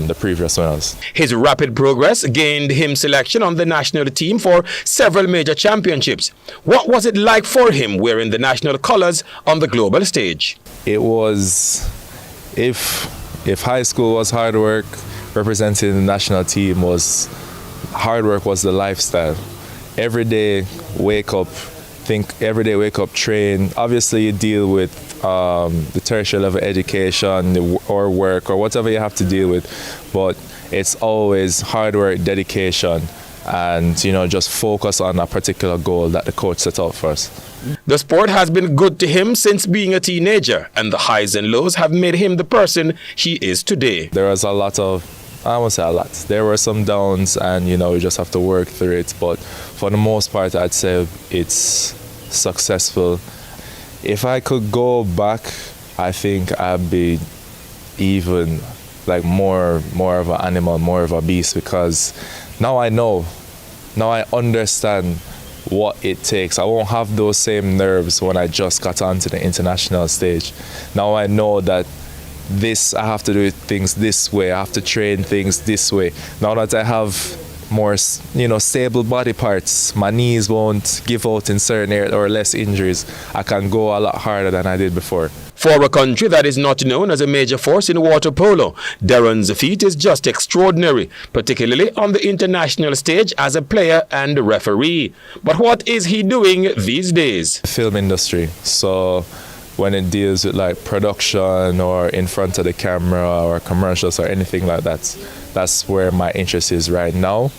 Speaker 23: the previous winners.
Speaker 22: His rapid progress gained him selection on the national team for several major championships. What was it like for him wearing the national colours on the global stage?
Speaker 23: It was, if high school was hard work, representing the national team was hard work was the lifestyle. Every day wake up, train. Obviously you deal with the tertiary level education or work or whatever you have to deal with, but it's always hard work, dedication, and just focus on a particular goal that the coach set out for us.
Speaker 22: The sport has been good to him since being a teenager, and the highs and lows have made him the person he is today.
Speaker 23: There was a lot of, I won't say a lot, there were some downs, and you just have to work through it, but for the most part I'd say it's successful. If I could go back, I think I'd be even like more of an animal, more of a beast, because now I know, now I understand what it takes. I won't have those same nerves when I just got onto the international stage. Now I know that I have to do things this way, I have to train things this way. Now that I have more, stable body parts, my knees won't give out in certain areas or less injuries, I can go a lot harder than I did before.
Speaker 22: For a country that is not known as a major force in water polo, Darren's feat is just extraordinary, particularly on the international stage as a player and referee. But what is he doing these days?
Speaker 23: Film industry. So when it deals with like production or in front of the camera or commercials or anything like that, that's where my interest is right now.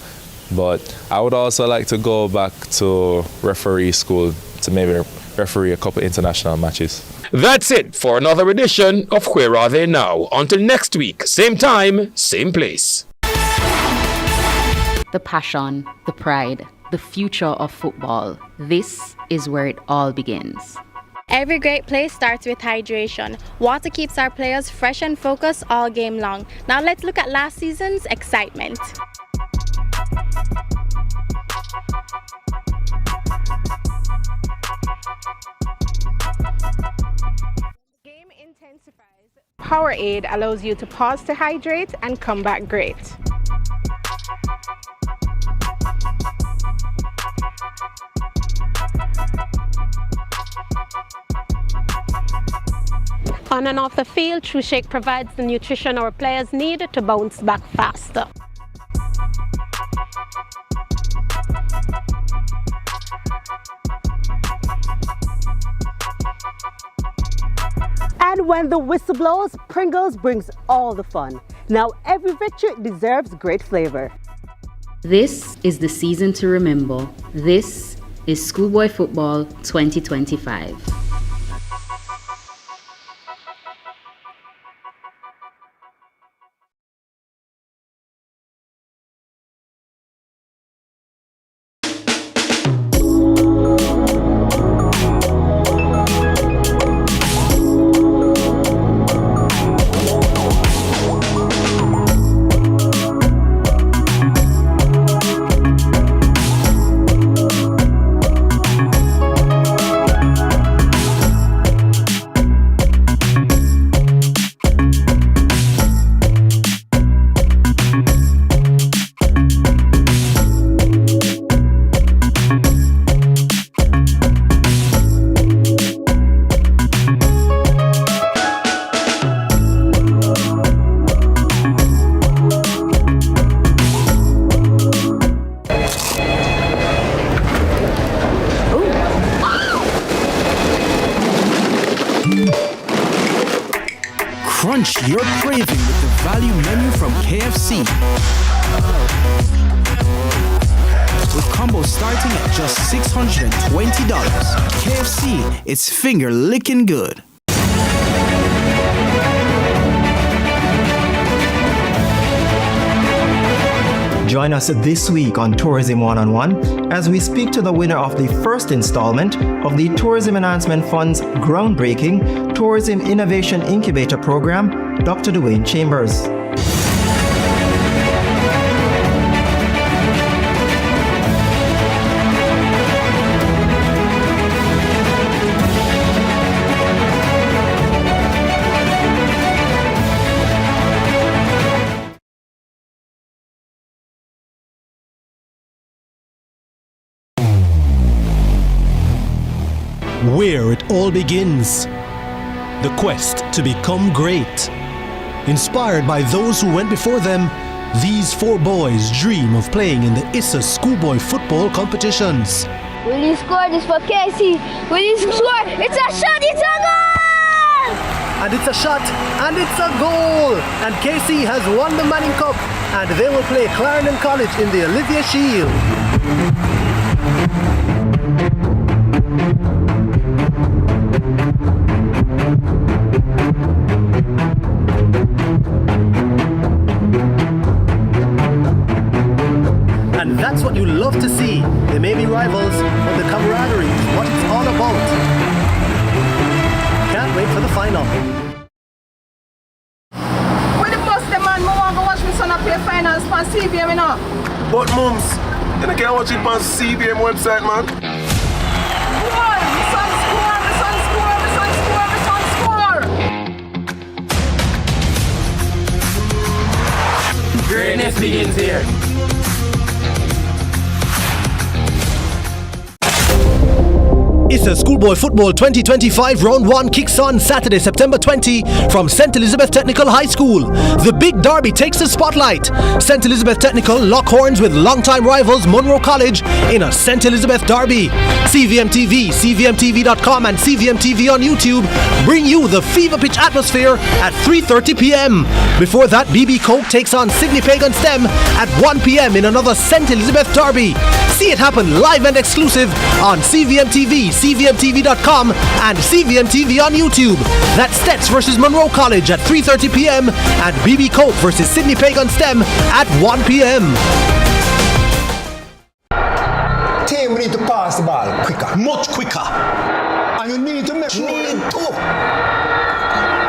Speaker 23: But I would also like to go back to referee school to maybe referee a couple international matches.
Speaker 22: That's it for another edition of Where Are They Now? Until next week, same time, same place.
Speaker 2: The passion, the pride, the future of football. This is where it all begins.
Speaker 3: Every great play starts with hydration. Water keeps our players fresh and focused all game long. Now let's look at last season's excitement.
Speaker 6: Game intensifies. Powerade allows you to pause to hydrate and come back great. On and off the field, True Shake provides the nutrition our players need to bounce back faster.
Speaker 24: And when the whistle blows, Pringles brings all the fun. Now every victory deserves great flavor.
Speaker 2: This is the season to remember. This is Schoolboy Football 2025.
Speaker 11: Crunch your craving with the value menu from KFC. With combos starting at just $620. KFC, it's finger licking good.
Speaker 25: Join us this week on Tourism One-on-One as we speak to the winner of the first installment of the Tourism Enhancement Fund's groundbreaking Tourism Innovation Incubator Program, Dr. Dwayne Chambers.
Speaker 18: Where it all begins. The quest to become great. Inspired by those who went before them, these four boys dream of playing in the ISSA schoolboy football competitions.
Speaker 19: Will he score this for Casey? Will he score? It's a shot, it's a goal!
Speaker 4: And it's a shot, and it's a goal! And Casey has won the Manning Cup, and they will play Clarendon College in the Olivia Shield. And that's what you love to see. They may be rivals, but the camaraderie is what it's all about. Can't wait for the final.
Speaker 7: When the bus the man, I want to watch my son play finals on CVM, you know.
Speaker 8: But mums, you can't watch it on CVM website, man.
Speaker 7: Score! My son score! My son score! My son score! My son score!
Speaker 9: Greatness begins here.
Speaker 18: ISSA Schoolboy Football 2025 Round 1 kicks on Saturday, September 20 from St. Elizabeth Technical High School. The big derby takes the spotlight. St. Elizabeth Technical lock horns with longtime rivals Monroe College in a St. Elizabeth derby. CVM TV, CVMTV.com and CVM TV on YouTube bring you the fever pitch atmosphere at 3:30 p.m. Before that, BB Coke takes on Sydney Pagan STEM at 1 p.m. in another St. Elizabeth derby. See it happen live and exclusive on CVM TV, CVMTV.com and CVM TV on YouTube. That's Stets versus Monroe College at 3:30 p.m. and BB Coke versus Sydney Pagan STEM at 1 p.m.
Speaker 10: Team, we need to pass the ball quicker, much quicker. And you need to make sure.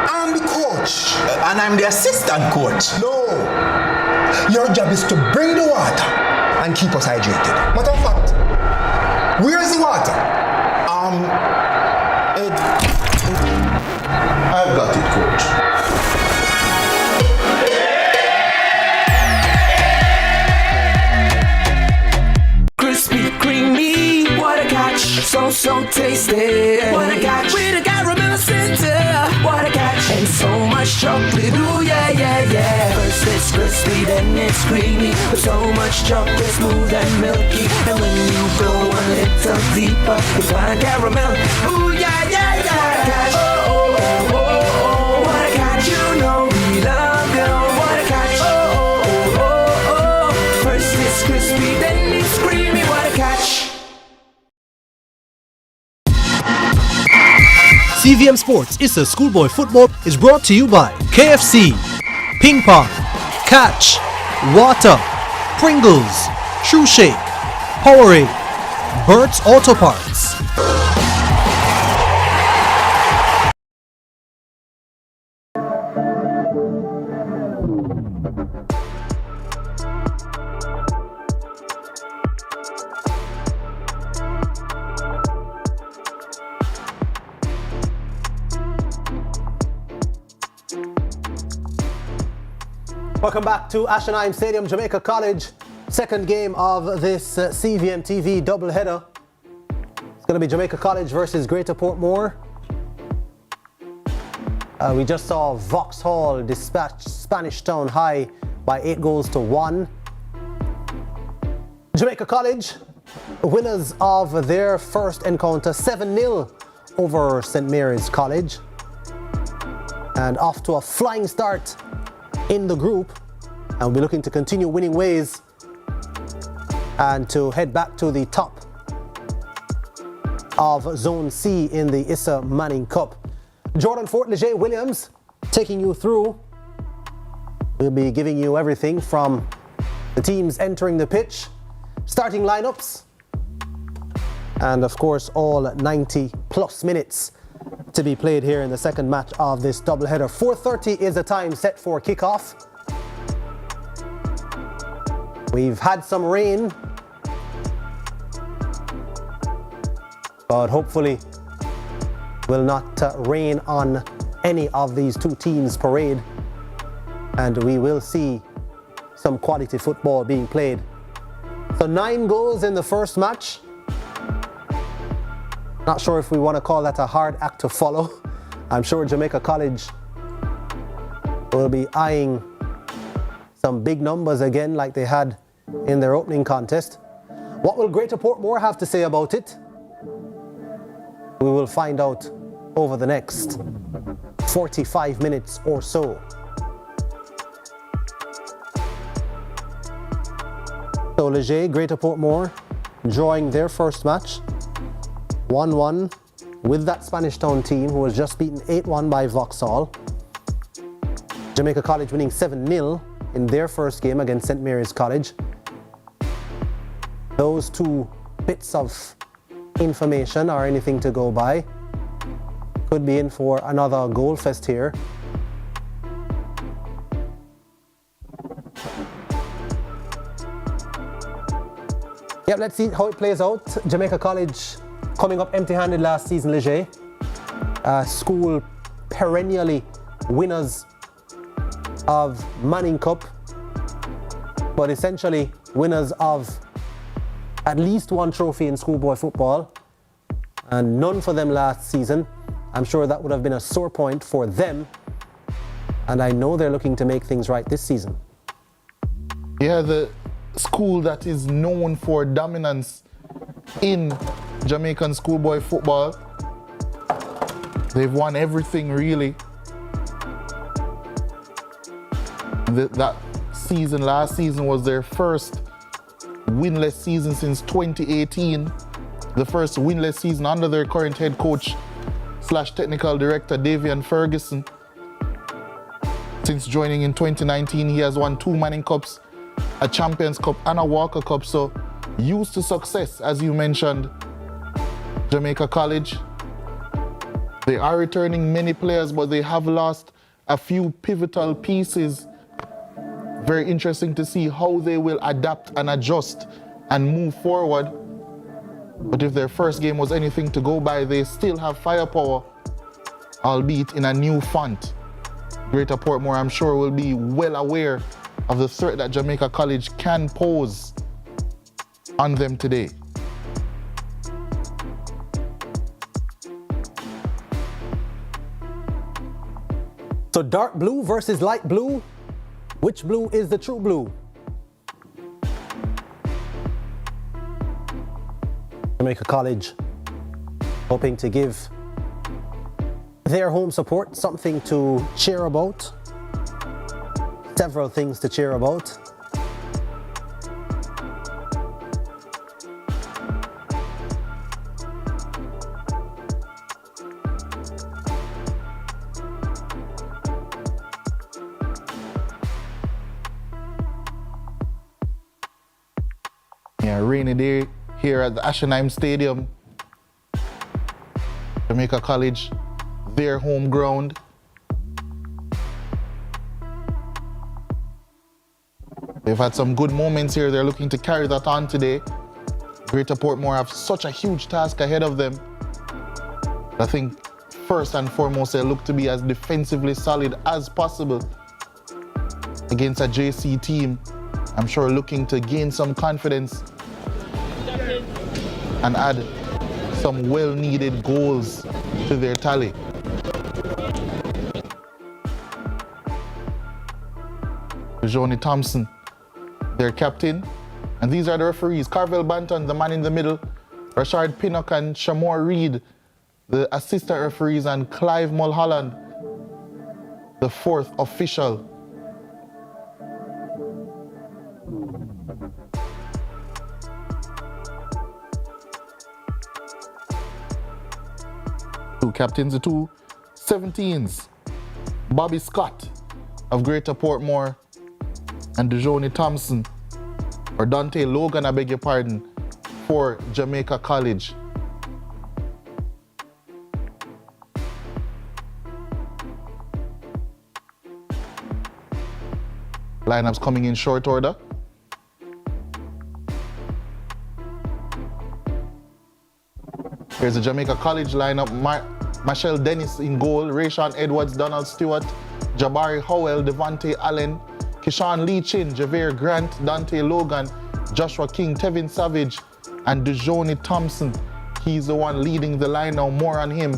Speaker 10: I'm the coach. And I'm the assistant coach. No. Your job is to bring the water and keep us hydrated. Matter of fact, where's the water? I've got it, coach.
Speaker 9: Crispy, creamy, what a catch. So tasty. What a catch. With a caramel center. What a catch. And so much chocolate. Ooh, yeah. First it's crispy, then it's creamy. With so much chocolate, smooth and milky. And when you go a little deeper, you find caramel. Ooh, yeah. What a catch. Oh. What a catch. You know we love you. What a catch. Oh. First it's crispy, then it's creamy. What a catch.
Speaker 18: CVM Sports ISSA Schoolboy Football is brought to you by KFC, Ping Pong, Catch, Water, Pringles, True Shake, Powerade, Burt's Auto Parts.
Speaker 4: Welcome back to Ashenheim Stadium, Jamaica College. Second game of this CVM TV doubleheader. It's going to be Jamaica College versus Greater Portmore. We just saw Vauxhall dispatch Spanish Town High by 8-1. Jamaica College, winners of their first encounter 7-0 over St. Mary's College. And off to a flying start in the group, and we'll be looking to continue winning ways and to head back to the top of Zone C in the ISSA Manning Cup. Jordan Fort, Leger Williams taking you through. We'll be giving you everything from the teams entering the pitch, starting lineups, and of course all 90 plus minutes to be played here in the second match of this doubleheader. 4:30 is the time set for kickoff. We've had some rain, but hopefully will not rain on any of these two teams' parade, and we will see some quality football being played. So 9 goals in the first match. Not sure if we want to call that a hard act to follow. I'm sure Jamaica College will be eyeing some big numbers again like they had in their opening contest. What will Greater Portmore have to say about it? We will find out over the next 45 minutes or so. So Leger, Greater Portmore, drawing their first match, 1-1 with that Spanish Town team who was just beaten 8-1 by Vauxhall. Jamaica College winning 7-0 in their first game against St. Mary's College. Those two bits of information or anything to go by. Could be in for another goal fest here. Yep, let's see how it plays out. Jamaica College coming up empty-handed last season, Leger. School perennially winners of Manning Cup, but essentially winners of at least one trophy in schoolboy football, and none for them last season. I'm sure that would have been a sore point for them, and I know they're looking to make things right this season.
Speaker 5: Yeah, the school that is known for dominance in Jamaican schoolboy football. They've won everything really. That season, last season, was their first winless season since 2018. The first winless season under their current head coach / technical director, Davian Ferguson. Since joining in 2019, he has won 2 Manning Cups, a Champions Cup and a Walker Cup, so used to success, as you mentioned. Jamaica College, they are returning many players, but they have lost a few pivotal pieces. Very interesting to see how they will adapt and adjust and move forward. But if their first game was anything to go by, they still have firepower, albeit in a new font. Greater Portmore, I'm sure, will be well aware of the threat that Jamaica College can pose on them today.
Speaker 4: So dark blue versus light blue. Which blue is the true blue? Jamaica College hoping to give their home support something to cheer about. Several things to cheer about.
Speaker 5: Yeah, rainy day here at the Ashenheim Stadium. Jamaica College, their home ground. They've had some good moments here. They're looking to carry that on today. Greater Portmore have such a huge task ahead of them. I think first and foremost, they look to be as defensively solid as possible against a JC team. I'm sure looking to gain some confidence and add some well-needed goals to their tally. Johnny Thompson, their captain. And these are the referees: Carvel Banton, the man in the middle, Rashard Pinnock and Shamor Reed, the assistant referees, and Clive Mulholland, the fourth official. Two captains, the two 17s, Bobby Scott of Greater Portmore and Dejoni Thompson, or Dante Logan, I beg your pardon, for Jamaica College. Lineups coming in short order. Here's the Jamaica College lineup. Michelle Dennis in goal, Rayshawn Edwards, Donald Stewart, Jabari Howell, Devontae Allen, Kishan Lee Chin, Javier Grant, Dante Logan, Joshua King, Tevin Savage, and Dejoni Thompson. He's the one leading the line now. More on him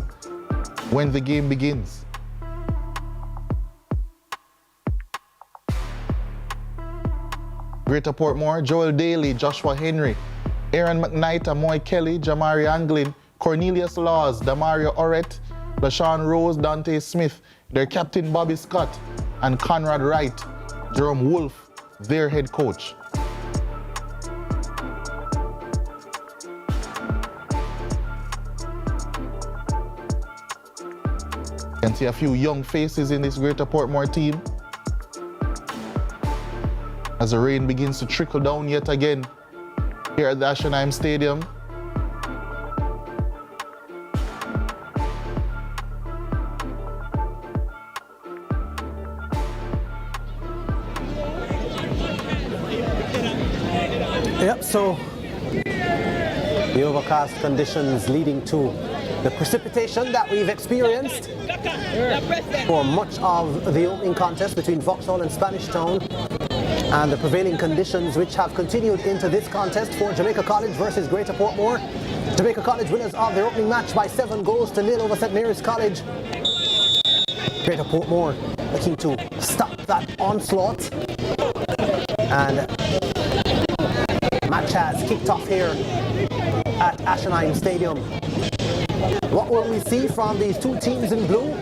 Speaker 5: when the game begins. Greater Portmore, Joel Daly, Joshua Henry, Aaron McKnight, Amoy Kelly, Jamari Anglin, Cornelius Laws, Damario Orett, LaShawn Rose, Dante Smith, their captain Bobby Scott, and Conrad Wright, Jerome Wolf, their head coach. You can see a few young faces in this Greater Portmore team as the rain begins to trickle down yet again here at the Ashenheim Stadium.
Speaker 4: Yep, so the overcast conditions leading to the precipitation that we've experienced for much of the opening contest between Vauxhall and Spanish Town, and the prevailing conditions which have continued into this contest for Jamaica College versus Greater Portmore. Jamaica College winners of their opening match by 7-0 over St. Mary's College. Greater Portmore looking to stop that onslaught, and match has kicked off here at Ashenheim Stadium. What will we see from these two teams in blue?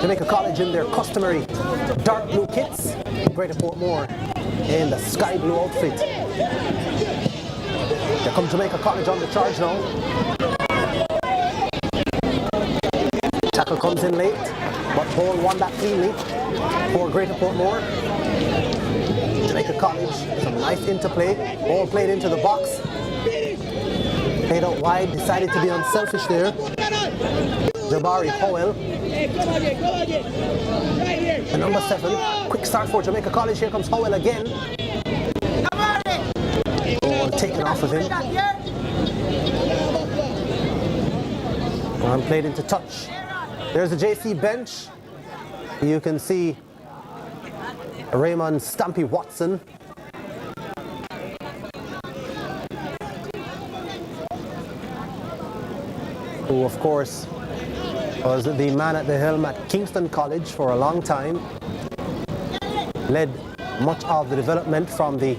Speaker 4: Jamaica College in their customary dark blue kits, Greater Portmore in the sky blue outfit. Here comes Jamaica College on the charge now. Tackle comes in late, but ball won that cleanly for Greater Portmore. Jamaica College, some nice interplay, ball played into the box. Played out wide, decided to be unselfish there. Jabari Howell. The number 7, quick start for Jamaica College. Here comes Howell again. Ball taken off of him. And played into touch. There's the JC bench. You can see Raymond Stampy Watson. Who, of course, was the man at the helm at Kingston College for a long time. Led much of the development from the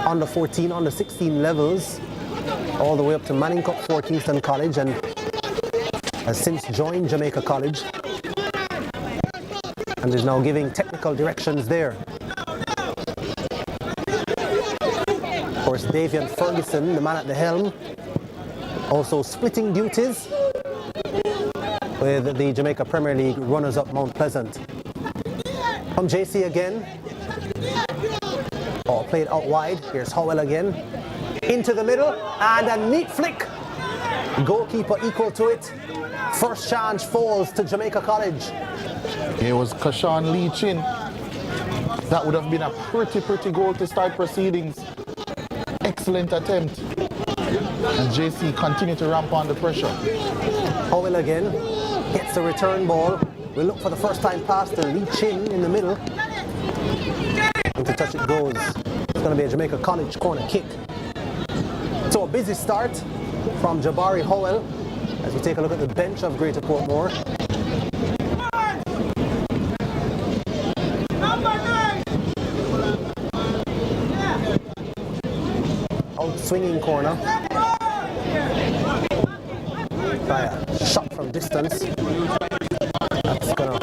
Speaker 4: under 14, under 16 levels, all the way up to Manning Cup for Kingston College, and has since joined Jamaica College and is now giving technical directions there. Of course, Davian Ferguson, the man at the helm, also splitting duties with the Jamaica Premier League runners-up Mount Pleasant. From JC again. Ball played out wide. Here's Howell again. Into the middle, and a neat flick. Goalkeeper equal to it. First chance falls to Jamaica College.
Speaker 5: It was Kashan Lee Chin. That would have been a pretty goal to start proceedings. Excellent attempt. And JC continued to ramp on the pressure.
Speaker 4: Howell again gets the return ball. We look for the first time pass to Lee Chin in the middle. Into touch it goes. It's going to be a Jamaica College corner kick. So a busy start from Jabari Howell as we take a look at the bench of Greater Portmore. Out swinging corner. By a shot from distance. That's gonna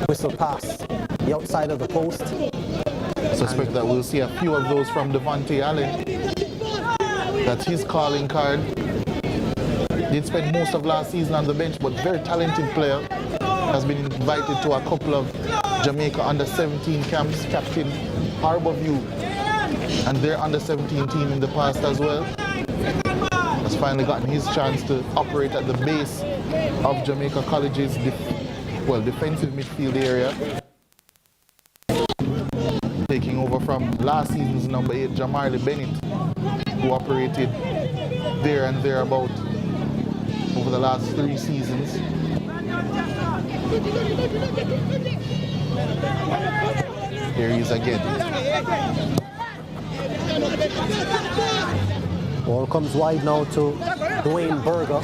Speaker 4: whistle past the outside of the post.
Speaker 5: I suspect that we'll see a few of those from Devontae Allen. That's his calling card. Did spend most of last season on the bench, but very talented player. Has been invited to a couple of Jamaica under-17 camps, captain Harborview and their under-17 team in the past as well. Has finally gotten his chance to operate at the base of Jamaica College's defensive midfield area. Taking over from last season's number 8, Jamarli Bennett, who operated there and thereabout over the last 3 seasons. Here he is again.
Speaker 4: Ball comes wide now to Dwayne Berger.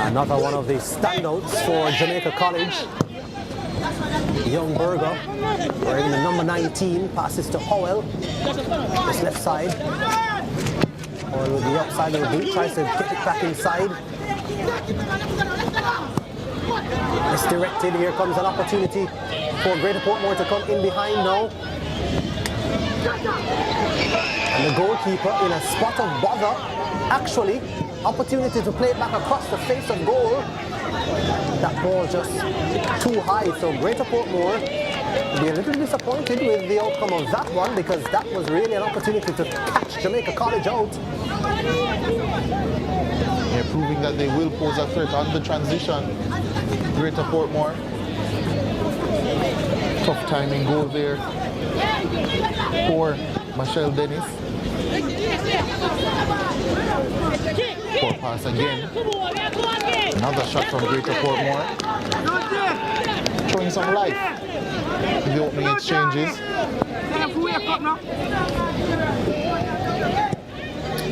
Speaker 4: Another one of the standouts for Jamaica College. Young Berger, wearing the number 19, passes to Howell. This left side. Howell with the outside of the boot, tries to get it back inside. Misdirected. Here comes an opportunity for Greater Portmore to come in behind now. And the goalkeeper in a spot of bother. Actually, opportunity to play it back across the face of goal. That ball just too high, so Greater Portmore will be a little disappointed with the outcome of that one, because that was really an opportunity to catch Jamaica College out.
Speaker 5: Yeah, proving that they will pose a threat on the transition. Greater Portmore. Tough timing goal there for Michelle Dennis. Poor pass again. Another shot from Greater Portmore. Showing some life in the opening exchanges.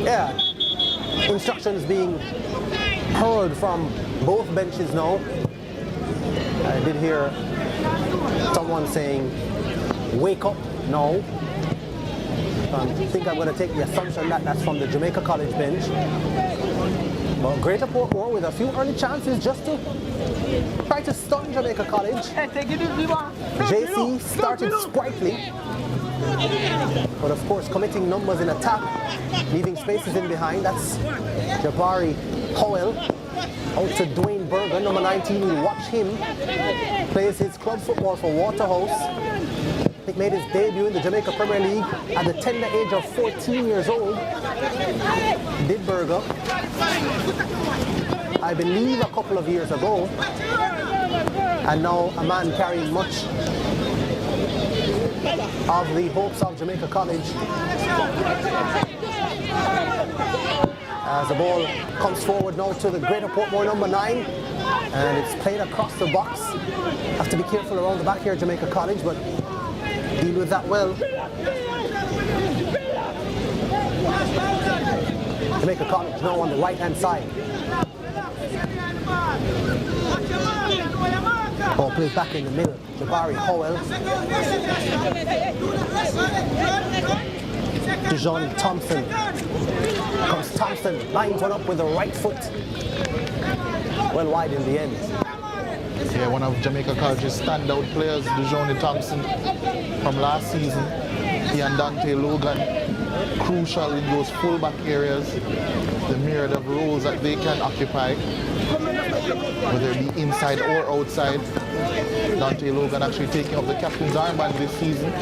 Speaker 4: Yeah, instructions being heard from both benches now. I did hear someone saying, wake up now. I think I'm going to take the assumption that that's from the Jamaica College bench. But Greater Portmore with a few early chances just to try to stun Jamaica College. JC started sprightly, but of course committing numbers in attack, leaving spaces in behind. That's Jabari Howell. Out to Dwayne Berger, number 19. We watch him. Plays his club football for Waterhouse. He made his debut in the Jamaica Premier League at the tender age of 14 years old. Did Berger, I believe, a couple of years ago. And now a man carrying much of the hopes of Jamaica College. As the ball comes forward now to the Greater Portmore number 9, and it's played across the box. Have to be careful around the back here, Jamaica College, but deal with that well. Jamaica College now on the right-hand side. Ball plays back in the middle. Jabari Howell. Dijon Thompson. Comes Thompson, lines one up with the right foot. Well wide in the end.
Speaker 5: Yeah, one of Jamaica College's standout players, Dijon Thompson, from last season. He and Dante Logan, crucial in those fullback areas, the myriad of roles that they can occupy, whether it be inside or outside. Dante Logan actually taking up the captain's armband this season.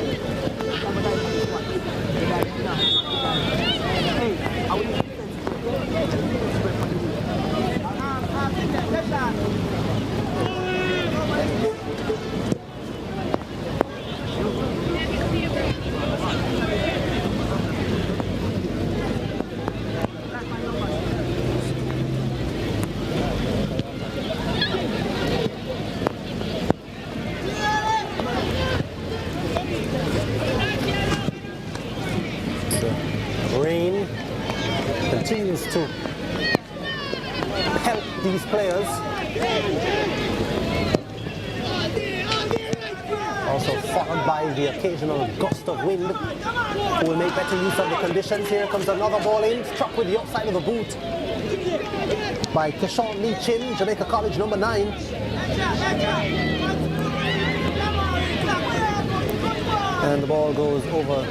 Speaker 4: Rain continues to help these players. Also followed by the occasional gust of wind, who will make better use of the conditions. Here comes another ball in, struck with the outside of the boot by Keshawn Lee Chin, Jamaica College number 9. And the ball goes over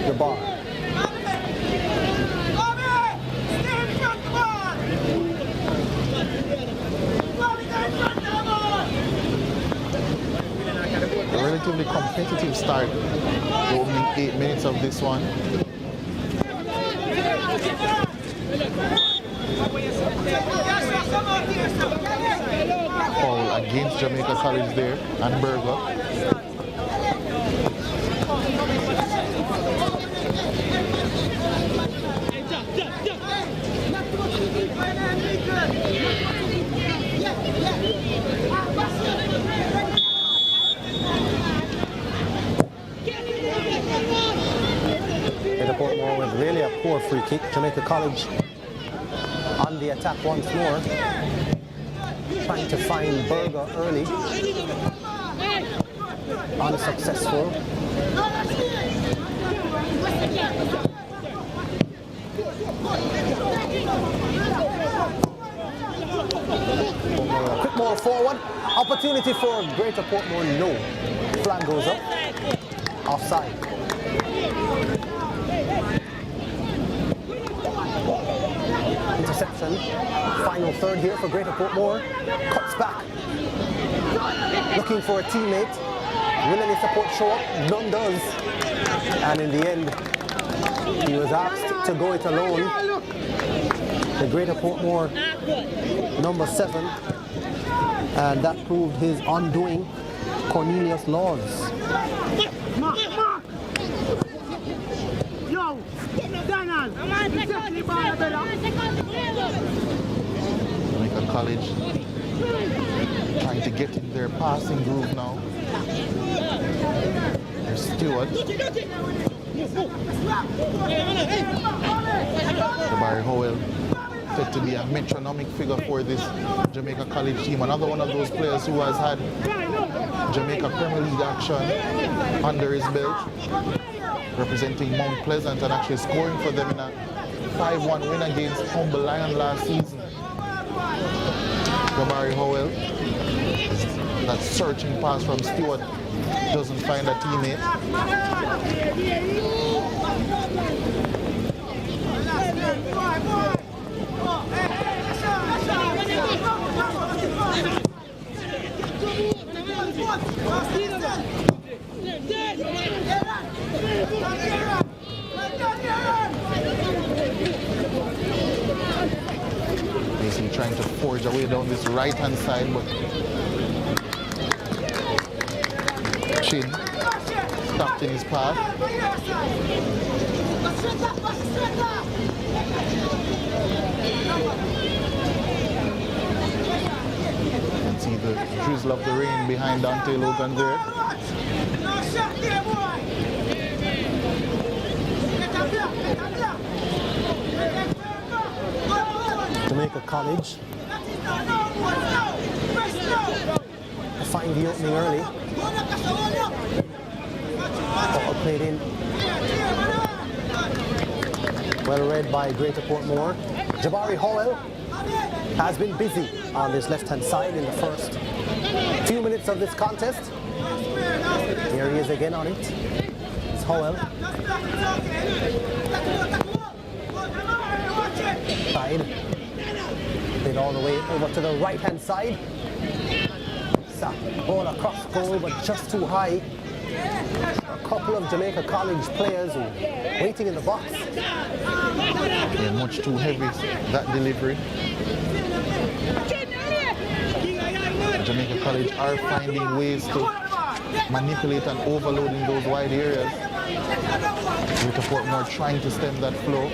Speaker 4: the bar.
Speaker 5: A relatively competitive start, the opening 8 minutes of this one. Foul against Jamaica College there, and Berger.
Speaker 4: Greater Portmore with really a poor free kick. Jamaica College on the attack once more, trying to find Berger early. Unsuccessful. Quick ball forward. Opportunity for Greater Portmore. No. Flag goes up. Offside. Interception. Final third here for Greater Portmore. Cuts back. Looking for a teammate. Will any support show up? None does. And in the end, he was asked to go it alone. The Greater Portmore number 7. And that proved his undoing, Cornelius Lords.
Speaker 7: Yo, Donald.
Speaker 5: Jamaica College trying to get in their passing groove now. There's Stewart. Barry Howell said to be a metronomic figure for this Jamaica College team. Another one of those players who has had Jamaica Premier League action under his belt, representing Mount Pleasant and actually scoring for them in a 5-1 win against Humble Lion last season. Barry Howell, that searching pass from Stewart, doesn't find a teammate. Basically trying to forge away down this right-hand side, but Chin stopped in his path. You can see the drizzle of the rain behind Dante Logan there.
Speaker 4: Jamaica College find the opening early. Ball played in. Well read by Greater Portmore. Jabari Howell has been busy on this left-hand side in the first few minutes of this contest. Here he is again on it. It's Howell. Side. Played all the way over to the right-hand side. Ball across goal, but just too high. A couple of Jamaica College players waiting in the box.
Speaker 5: Yeah, much too heavy, that delivery. Jamaica College are finding ways to manipulate and overloading those wide areas. Greater Portmore trying to stem that flow.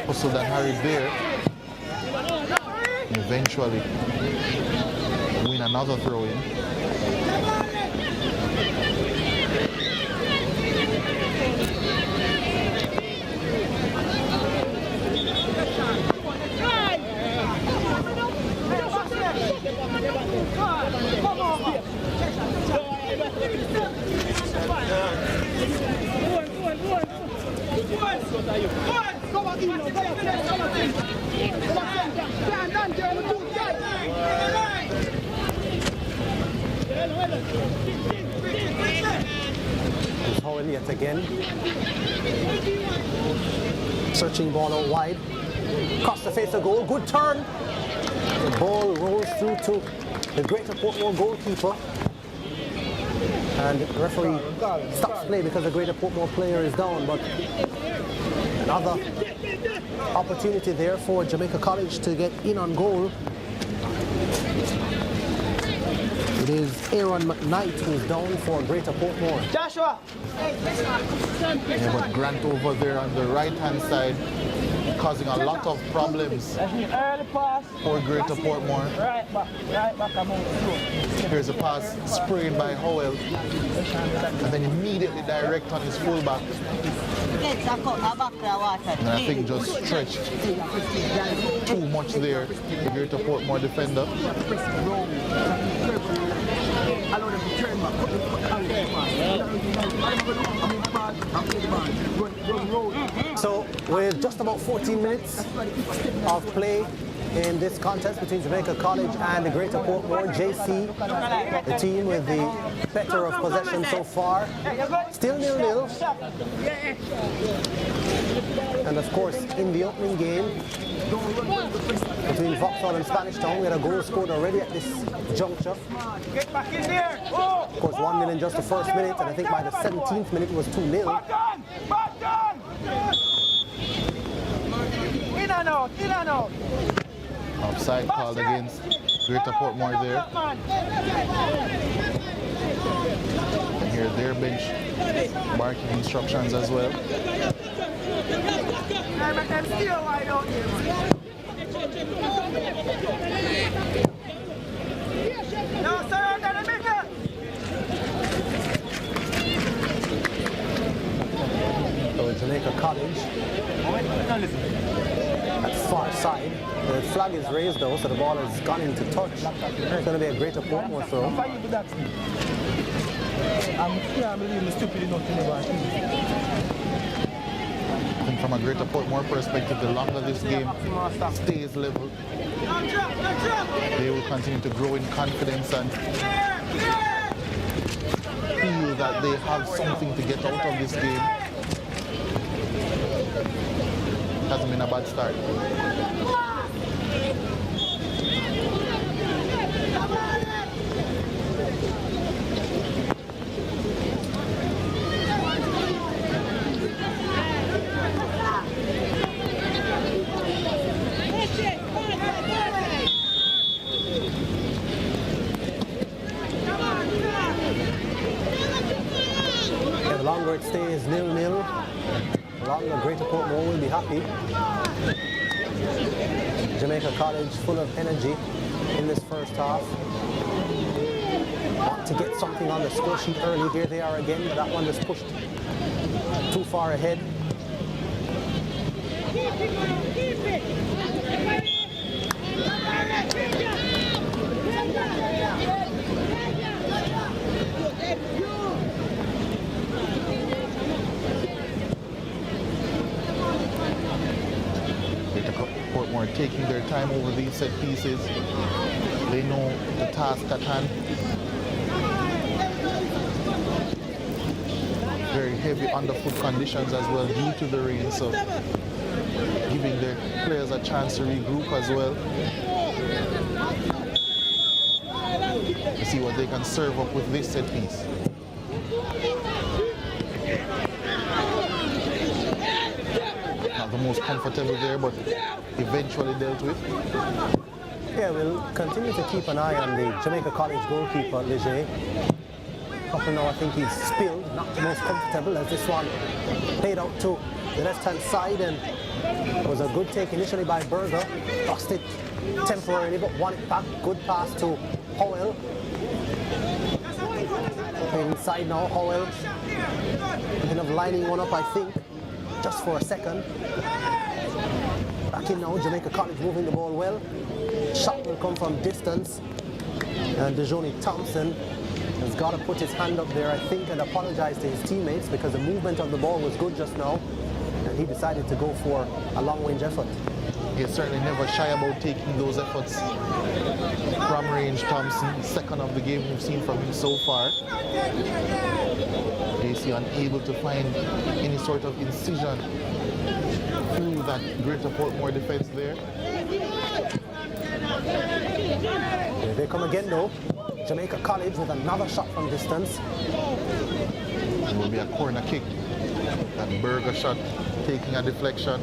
Speaker 5: Hustled and hurried there. And eventually win another throw-in.
Speaker 4: It's Howell yet again. Searching ball out wide. Across the face of goal. Good turn. The ball rolls through to the Greater Portmore goalkeeper. And the referee stops play because the Greater Portmore player is down. But another opportunity there for Jamaica College to get in on goal. It is Aaron McKnight who's down for Greater Portmore.
Speaker 7: Joshua!
Speaker 5: Yeah, but Grant over there on the right-hand side causing a lot of problems
Speaker 7: Early pass.
Speaker 5: for Greater Portmore.
Speaker 7: Right back, I'm on.
Speaker 5: Here's a pass sprayed by Howell and then immediately direct on his fullback. And I think just stretched too much there, the Greater Portmore defender.
Speaker 4: So with just about 14 minutes of play in this contest between Jamaica College and the Greater Portmore, JC, the team with the better of possession so far, still 0-0. And of course, in the opening game between Vauxhall and Spanish Town, we had a goal scored already at this juncture. Of course, 1-0 in just the first minute, and I think by the 17th minute it was 2-0.
Speaker 7: In and out, in and out.
Speaker 5: Offside called against Greater Portmore there. And here their bench barking instructions as well.
Speaker 7: No, sir, gonna make it.
Speaker 4: So Jamaica College at far side. The flag is raised though, so the ball has gone into touch. It's going to be a Greater Portmore throw.
Speaker 5: I think from a Greater Portmore perspective, the longer this game stays level, they will continue to grow in confidence and feel that they have something to get out of this game. Hasn't been a bad start.
Speaker 4: The longer it stays 0-0, the longer Greater Portmore will be happy. Jamaica College full of energy in this first half. Want to get something on the score sheet early. Here they are again, but that one is pushed too far ahead.
Speaker 5: Portmore taking their time over these set pieces. They know the task at hand. Very heavy underfoot conditions as well due to the rain, so giving their players a chance to regroup as well. To see what they can serve up with this set piece. Not the most comfortable there, but eventually dealt with.
Speaker 4: Yeah, we'll continue to keep an eye on the Jamaica College goalkeeper, Leger. Up to now, I think he's spilled, not the most comfortable as this one played out to the left-hand side, and it was a good take initially by Berger. Lost it temporarily, but won it back. Good pass to Howell. Played inside now, Howell. Kind of lining one up, I think, just for a second. Back in now, Jamaica College moving the ball well. Shot will come from distance. And Dejoni Thompson has got to put his hand up there, I think, and apologize to his teammates because the movement of the ball was good just now. And he decided to go for a long-range effort.
Speaker 5: He's certainly never shy about taking those efforts from range. Thompson, second of the game we've seen from him so far. JC unable to find any sort of incision through that Greater Portmore defense there.
Speaker 4: Here they come again though. Jamaica College with another shot from distance.
Speaker 5: It will be a corner kick. That Berger shot taking a deflection.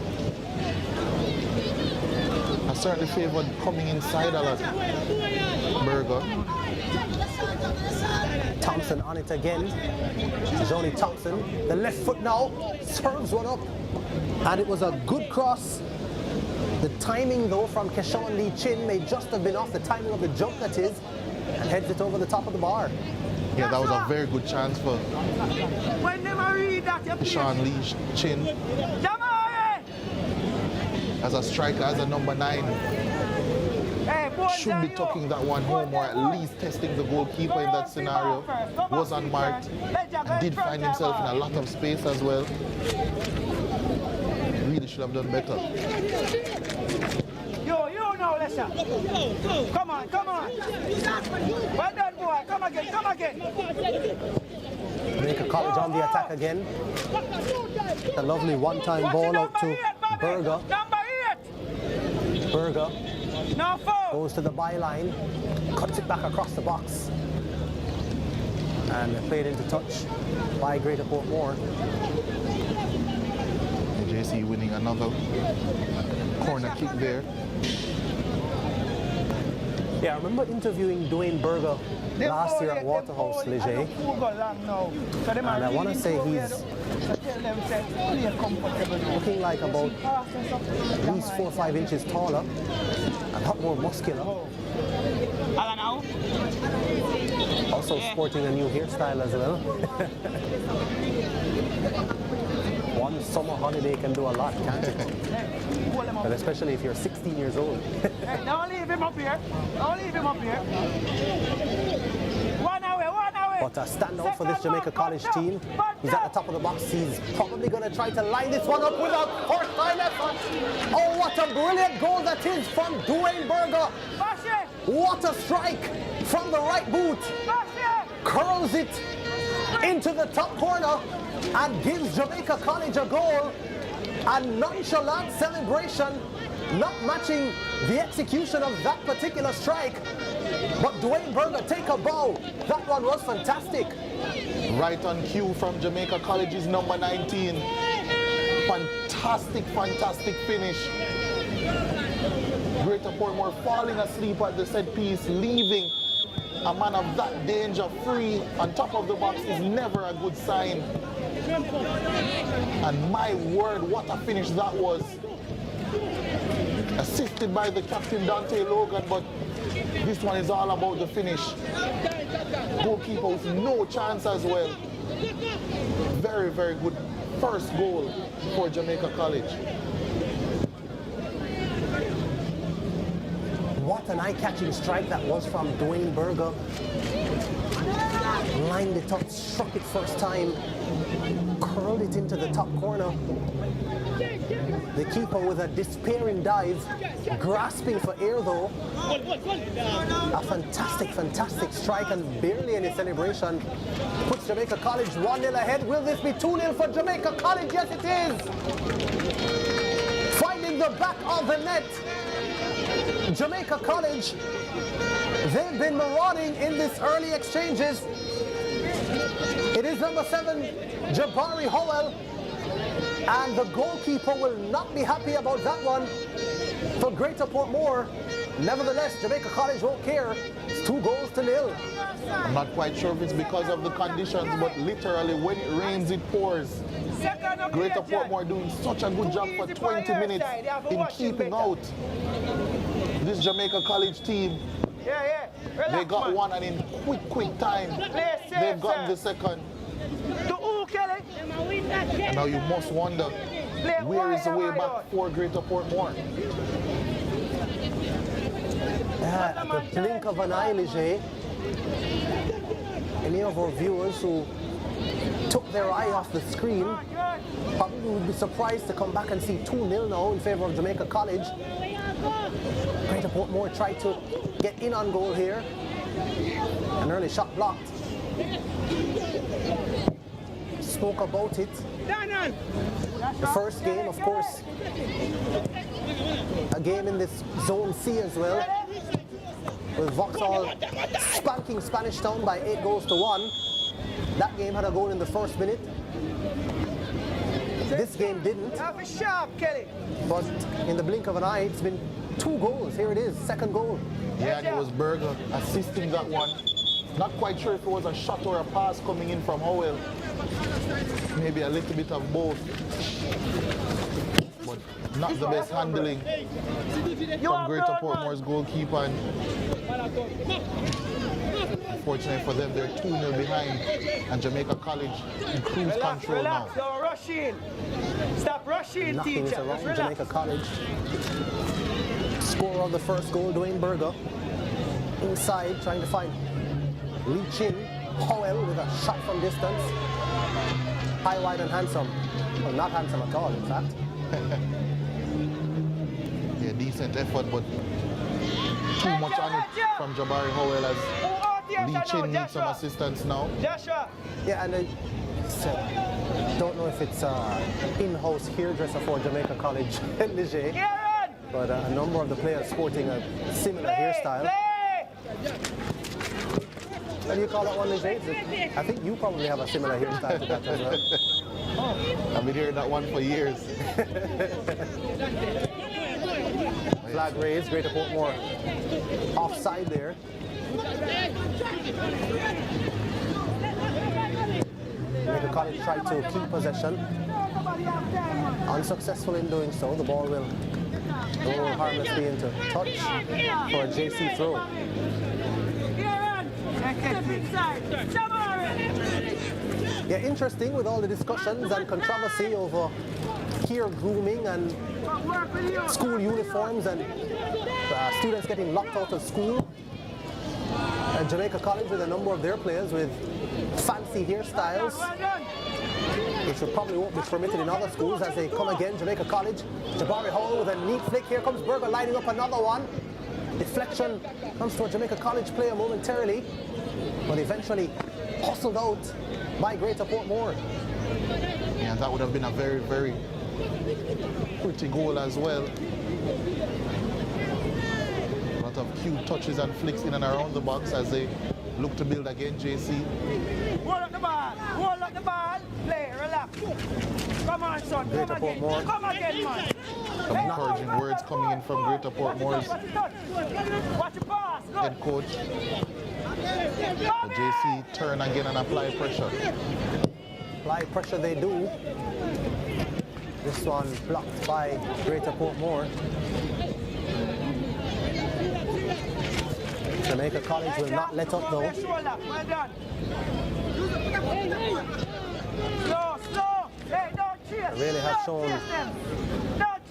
Speaker 5: I certainly favored coming inside a lot. Berger.
Speaker 4: Thompson on it again. Johnny Thompson, the left foot now, serves one up. And it was a good cross. The timing though from Keshawn Lee Chin may just have been off the timing of the jump that is, and heads it over the top of the bar.
Speaker 5: Yeah, that was a very good chance for Keshawn Lee Chin. As a striker, as a number 9, should be tucking that one home or at least testing the goalkeeper in that scenario. Was unmarked and did find himself in a lot of space as well. Really should have done better.
Speaker 7: You know, Lesha. Come on. Well done, boy. Come again.
Speaker 4: Jamaica College on the attack again. A lovely one-time ball out to Berger.
Speaker 7: Number 8.
Speaker 4: Berger
Speaker 7: now
Speaker 4: goes to the byline, cuts it back across the box, and played into touch by Greater Portmore.
Speaker 5: JC winning another corner kick there.
Speaker 4: Yeah, I remember interviewing Dwayne Berger last year at Waterhouse, Leger. And I want to say he's looking like about at least 4 or 5 inches taller, a lot more muscular. Also sporting a new hairstyle as well. One summer holiday can do a lot, can't it? But especially if you're 16 years old.
Speaker 7: Hey, don't leave him up here. One away.
Speaker 4: But a standout for this Jamaica College team. He's at the top of the box. He's probably going to try to line this one up with a first-time effort. Oh, what a brilliant goal that is from Dwayne Berger. What a strike from the right boot. Curls it into the top corner and gives Jamaica College a goal. A nonchalant celebration, not matching the execution of that particular strike. But Dwayne Berger, take a bow. That one was fantastic.
Speaker 5: Right on cue from Jamaica College's number 19. Fantastic finish. Greater Portmore falling asleep at the set piece, leaving a man of that danger free on top of the box is never a good sign. And my word, what a finish that was. Assisted by the captain Dante Logan, but this one is all about the finish. Goalkeeper with no chance as well. Very good first goal for Jamaica College.
Speaker 4: What an eye-catching strike that was from Dwayne Berger. Lined it up, struck it first time, curled it into the top corner. The keeper with a despairing dive, grasping for air though. A fantastic strike and barely any celebration. Puts Jamaica College 1-0 ahead. Will this be 2-0 for Jamaica College? Yes, it is. Finding the back of the net. Jamaica College, they've been marauding in this early exchanges. It is number 7, Jabari Howell, and the goalkeeper will not be happy about that one for Greater Portmore. Nevertheless, Jamaica College won't care. It's 2-0.
Speaker 5: I'm not quite sure if it's because of the conditions, but literally when it rains, it pours. Greater Portmore doing such a good job for 20 minutes in keeping out this Jamaica College team. They got one, and in quick time, they've gotten the second. And now you must wonder, where is the way back for Greater Portmore?
Speaker 4: At the blink of an eye, Leger, any of our viewers who took their eye off the screen probably would be surprised to come back and see 2-0 now in favor of Jamaica College. Greater Portmore tried to get in on goal here. An early shot blocked. Spoke about it. The first game, of course, a game in this Zone C as well, with Vauxhall spanking Spanish Town by 8-1. That game had a goal in the first minute. This game didn't. But in the blink of an eye, it's been 2 goals. Here it is, second goal.
Speaker 5: Yeah, and it was Berger assisting that one. Not quite sure if it was a shot or a pass coming in from Howell. Maybe a little bit of both. But not the best handling from Greater Portmore's goalkeeper. And unfortunately for them, they're 2-0 behind. And Jamaica College in cruise control now.
Speaker 7: Don't rush in. Stop rushing,
Speaker 4: Nothing
Speaker 7: teacher.
Speaker 4: is around Jamaica College. Scorer of the first goal, Dwayne Berger. Inside, trying to find Lee Chin. Howell with a shot from distance. High, wide and handsome. Well, not handsome at all, in fact.
Speaker 5: Yeah, decent effort, but too much on it from Jabari Howell as Lee Chin needs some assistance now.
Speaker 7: Joshua.
Speaker 4: Yeah, and don't know if it's in-house hairdresser for Jamaica College, Ligier, but a number of the players sporting a similar hairstyle. What do you call that one, Ligier? I think you probably have a similar hairstyle to that as well.
Speaker 5: I've been hearing that one for years.
Speaker 4: Flag raised, Greater Portmore offside there. Jamaica College tried to keep possession. Unsuccessful in doing so. The ball will go harmlessly into touch for a JC throw. Yeah, interesting with all the discussions and controversy over hair grooming and school uniforms and students getting locked out of school. And Jamaica College with a number of their players with fancy hairstyles. It should probably won't be permitted in other schools as they come again. Jamaica College, Jabari Hall with a neat flick. Here comes Berger lining up another one. Deflection comes to a Jamaica College player momentarily, but eventually hustled out by Greater Portmore.
Speaker 5: Yeah, that would have been a very, very pretty goal as well. A lot of cute touches and flicks in and around the box as they look to build again, JC.
Speaker 7: Hold up the ball, hold up the ball, play, relax. Come on, son, come again, come again, man.
Speaker 5: Some encouraging words coming in from Greater Portmore's head coach. The JC turn again and apply pressure.
Speaker 4: Apply pressure they do. This one blocked by Greater Portmore. Jamaica College will not let up though.
Speaker 7: Well done. Slow. Hey, don't chase.
Speaker 4: Really has shown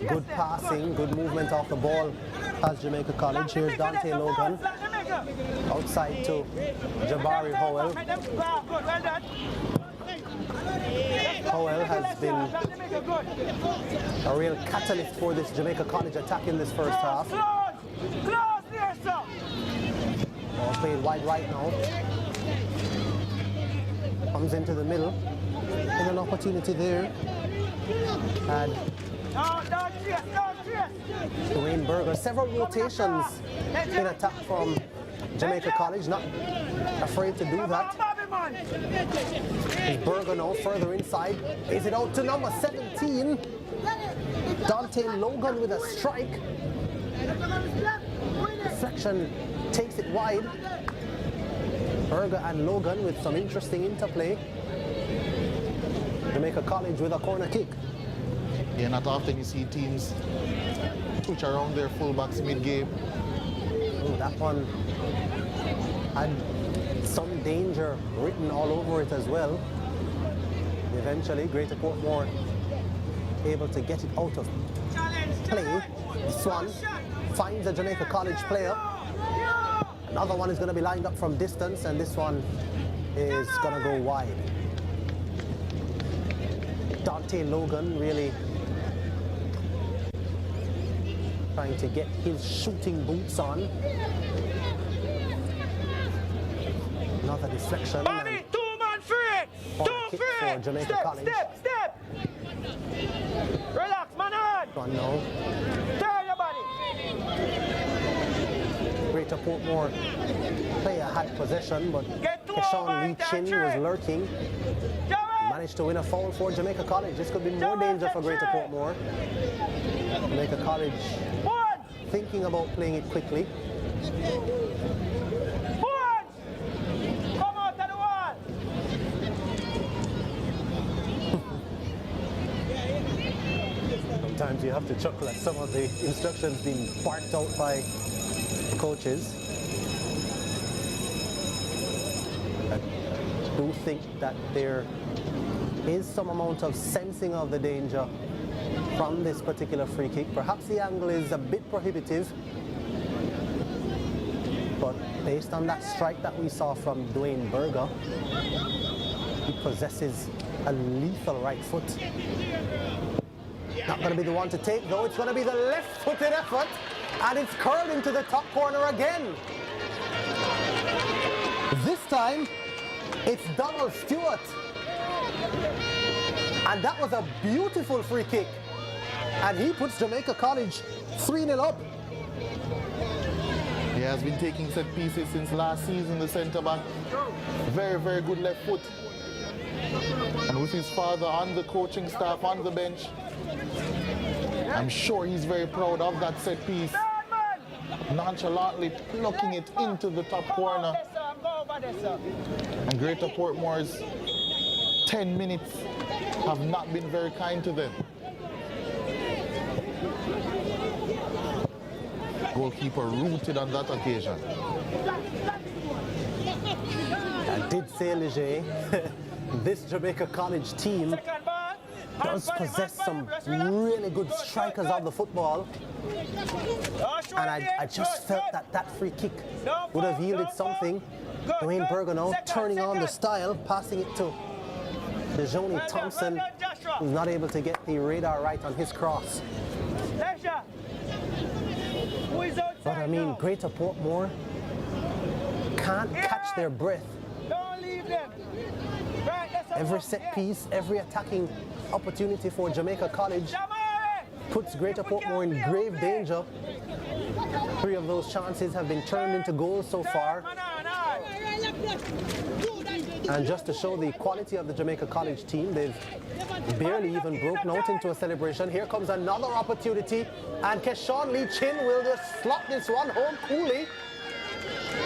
Speaker 4: good passing, good movement off the ball as Jamaica College. Here's Dante Logan. Outside to Jabari Howell. Howell has been a real catalyst for this Jamaica College attack in this first half.
Speaker 7: Close there, sir.
Speaker 4: Ball played wide right now. Comes into the middle. And an opportunity there. And Dwayne Berger. Several rotations in attack from Jamaica College. Not afraid to do that. Is Berger now further inside. Is it out to number 17? Dante Logan with a strike. Deflection takes it wide. Berger and Logan with some interesting interplay. Jamaica College with a corner kick.
Speaker 5: Yeah, not often you see teams switch around their fullbacks mid-game.
Speaker 4: Oh, that one had some danger written all over it as well. Eventually, Greater Portmore able to get it out of play. This one finds a Jamaica College player. Another one is going to be lined up from distance, and this one is going to go wide. Dante Logan really trying to get his shooting boots on. Another deflection.
Speaker 7: Bobby, two-man free! Two free!
Speaker 4: For Jamaica College.
Speaker 7: Step! Relax, man on!
Speaker 4: One now.
Speaker 7: Turn your body!
Speaker 4: Greater Portmore player had possession, but Keshawn Lee Chin was lurking. Managed to win a foul for Jamaica College. This could be more danger for Greater Portmore. Jamaica College thinking about playing it quickly. you have to chuckle at some of the instructions being barked out by coaches. I do think that there is some amount of sensing of the danger from this particular free kick. Perhaps the angle is a bit prohibitive, but based on that strike that we saw from Dwayne Berger, he possesses a lethal right foot. Not going to be the one to take though, it's going to be the left-footed effort, and it's curled into the top corner again. This time, it's Donald Stewart. And that was a beautiful free kick. And he puts Jamaica College 3-0 up.
Speaker 5: He has been taking set pieces since last season, the centre back. Very, very good left foot. And with his father on the coaching staff, on the bench, I'm sure he's very proud of that set piece. Nonchalantly plucking it into the top corner. And Greater Portmore's 10 minutes have not been very kind to them. Goalkeeper rooted on that occasion.
Speaker 4: I did say, Leger, this Jamaica College team does possess some really good strikers of the football. And I just felt that that free kick would have yielded something. Dwayne Berger now turning on the style, passing it to Dejoni Thompson, who's not able to get the radar right on his cross. But I mean, Greater Portmore can't catch their breath. Every set piece, every attacking opportunity for Jamaica College puts Greater Portmore in grave danger. 3 of those chances have been turned into goals so far. And just to show the quality of the Jamaica College team, they've barely even broken out into a celebration. Here comes another opportunity, and Keshawn Lee Chin will just slot this one home coolly.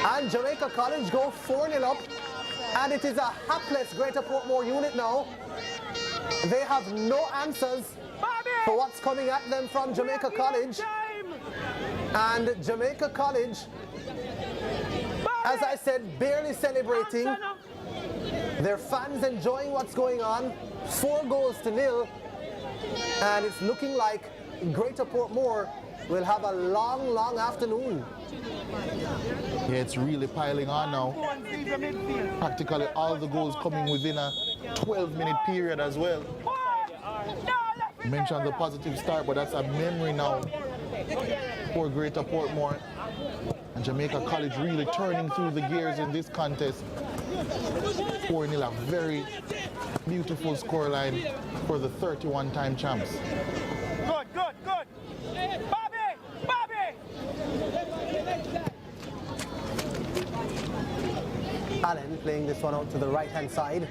Speaker 4: And Jamaica College go 4-0 up, and it is a hapless Greater Portmore unit now. They have no answers for what's coming at them from Jamaica College. And Jamaica College, as I said, barely celebrating. Their fans enjoying what's going on. 4-0, and it's looking like Greater Portmore will have a long, long afternoon.
Speaker 5: Yeah, it's really piling on now. Practically all the goals coming within a 12-minute period as well. You mentioned the positive start, but that's a memory now for Greater Portmore. And Jamaica College really turning through the gears in this contest. 4-0, a very beautiful scoreline for the 31-time champs.
Speaker 7: Good, good, good. Bobby! Bobby!
Speaker 4: Allen playing this one out to the right-hand side.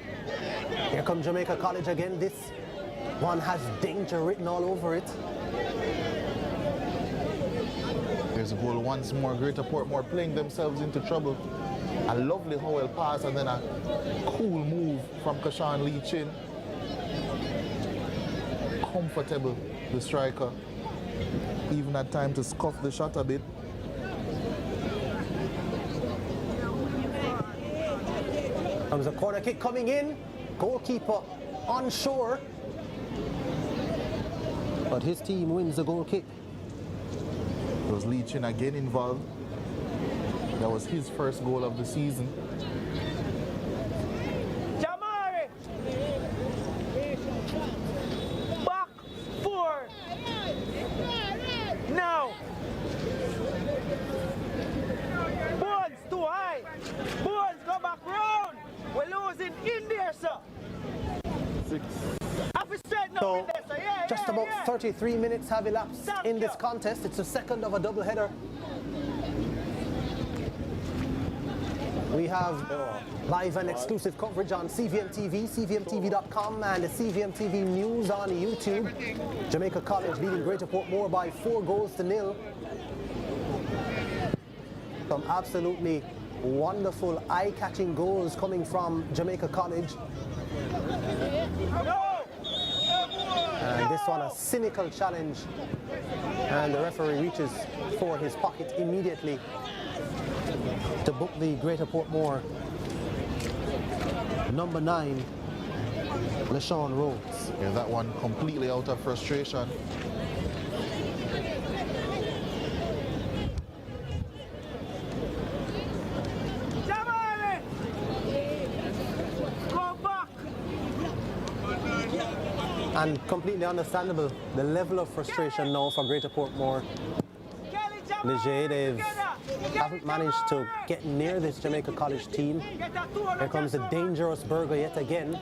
Speaker 4: Here comes Jamaica College again. This one has danger written all over it.
Speaker 5: There's a goal once more. Greater Portmore playing themselves into trouble. A lovely Howell pass and then a cool move from Keshawn Lee Chin. Comfortable, the striker. Even had time to scuff the shot a bit.
Speaker 4: Comes a corner kick coming in. Goalkeeper on shore. But his team wins the goal kick.
Speaker 5: Was Lee Chin again involved. That was his first goal of the season.
Speaker 7: Jamari! Back 4. Now. Bones too high. Bones go back round. We're losing in there, sir.
Speaker 5: 6.
Speaker 4: So, just about 33 minutes have elapsed in this contest. It's the second of a doubleheader. We have live and exclusive coverage on CVM TV, CVMTV.com, and the CVM TV News on YouTube. Jamaica College leading Greater Portmore by 4-0. Some absolutely wonderful, eye-catching goals coming from Jamaica College. And this this one a cynical challenge, and the referee reaches for his pocket immediately to book the Greater Portmore number 9, LaShawn Rhodes.
Speaker 5: Yeah, that one completely out of frustration.
Speaker 4: And completely understandable, the level of frustration now for Greater Portmore. Leger, they haven't managed to get near this Jamaica College team. Here comes the dangerous Burger yet again,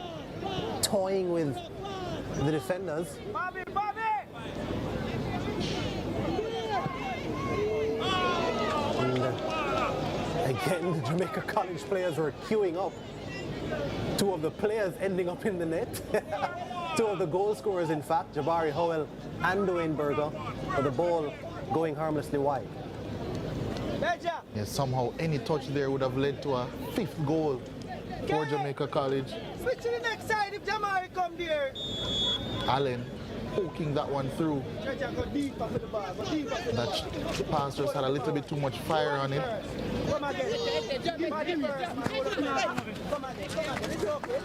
Speaker 4: toying with the defenders. And again, the Jamaica College players were queuing up. 2 of the players ending up in the net. 2 of the goal scorers, in fact, Jabari Howell and Dwayne Burger, with the ball going harmlessly wide.
Speaker 5: Yeah, somehow any touch there would have led to a 5th goal for Jamaica College.
Speaker 7: Switch to the next side if Jamari come there.
Speaker 5: Allen poking that one through. That pass just had a little bit too much fire on it.
Speaker 7: Come again. Come again. It's okay.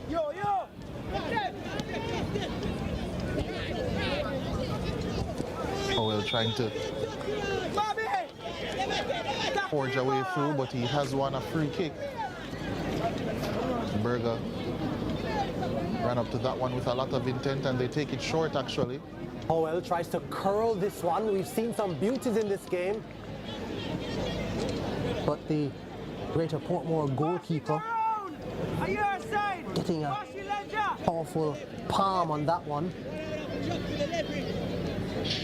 Speaker 7: Yo.
Speaker 5: Howell trying to forge a way through, but he has won a free kick. Burger ran up to that one with a lot of intent, and they take it short actually.
Speaker 4: Howell tries to curl this one. We've seen some beauties in this game, but the Greater Portmore goalkeeper getting a powerful palm on that one,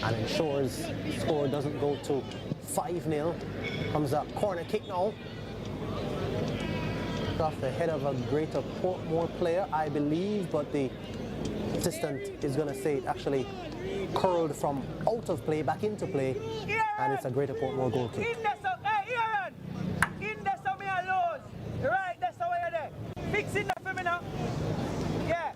Speaker 4: and ensures the score doesn't go to 5-0. Comes a corner kick now. Off the head of a Greater Portmore player, I believe, but the assistant is going to say it actually curled from out of play back into play, and it's a Greater Portmore goal kick.
Speaker 7: Right, that's the way you're there. Fixing that for me now. Yeah.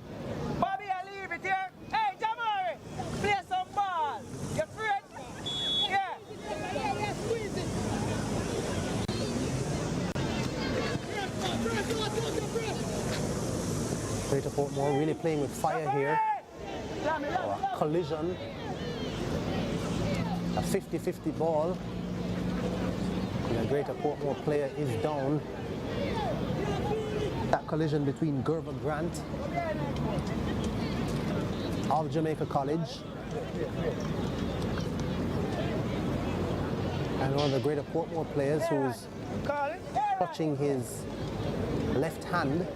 Speaker 7: Bobby, I leave it here. Hey, Jamari, play some ball. You afraid? Yeah.
Speaker 4: Greater Portmore really playing with fire here. Oh, a collision. A 50-50 ball. The Greater Portmore player is down. That collision between Gerva Grant of Jamaica College and one of the Greater Portmore players who's touching his left hand.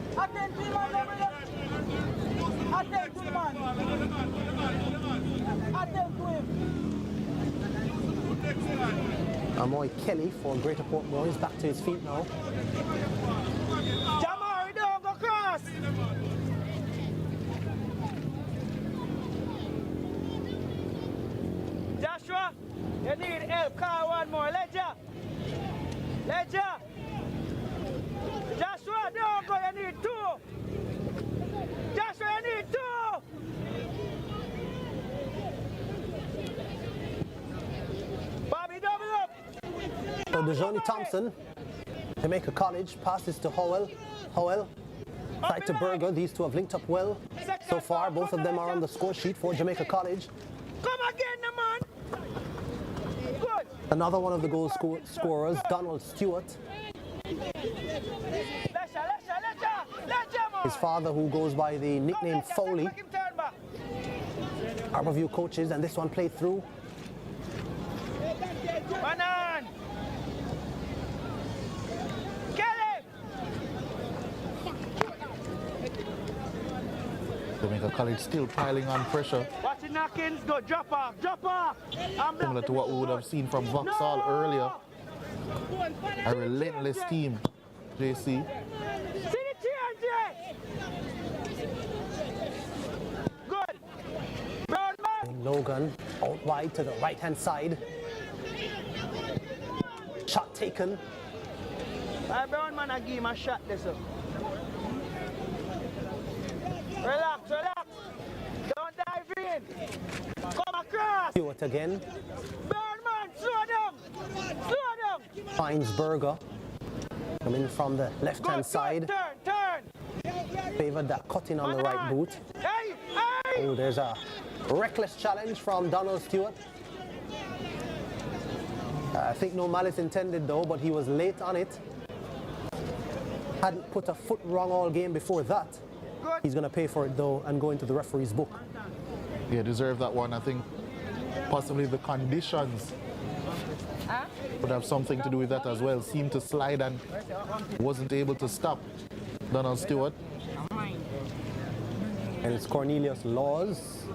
Speaker 4: Amoy Kelly for Greater Portmore is back to his feet now.
Speaker 7: Jamari, don't go cross. Joshua, you need help. Call one more. Ledger. Joshua, don't go. You need 2. Joshua, you need 2. Bobby, double up.
Speaker 4: So DeJohnny Thompson, Jamaica College, passes to Howell. Side to Burger. These 2 have linked up well so far. Both of them are on the score sheet for Jamaica College.
Speaker 7: Come again, man. Good.
Speaker 4: Another one of the goal scorers, Donald Stewart. His father, who goes by the nickname Foley. Harborview coaches, and this one played through.
Speaker 7: Banan. Kelly.
Speaker 5: Jamaica College still piling on pressure.
Speaker 7: Watch the knockings go. Drop off.
Speaker 5: Similar to what we would have seen from Vauxhall earlier. A relentless team, JC.
Speaker 7: Good. Brown man.
Speaker 4: Logan out wide to the right hand side. Shot taken.
Speaker 7: Brown man, I give him a shot this up.
Speaker 4: right again.
Speaker 7: Birdman, slow down! Slow down!
Speaker 4: Finds Berger. Coming from the left-hand side.
Speaker 7: Turn!
Speaker 4: Favored that cutting on the right boot.
Speaker 7: Hey!
Speaker 4: Oh, there's a reckless challenge from Donald Stewart. I think no malice intended though, but he was late on it. Hadn't put a foot wrong all game before that. He's going to pay for it though and go into the referee's book.
Speaker 5: Yeah, deserve that one. I think possibly the conditions would have something to do with that as well. Seemed to slide and wasn't able to stop Donald Stewart.
Speaker 4: And it's Cornelius Laws,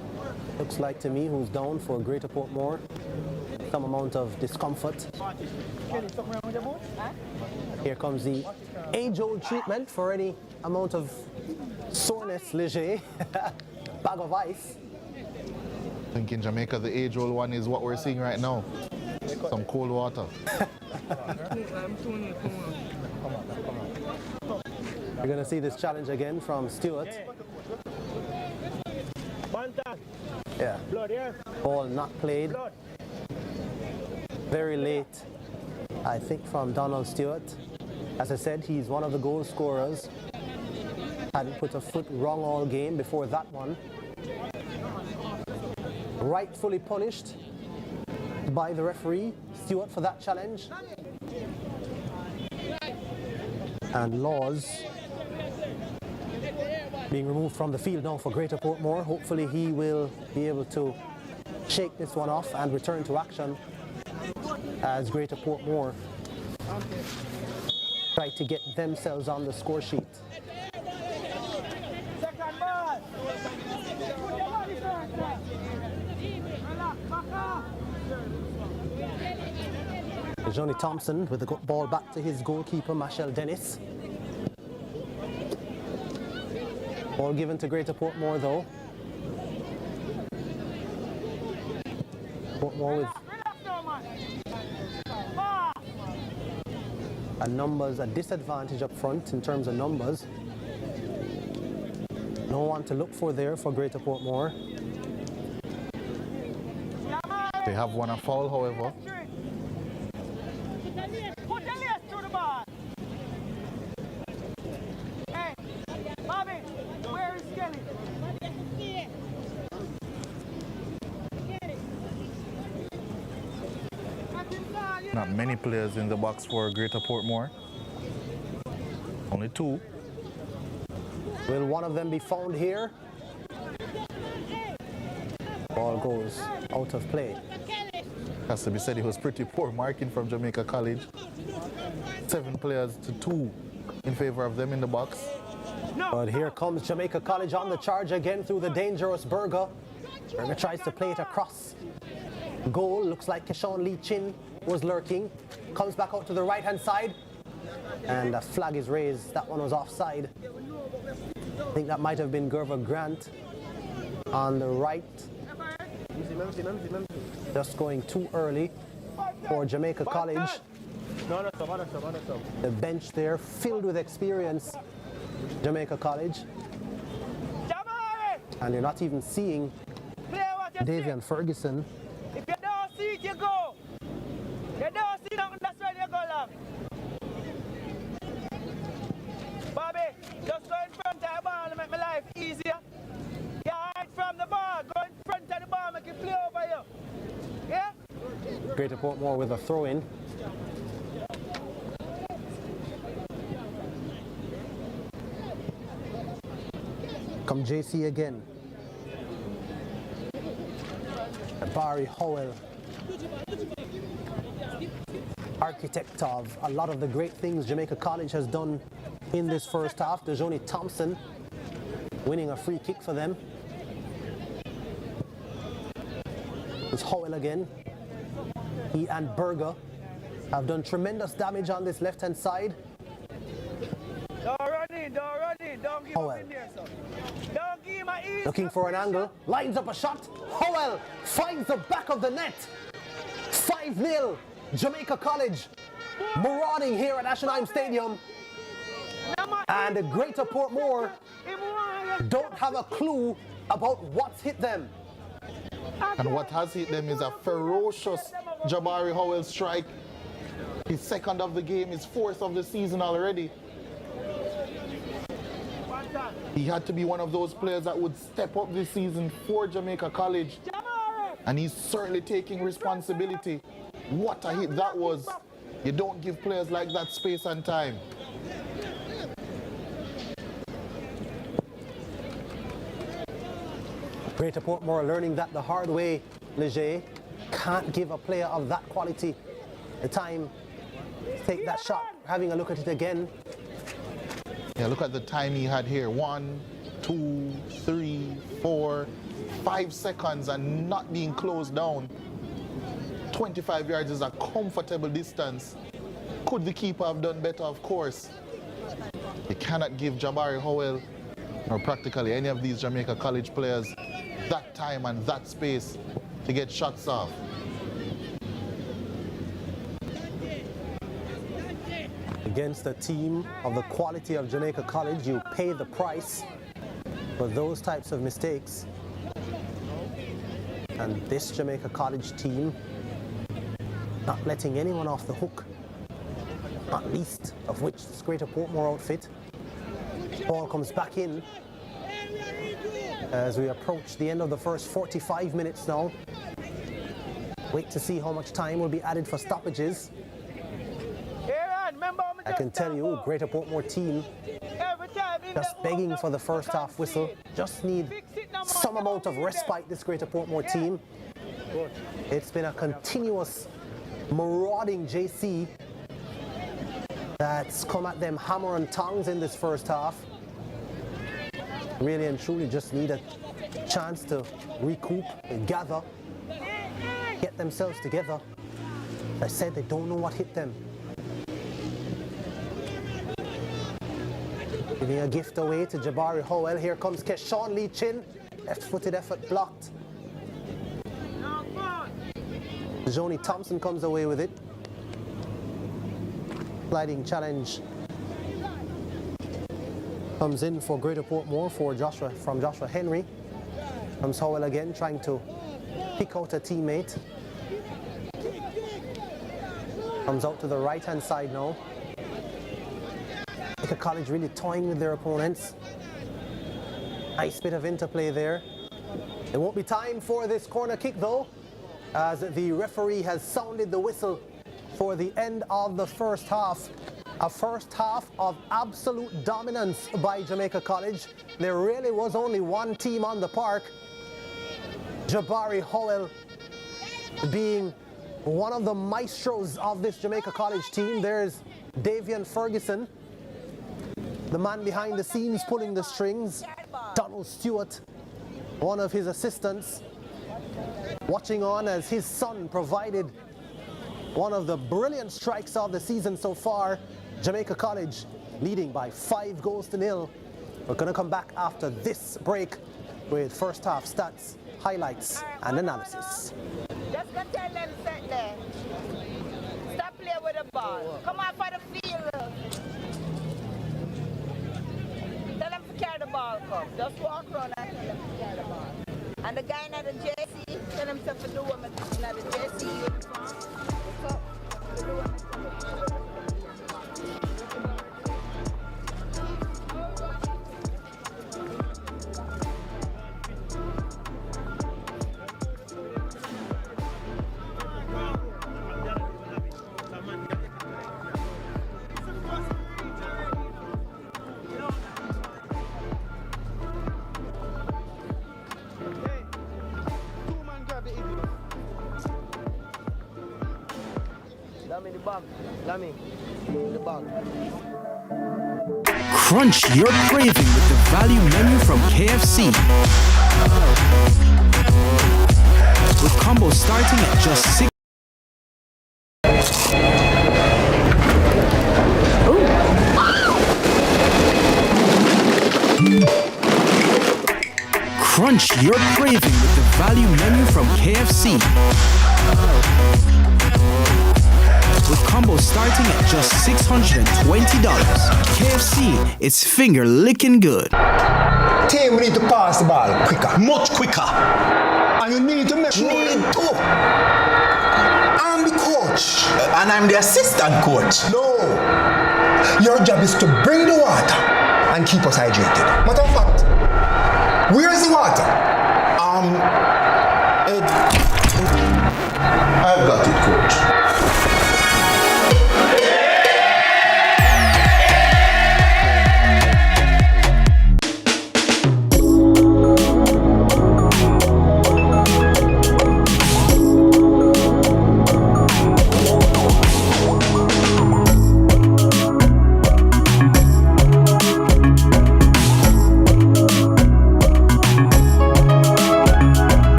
Speaker 4: looks like to me, who's down for Greater Portmore. Some amount of discomfort. Here comes the age-old treatment for any amount of soreness léger. Bag of ice.
Speaker 5: I think in Jamaica the age-old one is what we're seeing right now. Some cold water.
Speaker 4: You're going to see this challenge again from Stewart. Yeah. Ball not played. Very late, I think, from Donald Stewart. As I said, he's one of the goal scorers. Hadn't put a foot wrong all game before that one. Rightfully punished by the referee, Stewart, for that challenge. And Laws being removed from the field now for Greater Portmore. Hopefully he will be able to shake this one off and return to action as Greater Portmore try to get themselves on the score sheet.
Speaker 7: Second ball!
Speaker 4: Johnny Thompson with the ball back to his goalkeeper, Machel Dennis. Ball given to Greater Portmore though. Portmore with a disadvantage up front in terms of numbers. No one to look for there for Greater Portmore.
Speaker 5: They have won a foul, however.
Speaker 7: Put the lace through the ball. Hey, Bobby, where is Kelly?
Speaker 5: Not many players in the box for Greater Portmore. Only two.
Speaker 4: Will one of them be found here? Ball goes out of play.
Speaker 5: Has to be said, it was pretty poor marking from Jamaica College. 7 players to 2 in favor of them in the box.
Speaker 4: But here comes Jamaica College on the charge again through the dangerous Berger. Berger tries to play it across goal. Looks like Keshawn Lee Chin was lurking. Comes back out to the right-hand side. And a flag is raised. That one was offside. I think that might have been Gerver Grant on the right. Just going too early for Jamaica College. The bench there filled with experience. Jamaica College. And you're not even seeing Davian Ferguson.
Speaker 7: If you don't see it, you go. You don't see nothing, that's where you go long. Bobby, just go in front of the ball and make my life easier. You hide from the ball, go in front of the ball, make it play over you. Yeah?
Speaker 4: Greater Portmore with a throw-in. Come JC again. Barry Howell, architect of a lot of the great things Jamaica College has done in this first half. Johnny Thompson winning a free kick for them. It's Howell again. He and Berger have done tremendous damage on this left-hand side.
Speaker 7: Don't run in, don't give up in there, son. Don't give him an easy.
Speaker 4: Looking for an angle, lines up a shot. Howell finds the back of the net. 5-0, Jamaica College marauding here at Ashenheim Stadium. And the Greater Portmore don't have a clue about what's hit them.
Speaker 5: And what has hit them is a ferocious Jabari Howell strike. His second of the game, his fourth of the season already. He had to be one of those players that would step up this season for Jamaica College. And he's certainly taking responsibility. What a hit that was. You don't give players like that space and time.
Speaker 4: Greater Portmore learning that the hard way. Leger can't give a player of that quality the time to take that shot. Having a look at it again.
Speaker 5: Yeah, look at the time he had here. 1, 2, 3, 4, 5 seconds and not being closed down. 25 yards is a comfortable distance. Could the keeper have done better? Of course. You cannot give Jabari Howell or practically any of these Jamaica College players that time and that space to get shots off.
Speaker 4: Against a team of the quality of Jamaica College, you pay the price for those types of mistakes. And this Jamaica College team not letting anyone off the hook, not least of which this Greater Portmore outfit. Ball comes back in as we approach the end of the first 45 minutes now. Wait to see how much time will be added for stoppages. I can tell you, Greater Portmore team just begging for the first half whistle. Just need some amount of respite, this Greater Portmore team. It's been a continuous marauding JC that's come at them hammer and tongs in this first half. Really and truly just need a chance to recoup and gather, get themselves together. I said they don't know what hit them. Giving a gift away to Jabari Howell. Here comes Keshawn Lee Chin. Left-footed effort blocked. Joni Thompson comes away with it. Sliding challenge comes in for Greater Portmore from Joshua Henry. Comes Howell again, trying to pick out a teammate. Comes out to the right-hand side now. Jamaica College really toying with their opponents. Nice bit of interplay there. There won't be time for this corner kick though, as the referee has sounded the whistle for the end of the first half. A first half of absolute dominance by Jamaica College. There really was only one team on the park. Jabari Howell being one of the maestros of this Jamaica College team. There's Davian Ferguson, the man behind the scenes pulling the strings. Donald Stewart, one of his assistants, watching on as his son provided one of the brilliant strikes of the season so far. Jamaica College leading by 5 goals to 0. We're going to come back after this break with first half stats, highlights and analysis.
Speaker 12: Just go tell them sit there. Stop playing with the ball. Come on for the field. Tell them to carry the ball, come. Just walk around and tell them to carry the ball. And the guy in the JC, tell him to do him in the JC uniform.
Speaker 11: Crunch your craving with the value menu from KFC. With combos starting at just $6. Crunch your craving with the value menu from KFC. With combos starting at just $620. KFC, it's finger licking good.
Speaker 10: Team, we need to pass the ball quicker, much quicker. And you need to make sure. Need to. I'm the coach. And I'm the assistant coach. No. Your job is to bring the water and keep us hydrated. Matter of fact, where's the water? I've got it, coach.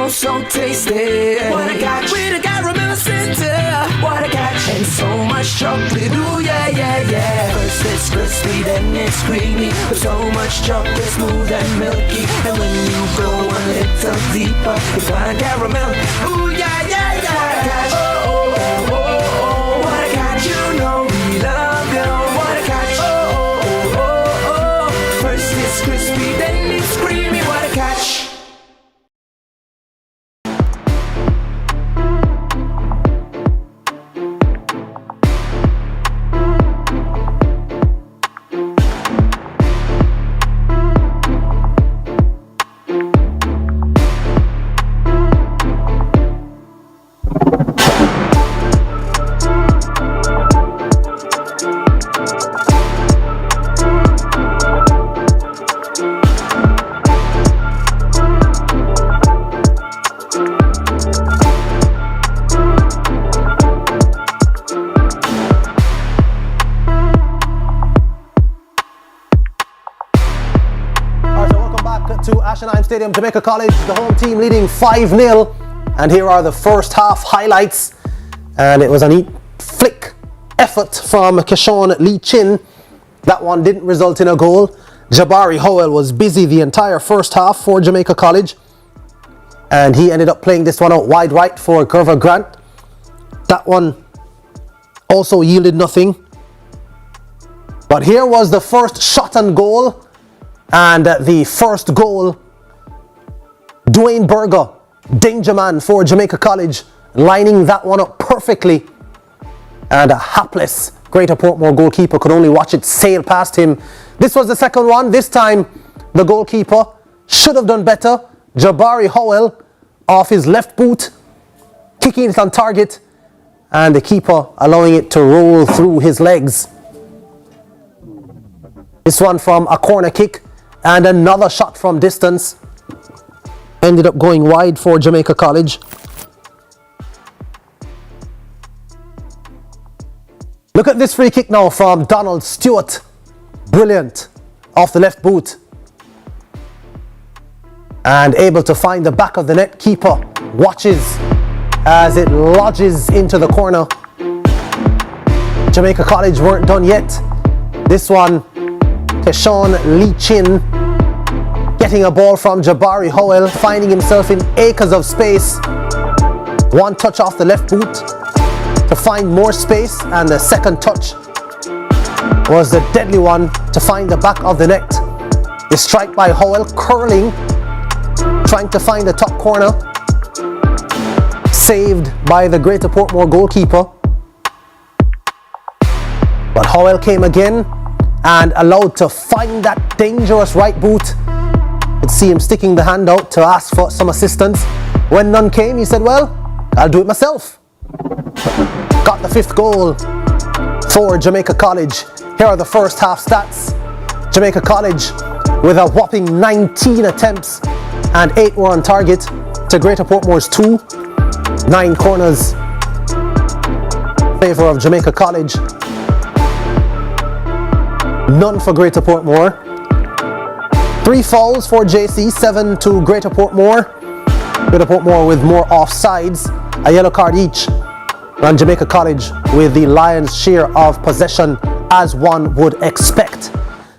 Speaker 9: So tasty, what a catch, with a caramel center, what a catch, and so much chocolate, ooh yeah, yeah, yeah. First it's crispy, then it's creamy, with so much chocolate, smooth and milky, and when you go a little deeper, you find caramel, ooh yeah, yeah, yeah. What a catch, oh, oh, oh, oh, oh, what a catch, you know we love you, what a catch, oh, oh, oh, oh, first it's crispy, then it's creamy, what a catch.
Speaker 4: Stadium, Jamaica College, the home team leading 5-0, and here are the first half highlights. And it was a neat flick effort from Keshawn Lee Chin. That one didn't result in a goal. Jabari Howell was busy the entire first half for Jamaica College, and he ended up playing this one out wide right for Gerver Grant. That one also yielded nothing. But here was the first shot on goal, and the first goal, Dwayne Berger, danger man for Jamaica College, lining that one up perfectly, and a hapless Greater Portmore goalkeeper could only watch it sail past him. This was the second one. This time the goalkeeper should have done better. Jabari Howell off his left boot, kicking it on target, and the keeper allowing it to roll through his legs. This one from a corner kick, and another shot from distance ended up going wide for Jamaica College. Look at this free kick now from Donald Stewart. Brilliant. Off the left boot. And able to find the back of the net. Keeper watches as it lodges into the corner. Jamaica College weren't done yet. This one, Keshawn Lee Chin getting a ball from Jabari Howell, finding himself in acres of space. One touch off the left boot to find more space, and the second touch was the deadly one to find the back of the net. The strike by Howell, curling, trying to find the top corner. Saved by the Greater Portmore goalkeeper. But Howell came again and allowed to find that dangerous right boot. You'd see him sticking the hand out to ask for some assistance. When none came, he said, well, I'll do it myself. Got the 5th goal for Jamaica College. Here are the first half stats. Jamaica College with a whopping 19 attempts and 8 were on target to Greater Portmore's 2. 9 corners in favor of Jamaica College. None for Greater Portmore. 3 fouls for JC, 7 to Greater Portmore. Greater Portmore with more offsides. A yellow card each on Jamaica College with the Lions' share of possession as one would expect.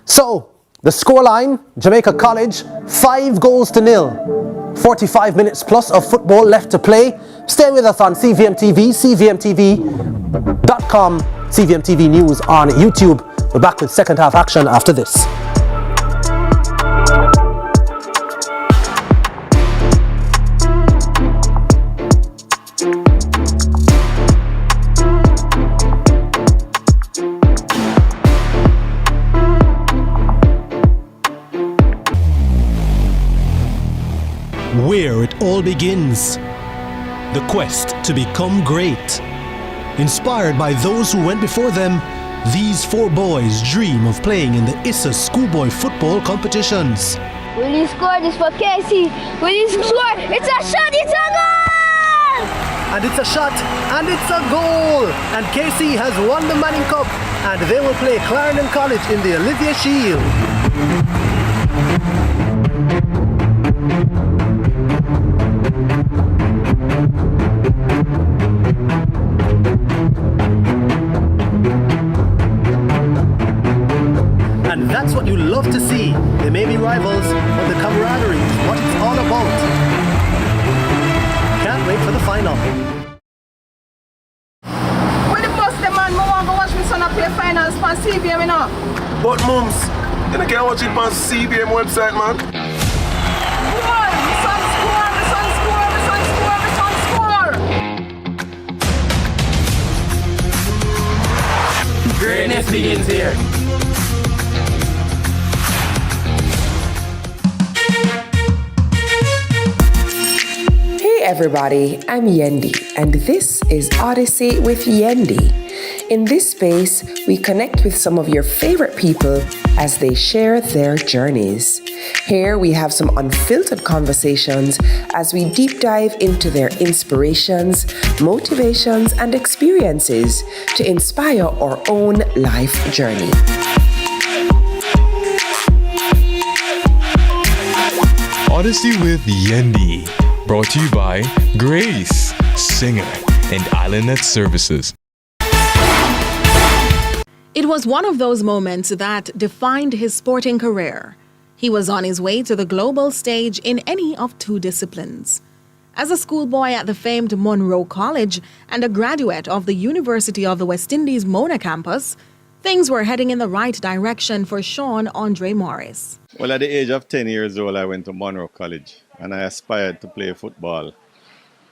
Speaker 4: So, the scoreline, Jamaica College, 5-0. 45 minutes plus of football left to play. Stay with us on CVM TV, cvmtv.com, CVM TV News on YouTube. We're back with second half action after this.
Speaker 18: Where it all begins. The quest to become great. Inspired by those who went before them, these four boys dream of playing in the ISSA schoolboy football competitions.
Speaker 19: Will he score this for Casey? Will he score? It's a shot, it's a goal!
Speaker 4: And it's a shot, and it's a goal! And Casey has won the Manning Cup, and they will play Clarendon College in the Olivier Shield. And that's what you love to see. They may be rivals, but the camaraderie is what it's all about. Can't wait for the final.
Speaker 12: When the bus the man, I want to watch my son play finals on CVM, you know.
Speaker 8: But mums, you can't watch it on CVM website, man.
Speaker 12: Score! My son score! My son score! My son score! My son score!
Speaker 9: Greatness begins here.
Speaker 13: Hey everybody, I'm Yendi, and this is Odyssey with Yendi. In this space, we connect with some of your favorite people as they share their journeys. Here we have some unfiltered conversations as we deep dive into their inspirations, motivations, and experiences to inspire our own life journey.
Speaker 14: Odyssey with Yendi, brought to you by Grace, Singer, and Islandnet Services.
Speaker 15: It was one of those moments that defined his sporting career. He was on his way to the global stage in any of two disciplines. As a schoolboy at the famed Monroe College and a graduate of the University of the West Indies Mona campus, things were heading in the right direction for Sean Andre Morris.
Speaker 16: Well, at the age of 10 years old, I went to Monroe College and I aspired to play football.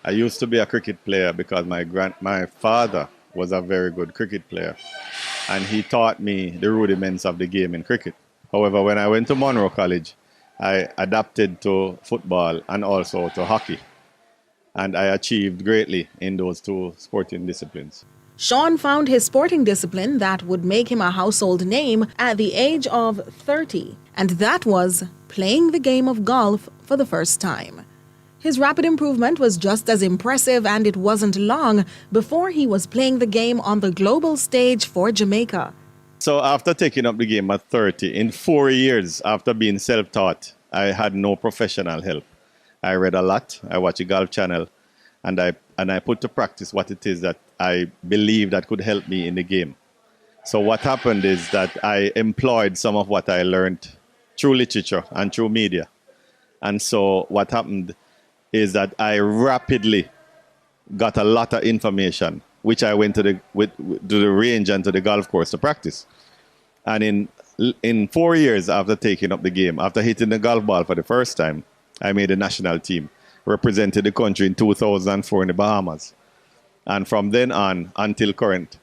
Speaker 16: I used to be a cricket player because my father was a very good cricket player, and he taught me the rudiments of the game in cricket. However, when I went to Monroe College, I adapted to football and also to hockey, and I achieved greatly in those two sporting disciplines.
Speaker 15: Sean found his sporting discipline that would make him a household name at the age of 30, and that was playing the game of golf for the first time. His rapid improvement was just as impressive, and it wasn't long before he was playing the game on the global stage for Jamaica.
Speaker 16: So after taking up the game at 30, in 4 years after being self-taught, I had no professional help. I read a lot, I watched the Golf Channel, and I put to practice what it is that I believe that could help me in the game. So what happened is that I employed some of what I learned through literature and through media. And so what happened is that I rapidly got a lot of information, which I went to the range and to the golf course to practice. And in 4 years after taking up the game, after hitting the golf ball for the first time, I made a national team, represented the country in 2004 in the Bahamas. And from then on until current,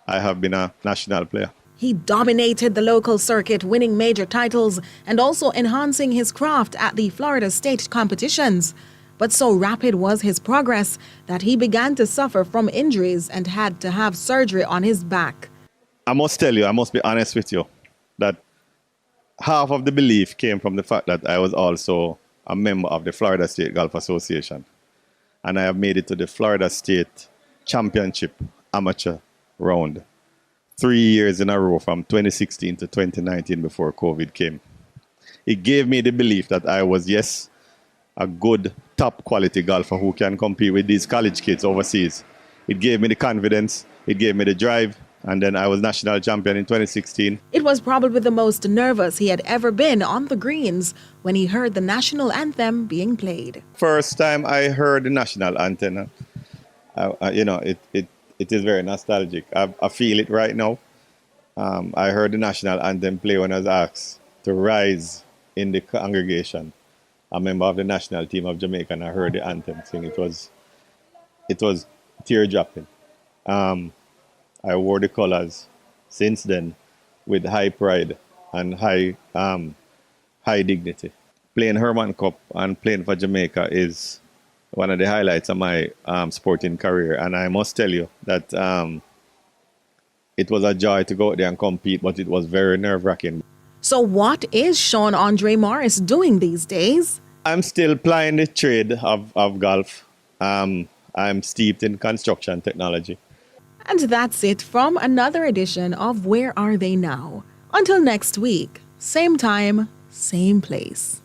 Speaker 16: I have been a national player.
Speaker 15: He dominated the local circuit, winning major titles and also enhancing his craft at the Florida State competitions. But so rapid was his progress that he began to suffer from injuries and had to have surgery on his back.
Speaker 16: I must tell you, I must be honest with you, that half of the belief came from the fact that I was also a member of the Florida State Golf Association. And I have made it to the Florida State Championship amateur round 3 years in a row from 2016 to 2019 before COVID came. It gave me the belief that I was, yes, a good top quality golfer who can compete with these college kids overseas. It gave me the confidence, it gave me the drive, and then I was national champion in 2016.
Speaker 15: It was probably the most nervous he had ever been on the greens when he heard the national anthem being played.
Speaker 16: First time I heard the national anthem, it is very nostalgic. I feel it right now. I heard the national anthem play when I was asked to rise in the congregation. A member of the national team of Jamaica, and I heard the anthem sing. It was tear-dropping. I wore the colors since then with high pride and high dignity. Playing Herman Cup and playing for Jamaica is one of the highlights of my sporting career, and I must tell you that it was a joy to go out there and compete, but it was very nerve-wracking.
Speaker 15: So what is Sean Andre Morris doing these days?
Speaker 16: I'm still plying the trade of golf. I'm steeped in construction technology.
Speaker 15: And that's it from another edition of Where Are They Now? Until next week, same time, same place.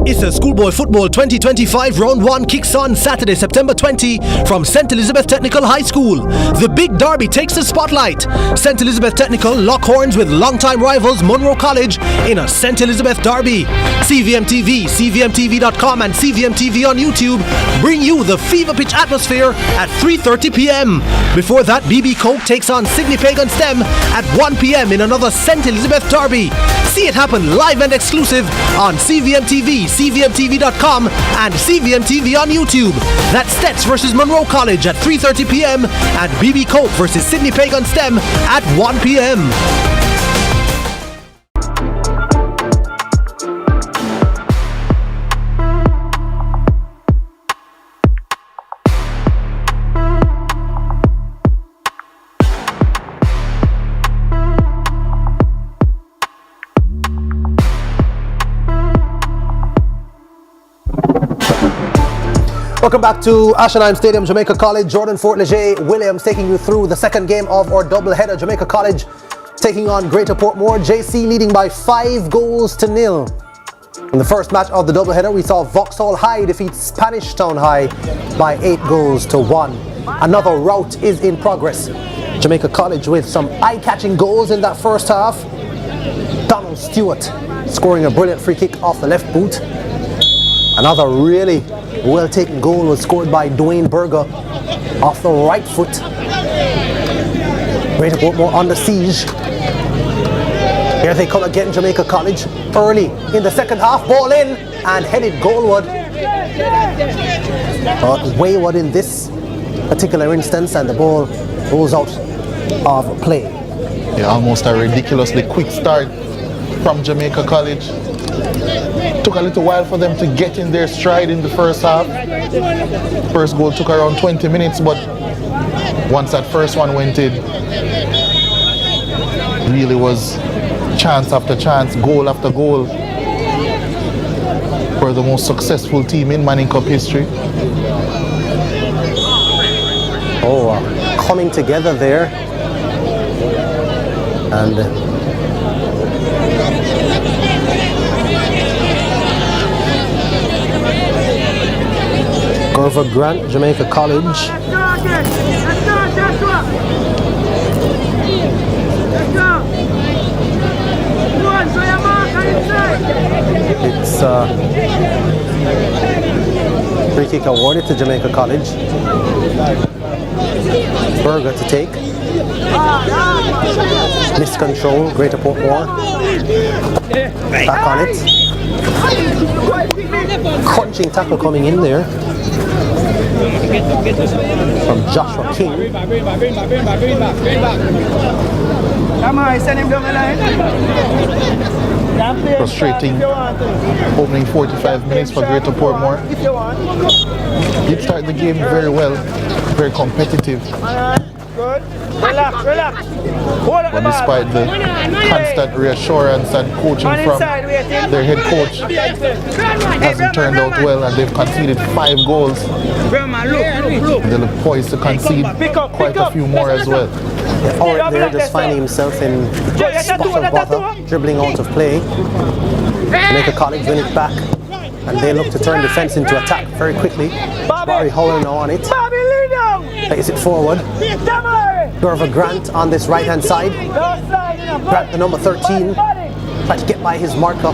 Speaker 18: ISSA Schoolboy Football 2025 Round 1 kicks on Saturday, September 20 from St. Elizabeth Technical High School. The big derby takes the spotlight. St. Elizabeth Technical lock horns with longtime rivals Monroe College in a St. Elizabeth derby. CVM TV, CVMTV.com and CVM TV on YouTube bring you the fever pitch atmosphere at 3:30 p.m. Before that, BB Coke takes on Sydney Pagan Stem at 1 p.m. in another St. Elizabeth derby. See it happen live and exclusive on CVM TV, CVMTV.com and CVM TV on YouTube. That's Stets versus Monroe College at 3:30 p.m. and BB Coke versus Sydney Pagan Stem at 1 p.m.
Speaker 4: Welcome back to Ashenheim Stadium, Jamaica College. Jordan Fort-Leger Williams taking you through the second game of our doubleheader. Jamaica College taking on Greater Portmore. JC leading by 5-0. In the first match of the doubleheader, we saw Vauxhall High defeat Spanish Town High by 8-1. Another rout is in progress. Jamaica College with some eye-catching goals in that first half. Donald Stewart scoring a brilliant free kick off the left boot. Another really well-taken goal was scored by Dwayne Berger off the right foot. Greater Portmore under siege. Here they come again, Jamaica College. Early in the second half, ball in and headed goalward. But wayward in this particular instance, and the ball goes out of play.
Speaker 5: Yeah, almost a ridiculously quick start from Jamaica College. Took a little while for them to get in their stride in the first half. First goal took around 20 minutes, but once that first one went in, really was chance after chance, goal after goal for the most successful team in Manning Cup history.
Speaker 4: Coming together there. And Grover Grant, Jamaica College. It's free kick awarded to Jamaica College. Berger to take. Miscontrol, Greater Portmore. Back on it. Crunching tackle coming in there from Joshua King.
Speaker 5: Frustrating opening 45 minutes for Greater Portmore. Did start the game very well, very competitive. But despite the constant reassurance and coaching from their head coach, hasn't turned out well, and they've conceded 5 goals. They look poised to concede quite a few more as well.
Speaker 4: Yeah, Orrit there just finding himself in a spot of bother, dribbling out of play. Jamaica College win it back, and they look to turn defense into attack very quickly. Barry Howell now on it. Plays it forward. Dorva Grant on this right hand side. Grant, the number 13, tries to get by his marker.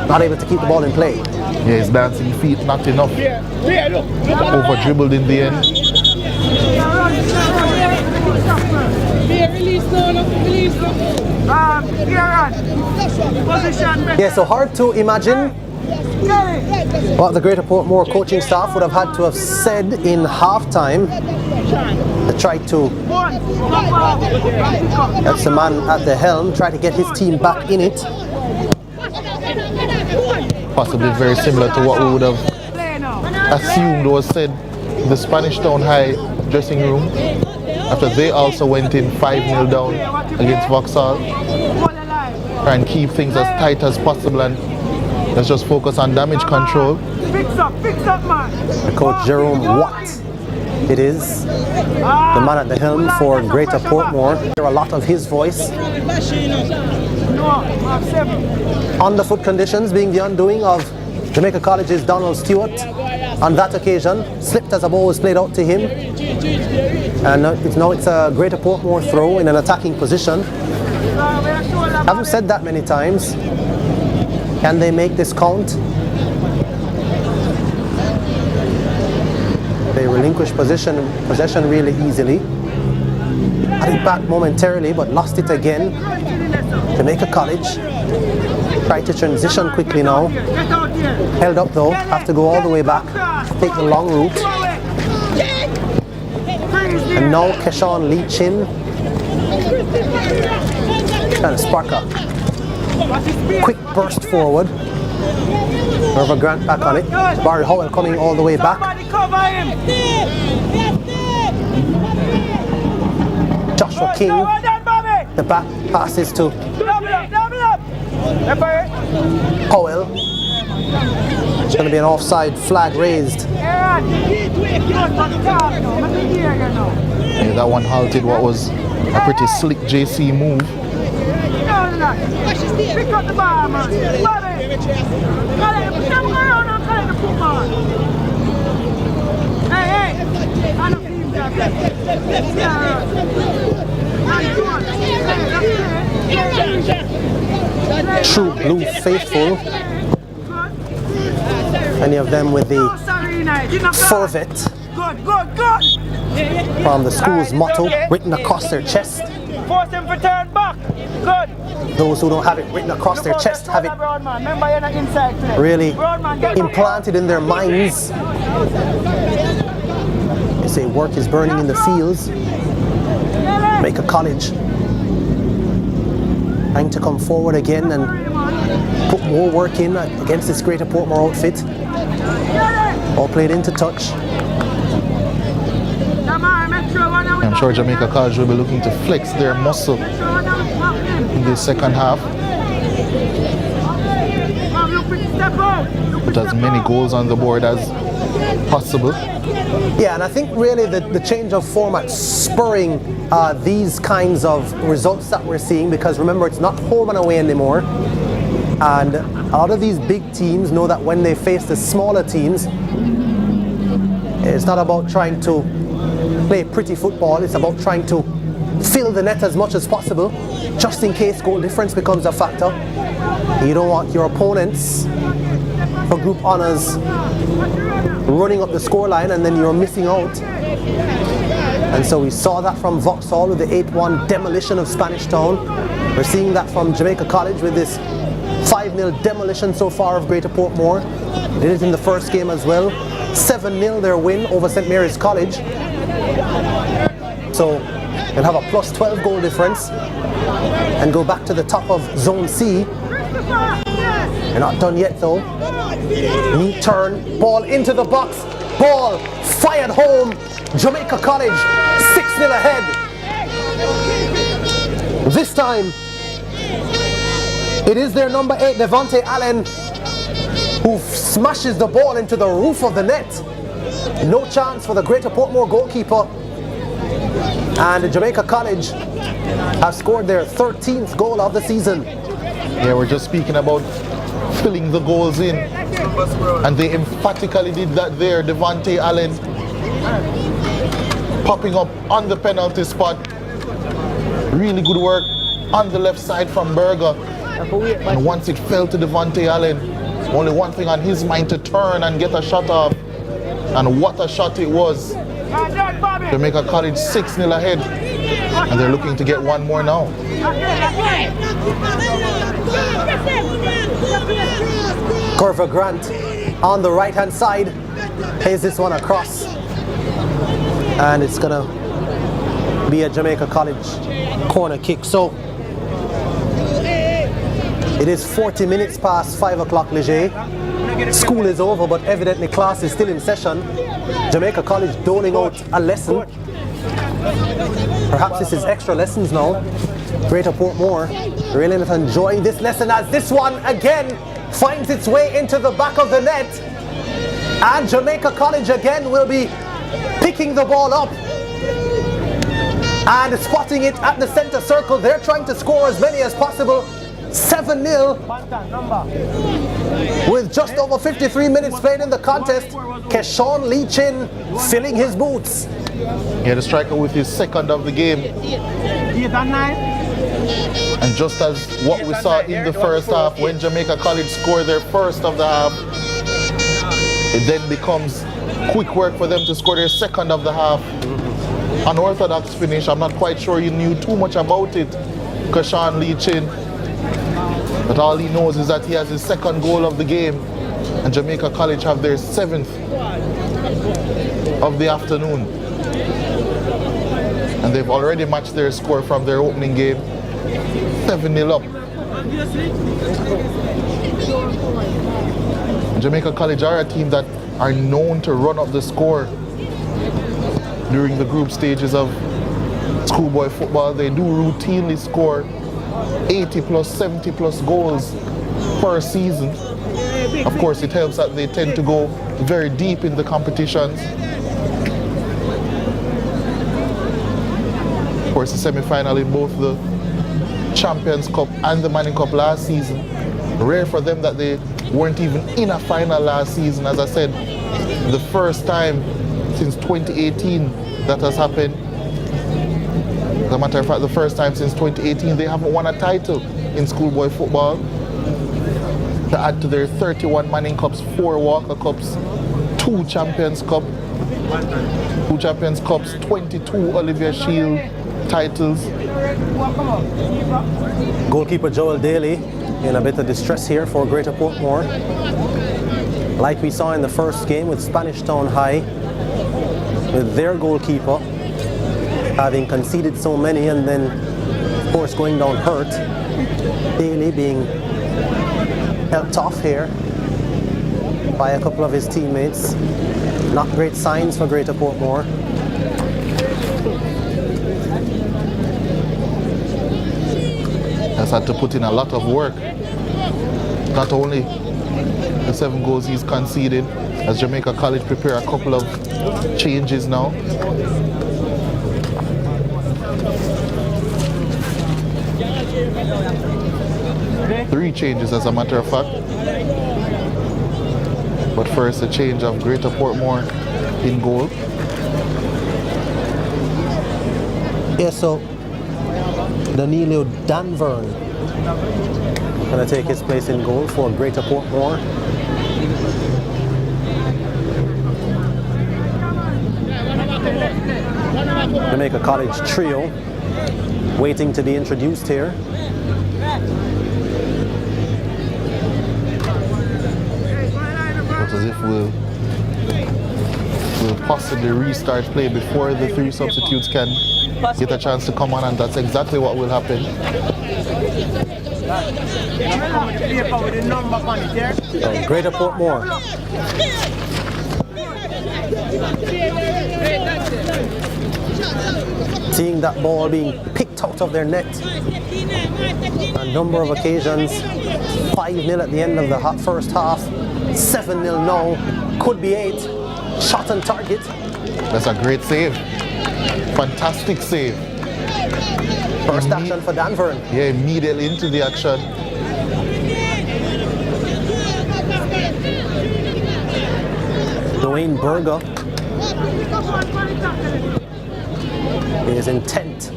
Speaker 4: Not able to keep the ball in play.
Speaker 5: Yeah, his dancing feet not enough. Over dribbled in the end.
Speaker 4: Yeah, so hard to imagine what the Greater Portmore coaching staff would have had to have said in halftime to try to, that's the man at the helm, try to get his team back in it.
Speaker 5: Possibly very similar to what we would have assumed was said in the Spanish Town High dressing room after they also went in 5-0 down against Vauxhall. Try and keep things as tight as possible and let's just focus on damage control.
Speaker 4: The coach Jerome Watt, it is, the man at the helm for Greater Portmore. Hear a lot of his voice. Underfoot conditions being the undoing of Jamaica College's Donald Stewart. On that occasion, slipped as a ball was played out to him. And now it's a Greater Portmore throw in an attacking position. Haven't said that many times. Can they make this count? They relinquish possession really easily. Had it back momentarily, but lost it again. Jamaica College try to transition quickly now. Held up though, have to go all the way back, take the long route. And now Keshawn Leach in. Trying to spark a quick burst forward. Dorva Grant back on it. Barry Howell coming all the way back. Joshua King. The back passes to Howell. It's going to be an offside flag raised.
Speaker 5: Yeah, that one halted what was a pretty slick JC move.
Speaker 7: Pick up the ball, man. Hey, I don't need that.
Speaker 4: True blue faithful. Many of them with the fervet from the school's motto written across their chest.
Speaker 7: Force him to turn back. Good.
Speaker 4: Those who don't have it written across their chest have it really implanted in their minds. They say work is burning in the fields. Jamaica College trying to come forward again and put more work in against this Greater Portmore outfit. All played into touch.
Speaker 5: I'm sure Jamaica College will be looking to flex their muscle in the second half. Put as many goals on the board as possible.
Speaker 4: Yeah, and I think really the change of format spurring these kinds of results that we're seeing, because remember, it's not home and away anymore. And a lot of these big teams know that when they face the smaller teams, it's not about trying to play pretty football, it's about trying to fill the net as much as possible, just in case goal difference becomes a factor. You don't want your opponents for group honors running up the scoreline and then you're missing out. And so we saw that from Vauxhall with the 8-1 demolition of Spanish Town. We're seeing that from Jamaica College with this 5-0 demolition so far of Greater Portmore. They did it in the first game as well. 7-0 their win over St. Mary's College. So they'll have a plus 12 goal difference and go back to the top of Zone C. They're not done yet though. Neat turn, ball into the box, ball fired home. Jamaica College 6-0 ahead. This time it is their number 8, Devontae Allen, who smashes the ball into the roof of the net. No chance for the Greater Portmore goalkeeper. And Jamaica College have scored their 13th goal of the season.
Speaker 5: Yeah, we're just speaking about filling the goals in. And they emphatically did that there. Devontae Allen popping up on the penalty spot. Really good work on the left side from Berger. And once it fell to Devontae Allen, only one thing on his mind to turn and get a shot off. And what a shot it was. Jamaica College 6-0 ahead. And they're looking to get one more now.
Speaker 4: Corver Grant on the right hand side plays this one across. And it's gonna be a Jamaica College corner kick. So it is 40 minutes past 5 o'clock, Leger. School is over, but evidently class is still in session. Jamaica College doling out a lesson. Perhaps this is extra lessons now. Greater Portmore really not enjoying this lesson as this one again finds its way into the back of the net. And Jamaica College again will be picking the ball up and spotting it at the center circle. They're trying to score as many as possible. 7-0 with just over 53 minutes played in the contest. Keshawn Lee Chin filling his boots.
Speaker 5: Yeah, the striker with his second of the game. And just as what we saw in the first half, when Jamaica College scored their first of the half, it then becomes quick work for them to score their second of the half. Unorthodox finish. I'm not quite sure you knew too much about it, Keshawn Lee Chin. But all he knows is that he has his second goal of the game, and Jamaica College have their 7th of the afternoon. And they've already matched their score from their opening game, 7-0 up. Jamaica College are a team that are known to run up the score during the group stages of schoolboy football. They do routinely score 80 plus, 70 plus goals per season. Of course, it helps that they tend to go very deep in the competitions. Of course, the semi-final in both the Champions Cup and the Manning Cup last season. Rare for them that they weren't even in a final last season. As I said, the first time since 2018 that has happened. As a matter of fact, the first time since 2018 they haven't won a title in schoolboy football. To add to their 31 Manning Cups, 4 Walker Cups, 2 Champions Cups, 22 Olivier Shield titles.
Speaker 4: Goalkeeper Joel Daly in a bit of distress here for Greater Portmore. Like we saw in the first game with Spanish Town High, with their goalkeeper having conceded so many and then of course going down hurt. Daly being helped off here by a couple of his teammates. Not great signs for Greater Portmore.
Speaker 5: Has had to put in a lot of work. Not only the 7 goals he's conceded, as Jamaica College prepare a couple of changes now. Three changes as a matter of fact. But first, a change of Greater Portmore in goal.
Speaker 4: Yeah, so Danilo Danvern gonna take his place in goal for Greater Portmore. Jamaica College trio waiting to be introduced here.
Speaker 5: Looks as if we'll possibly restart play before the 3 substitutes can get a chance to come on, and that's exactly what will happen.
Speaker 4: Greater Portmore. Seeing that ball being picked out of their net. A number of occasions. 5-0 at the end of the first half. 7-0 now. Could be 8. Shot on target.
Speaker 5: That's a great save. Fantastic save.
Speaker 4: First action for Danvern.
Speaker 5: Yeah, immediately into the action.
Speaker 4: Dwayne Berger is intent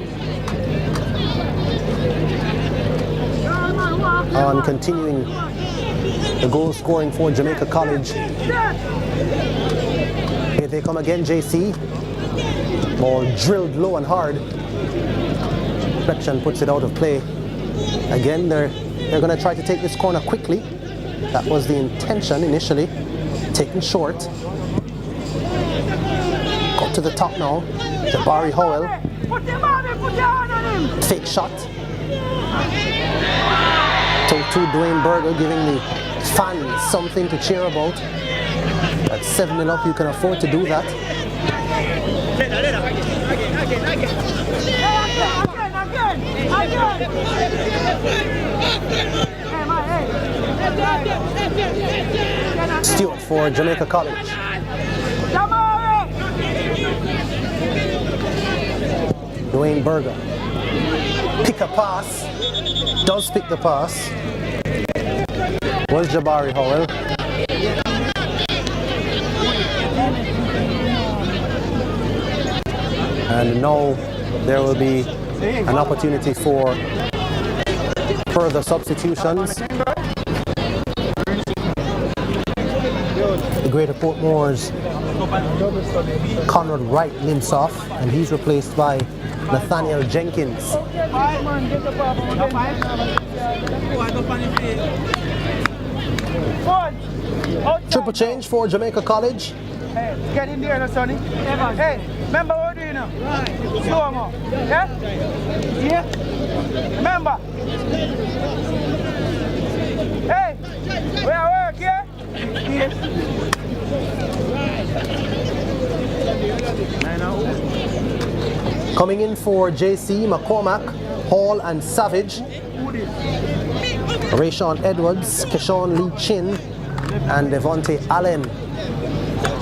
Speaker 4: on continuing the goal scoring for Jamaica College. Here they come again, JC. Ball drilled low and hard. Deflection puts it out of play. Again, they're going to try to take this corner quickly. That was the intention initially. Taken short. Got to the top now. Jabari Howell. Fake shot. To Dwayne Berger, giving the fans something to cheer about. At 7-0 up, you can afford to do that. Stewart for Jamaica College. Dwayne Berger. Pick a pass. Does pick the pass. Was Jabari Howell. And now there will be an opportunity for further substitutions. The Greater Portmore's Conrad Wright limps off, and he's replaced by Nathaniel Jenkins. Triple change for Jamaica College.
Speaker 7: Hey, get in there, Sonny. Hey, remember what we're doing now? Slow mo. Yeah? Yeah? Remember? Hey, we are work, yeah? Yes.
Speaker 4: Coming in for JC, McCormack, Hall and Savage. Rayshawn Edwards, Keshawn Lee Chin, and Devontae Allen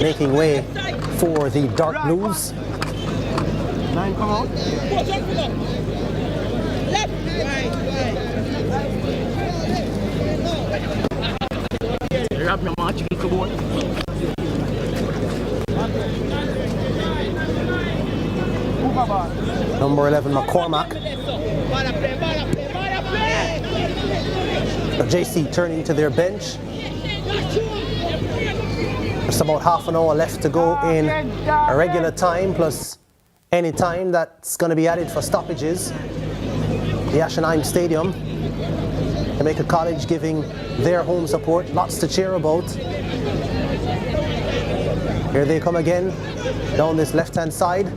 Speaker 4: making way for the Dark Blues.
Speaker 7: Nine come out.
Speaker 4: Number 11, McCormack. The JC turning to their bench. Just about half an hour left to go in a regular time, plus any time that's going to be added for stoppages. The Ashenheim Stadium. Jamaica College giving their home support, lots to cheer about. Here they come again, down this left-hand side.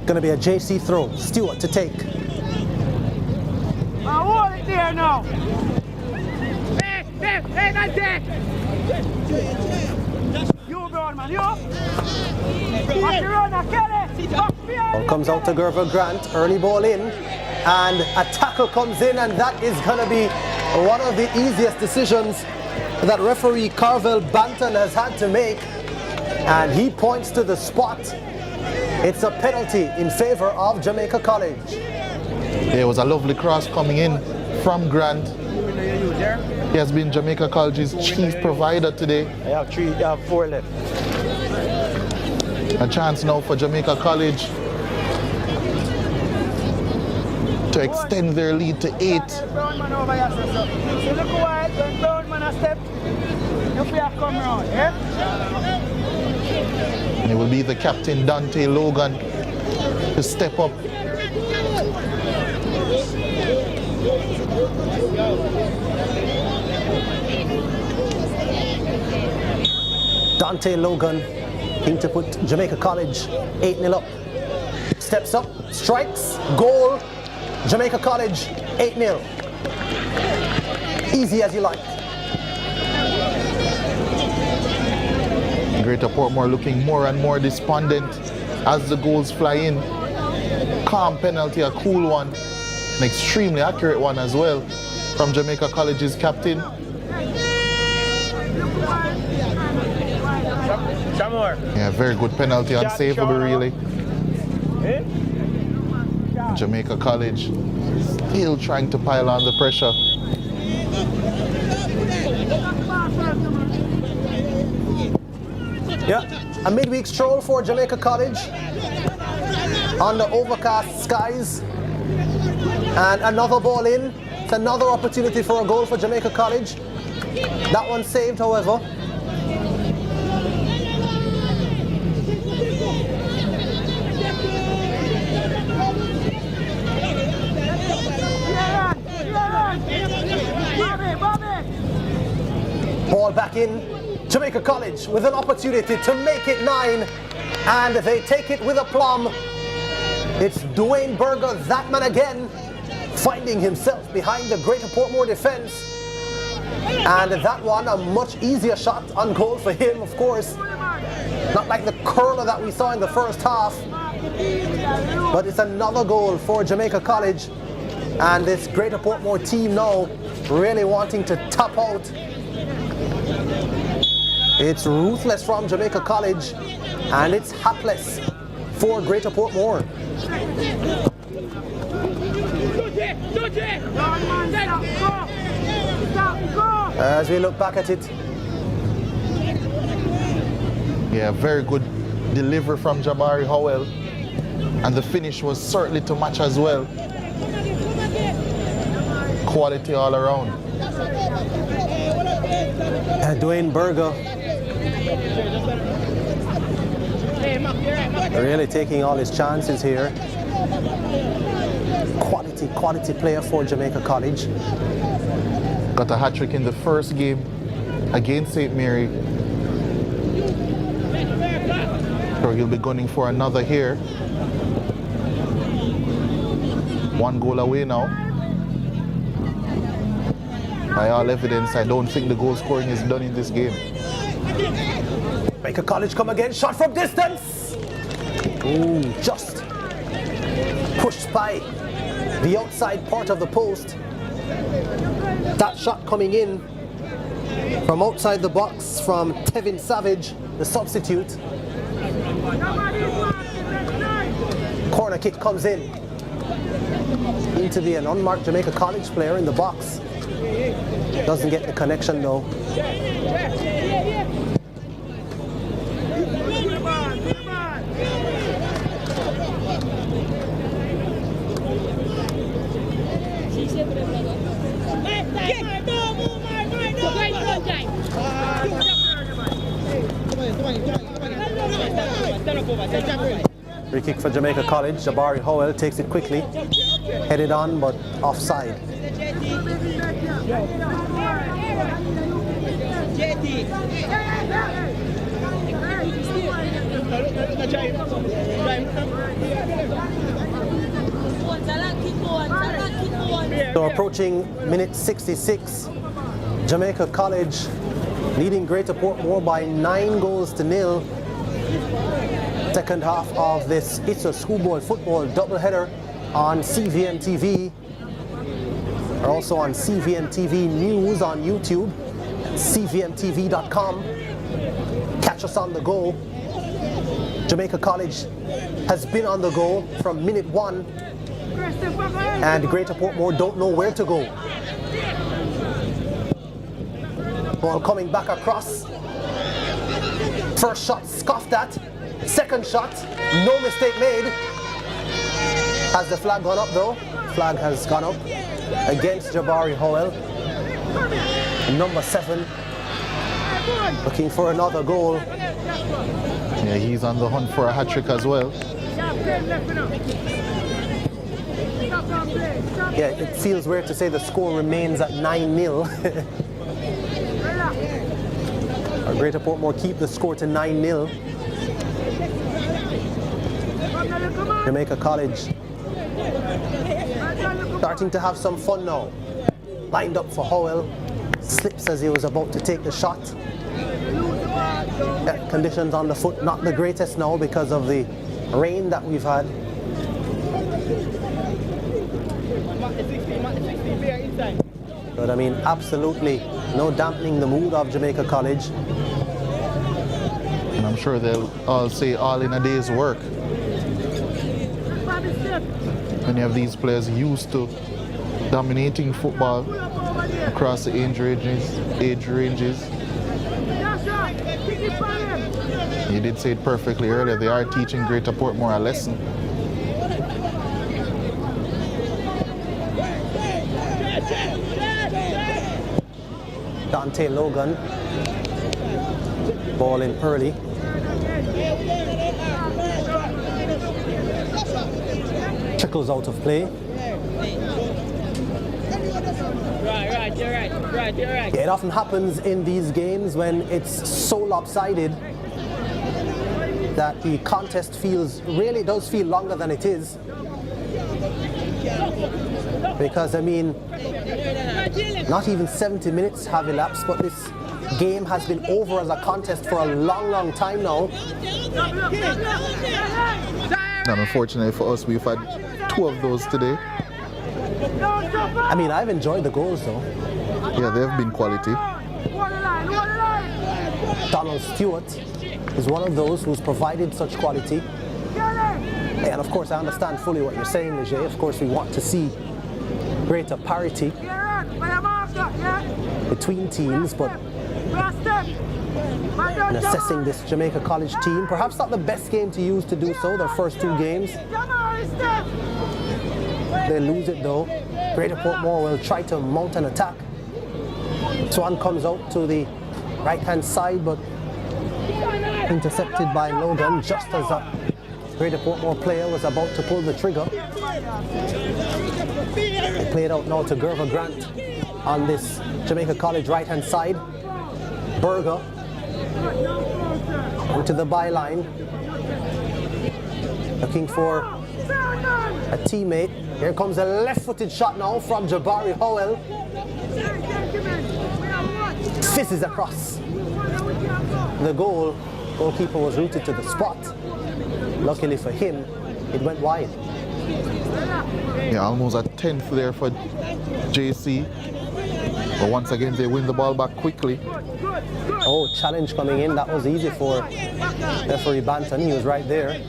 Speaker 4: Going to be a JC throw. Stewart to take.
Speaker 7: I want it there now. Hey, that's it. You go on, man, you.
Speaker 4: Ball comes out to Gerver Grant. Early ball in. And a tackle comes in, and that is going to be one of the easiest decisions that referee Carvel Banton has had to make. And he points to the spot. It's a penalty in favor of Jamaica College.
Speaker 5: There was a lovely cross coming in from Grant. He has been Jamaica College's chief provider today.
Speaker 7: I have 4 left.
Speaker 5: A chance now for Jamaica College to extend their lead to 8. And it will be the captain, Dante Logan, to step up.
Speaker 4: Dante Logan looking to put Jamaica College 8-0 up. Steps up, strikes, goal. Jamaica College 8-0. Easy as you like.
Speaker 5: Greater Portmore looking more and more despondent as the goals fly in. Calm penalty, a cool one, an extremely accurate one as well from Jamaica College's captain. Yeah, very good penalty, unsavable really. Jamaica College still trying to pile on the pressure.
Speaker 4: Yeah, a midweek stroll for Jamaica College under overcast skies. And another ball in. It's another opportunity for a goal for Jamaica College. That one saved, however. Ball back in. Jamaica College with an opportunity to make it 9, and they take it with aplomb. It's Dwayne Berger, that man again, finding himself behind the Greater Portmore defense. And that one, a much easier shot on goal for him, of course. Not like the curler that we saw in the first half. But it's another goal for Jamaica College. And this Greater Portmore team now really wanting to tap out. It's ruthless from Jamaica College, and it's hapless for Greater Portmore. As we look back at it.
Speaker 5: Yeah, very good delivery from Jabari Howell, and the finish was certainly to match as well. Quality all around.
Speaker 4: Dwayne Berger really taking all his chances here. Quality player for Jamaica College.
Speaker 5: Got a hat-trick in the first game against St. Mary. So he'll be gunning for another here. 1 goal away now. By all evidence, I don't think the goal scoring is done in this game.
Speaker 4: Jamaica College come again, shot from distance. Ooh, just pushed by the outside part of the post. That shot coming in from outside the box from Tevin Savage, the substitute. Corner kick comes in. To be an unmarked Jamaica College player in the box. Doesn't get the connection though. Free kick for Jamaica College. Jabari Howell takes it quickly. Headed on, but offside. So approaching minute 66, Jamaica College leading Greater Portmore by 9 goals to 0. Second half of this ISSA schoolboy football doubleheader on CVM TV. We're also on CVM TV News on YouTube, cvmtv.com. Catch us on the go. Jamaica College has been on the go from minute 1, and Greater Portmore don't know where to go. Ball coming back across. First shot scoffed at. Second shot, no mistake made. Has the flag gone up though? Flag has gone up against Jabari Howell. Number 7, looking for another goal.
Speaker 5: Yeah, he's on the hunt for a hat-trick as well.
Speaker 4: Yeah, it feels weird to say the score remains at 9-0. Greater Portmore keep the score to 9-0. Jamaica College starting to have some fun now. Lined up for Howell. Slips as he was about to take the shot. Conditions on the foot not the greatest now because of the rain that we've had. But I mean, absolutely no dampening the mood of Jamaica College.
Speaker 5: And I'm sure they'll all say all in a day's work. Many of these players used to dominating football across the age ranges. You did say it perfectly earlier, they are teaching Greater Portmore a lesson.
Speaker 4: Dante Logan, ball in early. Trickles out of play.
Speaker 7: You're right.
Speaker 4: Yeah, it often happens in these games when it's so lopsided that the contest really does feel longer than it is. Because I mean, not even 70 minutes have elapsed, but this game has been over as a contest for a long time now.
Speaker 5: And unfortunately for us, we've had 2 of those today.
Speaker 4: I mean, I've enjoyed the goals though.
Speaker 5: Yeah, they've been quality.
Speaker 4: Donald Stewart is one of those who's provided such quality. And of course, I understand fully what you're saying, Leger. Of course, we want to see greater parity between teams, but in assessing this Jamaica College team, perhaps not the best game to use to do so, their first 2 games. They lose it though. Greater Portmore will try to mount an attack. Swan comes out to the right-hand side, but intercepted by Logan just as a Greater Portmore player was about to pull the trigger. Played out now to Gerva Grant on this Jamaica College right-hand side. Berger into the byline, looking for a teammate. Here comes a left-footed shot now from Jabari Howell. Fizzes across the goal. Goalkeeper was rooted to the spot. Luckily for him, it went wide.
Speaker 5: Yeah, almost a 10th there for JC. But once again, they win the ball back quickly.
Speaker 4: Oh, challenge coming in. That was easy for referee Banton. He was right there.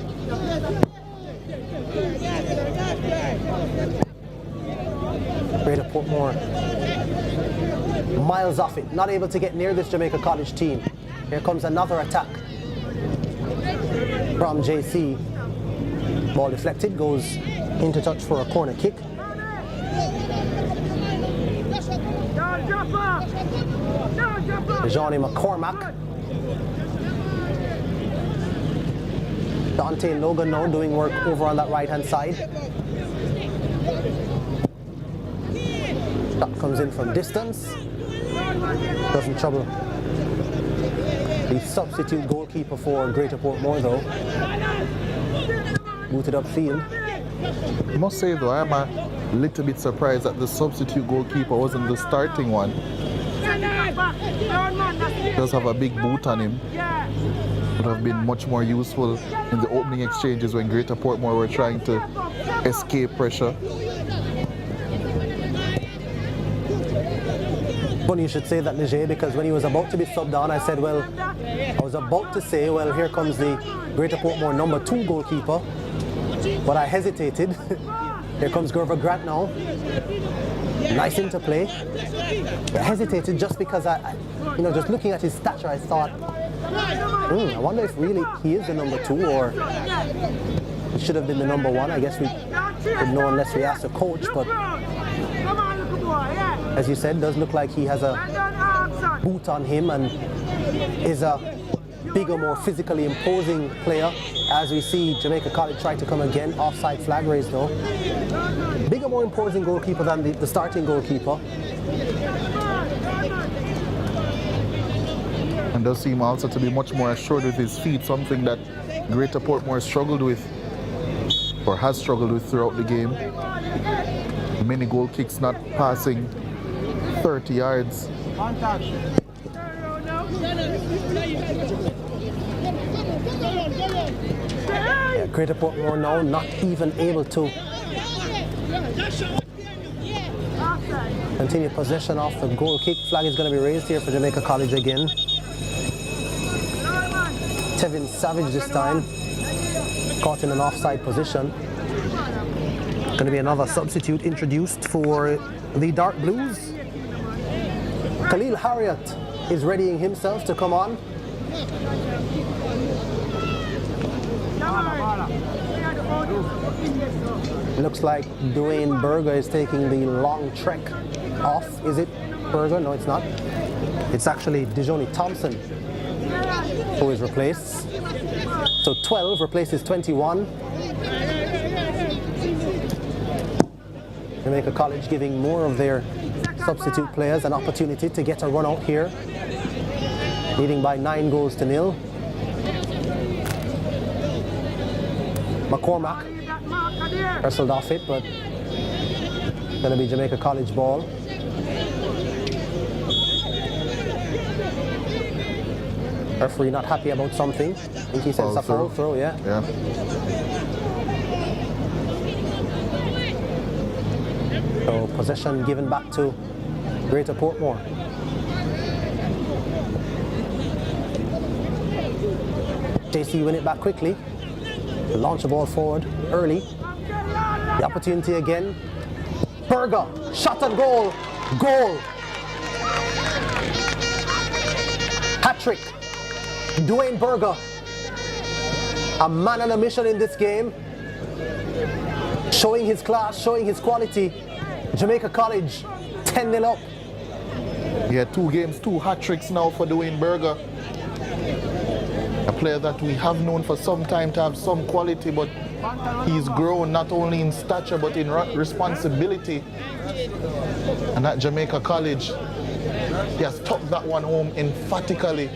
Speaker 4: Greater Portmore miles off it, not able to get near this Jamaica College team. Here comes another attack from JC. Ball deflected, goes into touch for a corner kick. Johnny McCormack. Dante Logan now doing work over on that right hand side. Shot comes in from distance. Doesn't trouble the substitute goalkeeper for Greater Portmore though. Booted upfield.
Speaker 5: I must say though, I'm a little bit surprised that the substitute goalkeeper wasn't the starting one. He does have a big boot on him. Would have been much more useful in the opening exchanges when Greater Portmore were trying to escape pressure.
Speaker 4: Funny you should say that, Leger, because when he was about to be subbed on, I said, well, here comes the Greater Portmore number 2 goalkeeper. But I hesitated. Here comes Gerva Grant now. Nice interplay. I hesitated just because just looking at his stature, I thought, I wonder if really he is the number 2 or it should have been the number 1. I guess we would know unless we ask the coach, but as you said, does look like he has a boot on him and is a bigger, more physically imposing player. As we see Jamaica College try to come again, offside flag raised though. Bigger, more imposing goalkeeper than the starting goalkeeper.
Speaker 5: And does seem also to be much more assured with his feet, something that Greater Portmore struggled with, or has struggled with throughout the game. Many goal kicks not passing 30 yards.
Speaker 4: Greater Portmore now not even able to continue possession off the goal kick. Flag is going to be raised here for Jamaica College again. Tevin Savage this time, caught in an offside position. Going to be another substitute introduced for the Dark Blues. Khalil Harriet is readying himself to come on. Looks like Dwayne Berger is taking the long trek off. Is it Berger? No, it's not. It's actually Dejoni Thompson who is replaced. So 12 replaces 21. Jamaica College giving more of their substitute players an opportunity to get a run out here. Leading by 9-0. McCormack wrestled off it, but going to be Jamaica College ball. Referee not happy about something. I think he said it's a foul throw, yeah. So possession given back to Greater Portmore. JC win it back quickly. Launch the ball forward early. The opportunity again. Berger, shot and goal. Goal. Hat-trick. Dwayne Berger. A man on a mission in this game. Showing his class, showing his quality. Jamaica College, 10-0 up.
Speaker 5: Yeah, 2 games, 2 hat-tricks now for Dwayne Berger. A player that we have known for some time to have some quality, but he's grown not only in stature but in responsibility. And at Jamaica College, he has tucked that one home emphatically.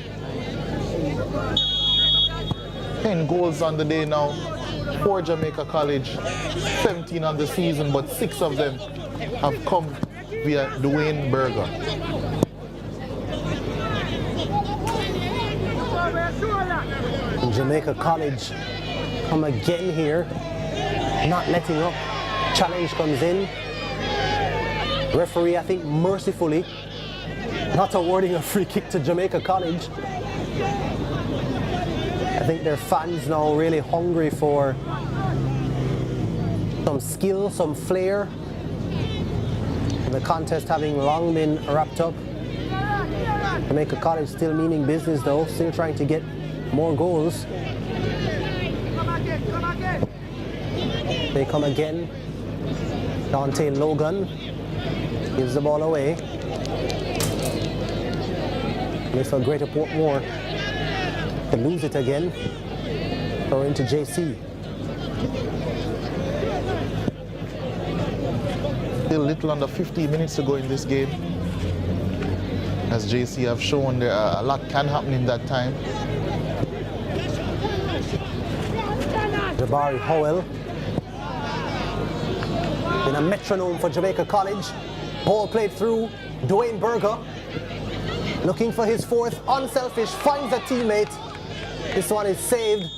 Speaker 5: 10 goals on the day now for Jamaica College, 17 on the season, but 6 of them have come via Dwayne Berger.
Speaker 4: Jamaica College come again here, not letting up. Challenge comes in. Referee, I think, mercifully not awarding a free kick to Jamaica College. I think their fans now really hungry for some skill, some flair. The contest having long been wrapped up. Jamaica College still meaning business though, still trying to get more goals. They come again. Dante Logan gives the ball away. Looks for Greater Portmore to lose it again. Throw into JC.
Speaker 5: Still little under 15 minutes to go in this game. As JC have shown, there a lot can happen in that time.
Speaker 4: Jabari Howell in a metronome for Jamaica College. Ball played through. Dwayne Berger looking for his 4th. Unselfish, finds a teammate. This one is saved.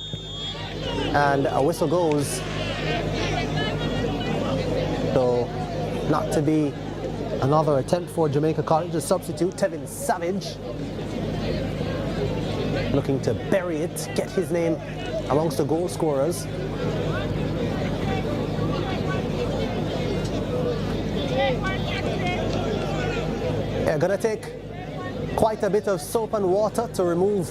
Speaker 4: And a whistle goes. So not to be another attempt for Jamaica College. The substitute, Tevin Savage, looking to bury it, get his name amongst the goal scorers. They're gonna take quite a bit of soap and water to remove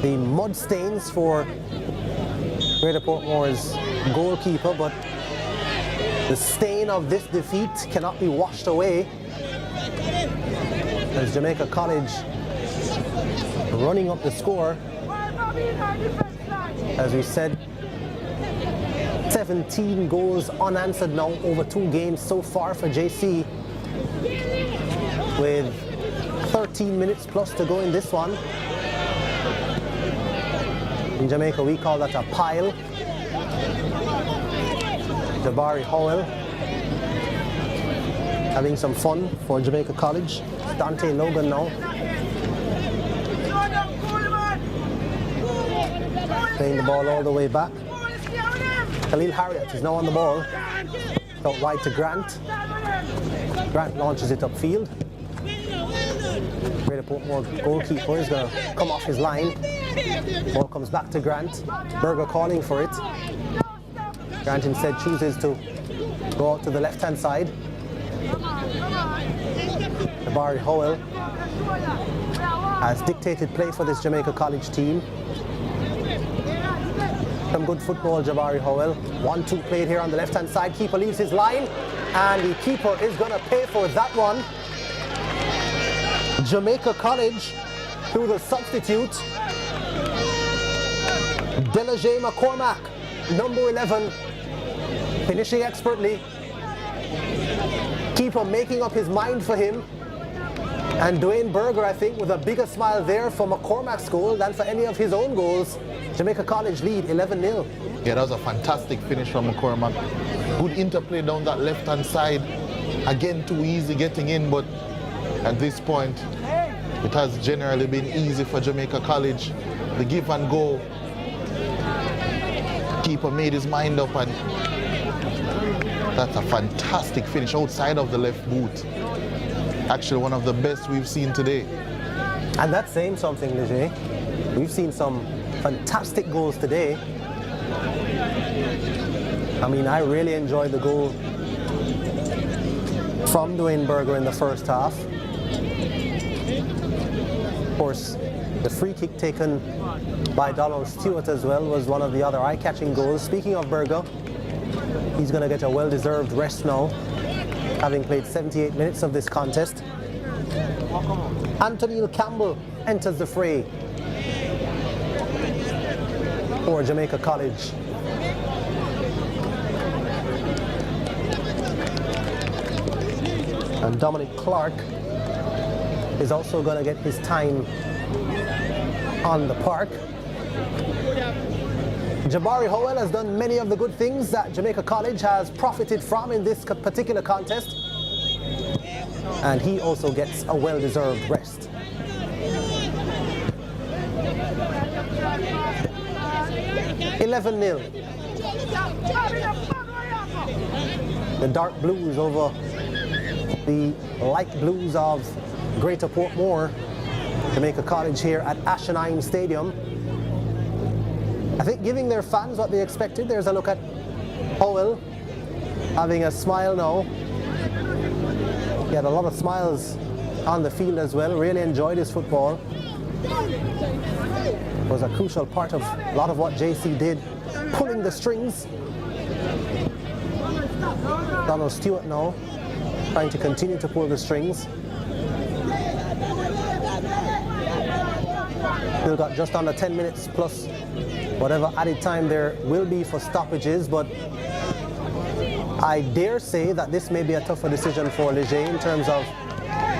Speaker 4: the mud stains for Greater Portmore's goalkeeper, but the stain of this defeat cannot be washed away as Jamaica College running up the score. As we said, 17 goals unanswered now over 2 games so far for JC, with 13 minutes plus to go in this one. In Jamaica we call that a pile. Jabari Howell having some fun for Jamaica College. Dante Logan now. Playing the ball all the way back. Khalil Harriet is now on the ball. Out wide to Grant. Grant launches it upfield. Greater Portmore goalkeeper is going to come off his line. Ball comes back to Grant. Berger calling for it. Grant instead chooses to go out to the left-hand side. Jabari Howell has dictated play for this Jamaica College team. Some good football, Jabari Howell. 1-2 played here on the left-hand side. Keeper leaves his line, and the keeper is going to pay for that one. Jamaica College through the substitute. Delaje McCormack, number 11, finishing expertly. Keeper making up his mind for him. And Dwayne Berger, I think, with a bigger smile there for McCormack's goal than for any of his own goals. Jamaica College lead 11-0.
Speaker 5: Yeah, that was a fantastic finish from McCormack. Good interplay down that left-hand side. Again, too easy getting in, but at this point, it has generally been easy for Jamaica College. The give and go. Keeper made his mind up, and that's a fantastic finish outside of the left boot. Actually, one of the best we've seen today.
Speaker 4: And that's saying something, Leger. We've seen some fantastic goals today. I mean, I really enjoyed the goal from Dwayne Berger in the first half. Of course, the free kick taken by Donald Stewart as well was one of the other eye-catching goals. Speaking of Berger, he's going to get a well-deserved rest now, having played 78 minutes of this contest. Anthony Campbell enters the fray for Jamaica College. And Dominic Clark is also going to get his time on the park. Jabari Howell has done many of the good things that Jamaica College has profited from in this particular contest. And he also gets a well-deserved rest. $11-0. The dark blues over the light blues of Greater Portmore. Jamaica College here at Ashenheim Stadium. I think giving their fans what they expected. There's a look at Howell having a smile now. He had a lot of smiles on the field as well. Really enjoyed his football. It was a crucial part of a lot of what JC did, pulling the strings. Donald Stewart now trying to continue to pull the strings. Still got just under 10 minutes plus whatever added time there will be for stoppages, but I dare say that this may be a tougher decision for Leger in terms of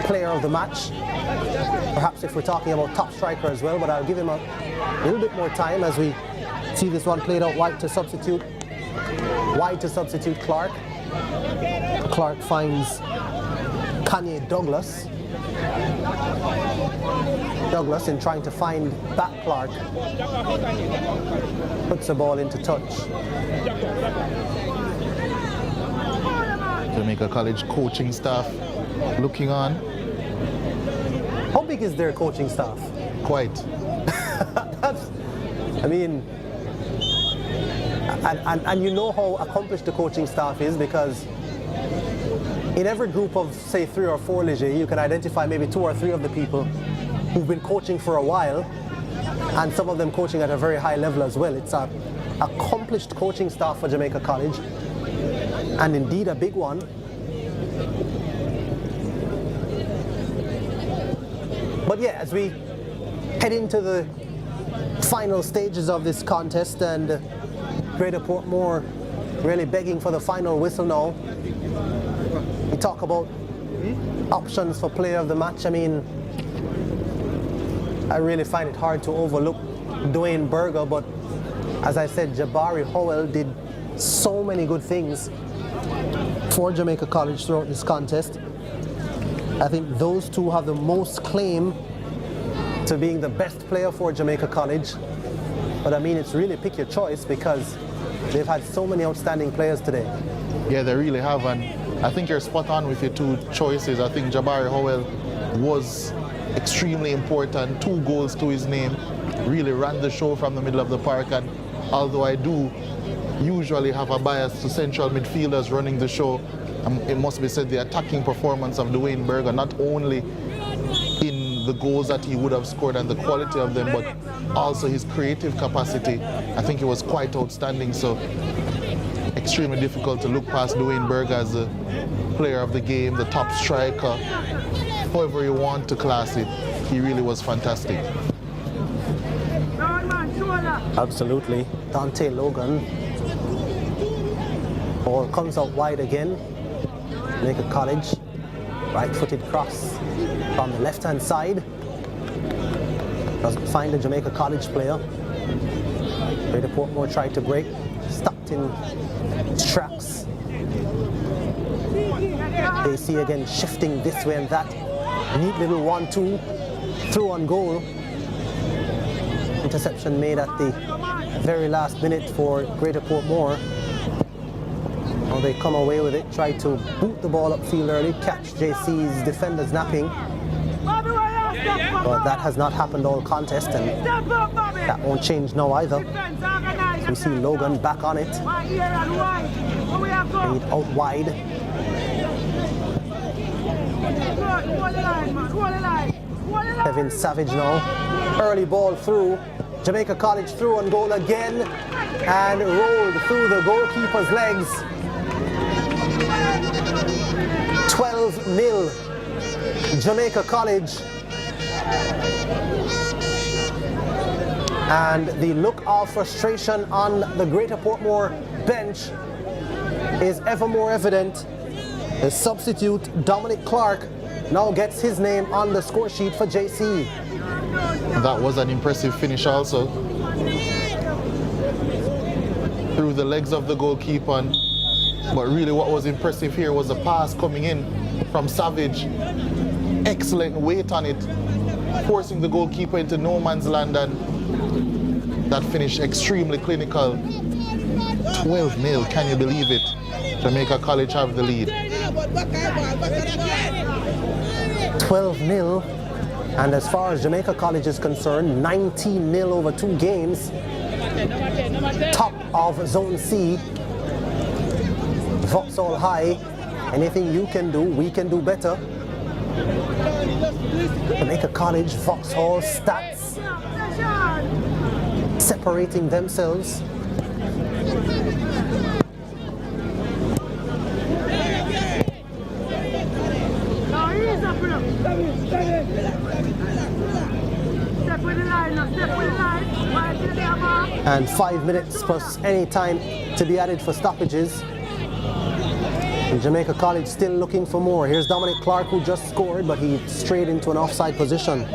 Speaker 4: player of the match. Perhaps if we're talking about top striker as well, but I'll give him a little bit more time as we see this one played out wide to substitute Clark. Clark finds Kanye Douglas. Douglas, in trying to find back Clark, puts the ball into touch.
Speaker 5: Jamaica College coaching staff looking on.
Speaker 4: How big is their coaching staff?
Speaker 5: Quite.
Speaker 4: I mean, and you know how accomplished the coaching staff is, because in every group of, say, 3 or 4 Leger, you can identify maybe 2 or 3 of the people who've been coaching for a while, and some of them coaching at a very high level as well. It's an accomplished coaching staff for Jamaica College, and indeed a big one. But yeah, as we head into the final stages of this contest, and Greater Portmore really begging for the final whistle now. We talk about options for player of the match. I mean, I really find it hard to overlook Dwayne Berger, but as I said, Jabari Howell did so many good things for Jamaica College throughout this contest. I think those two have the most claim to being the best player for Jamaica College. But I mean, it's really pick your choice because they've had so many outstanding players today.
Speaker 5: Yeah, they really have, and I think you're spot on with your two choices. I think Jabari Howell was extremely important, 2 goals to his name, really ran the show from the middle of the park, and although I do usually have a bias to central midfielders running the show, it must be said the attacking performance of Dwayne Berger, not only in the goals that he would have scored and the quality of them, but also his creative capacity, I think it was quite outstanding. So extremely difficult to look past Dwayne Berger as the player of the game, the top striker, however you want to class it. He really was fantastic.
Speaker 4: Absolutely. Dante Logan. Ball comes out wide again. Jamaica College. Right-footed cross from the left-hand side. Doesn't find a Jamaica College player. Greater Portmore tried to break. Stopped in its tracks. AC again shifting this way and that. Neat little 1-2. Through on goal. Interception made at the very last minute for Greater Portmore. Now they come away with it, try to boot the ball upfield early, catch JC's defenders napping. But that has not happened all contest, and that won't change now either. We see Logan back on it. Bring it out wide. Kevin Savage now. Early ball through. Jamaica College through on goal again and rolled through the goalkeeper's legs. 12-0 Jamaica College. And the look of frustration on the Greater Portmore bench is ever more evident. The substitute, Dominic Clark, now gets his name on the score sheet for JC.
Speaker 5: That was an impressive finish also. Through the legs of the goalkeeper. But really what was impressive here was the pass coming in from Savage. Excellent weight on it, forcing the goalkeeper into no man's land, and that finish extremely clinical. 12-0, can you believe it? Jamaica College have the lead.
Speaker 4: 12-0, and as far as Jamaica College is concerned, 19-0 over 2 games. Top of Zone C. Vauxhall High. Anything you can do, we can do better. Jamaica College, Vauxhall, stats separating themselves. And 5 minutes plus any time to be added for stoppages. And Jamaica College still looking for more. Here's Dominic Clark, who just scored, but he strayed into an offside position.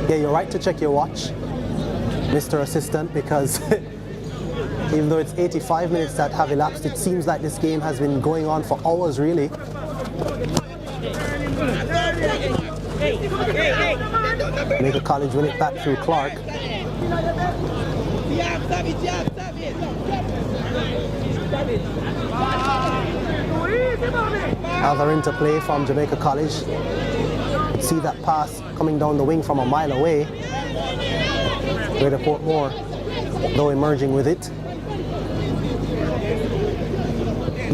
Speaker 4: Yeah, you're right to check your watch, Mr. Assistant, because even though it's 85 minutes that have elapsed, it seems like this game has been going on for hours, really. Jamaica College win it back through Clark. Another interplay from Jamaica College. See that pass coming down the wing from a mile away. Greater Portmore, though, emerging with it.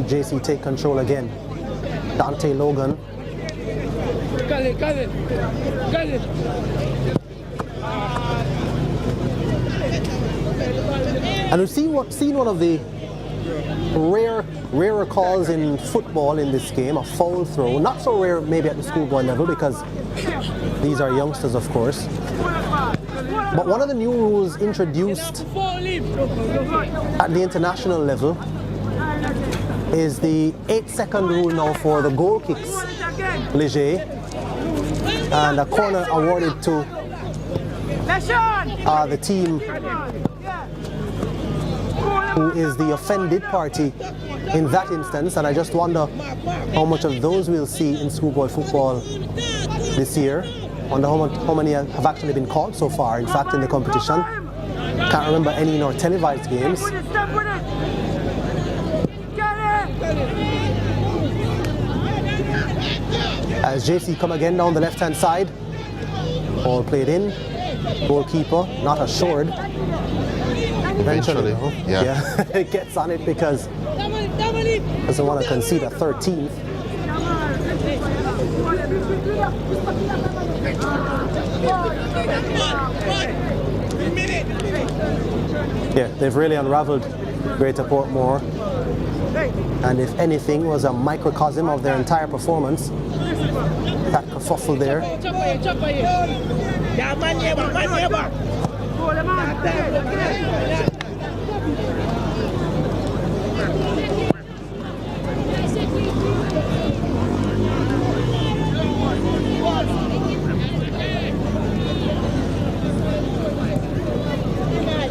Speaker 4: JC take control again. Dante Logan. And we've seen one of the rarer calls in football in this game, a foul throw. Not so rare maybe at the schoolboy level because these are youngsters, of course. But one of the new rules introduced at the international level is the 8-second rule now for the goal kicks, léger, and a corner awarded to the team who is the offended party in that instance. And I just wonder how much of those we'll see in schoolboy football this year. Wonder how many have actually been called so far, in fact, in the competition. Can't remember any in our televised games. As JC come again down the left-hand side. Ball played in. Goalkeeper not assured. Eventually, yeah. It gets on it because doesn't want to concede a 13th. Yeah, they've really unraveled Greater Portmore, and if anything was a microcosm of their entire performance, that kerfuffle there.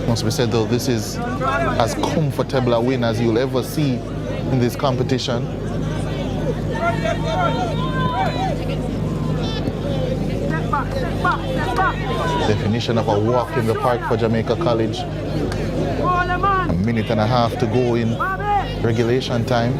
Speaker 5: Must be said though, this is as comfortable a win as you'll ever see in this competition. Definition of a walk in the park for Jamaica College. A minute and a half to go in regulation time.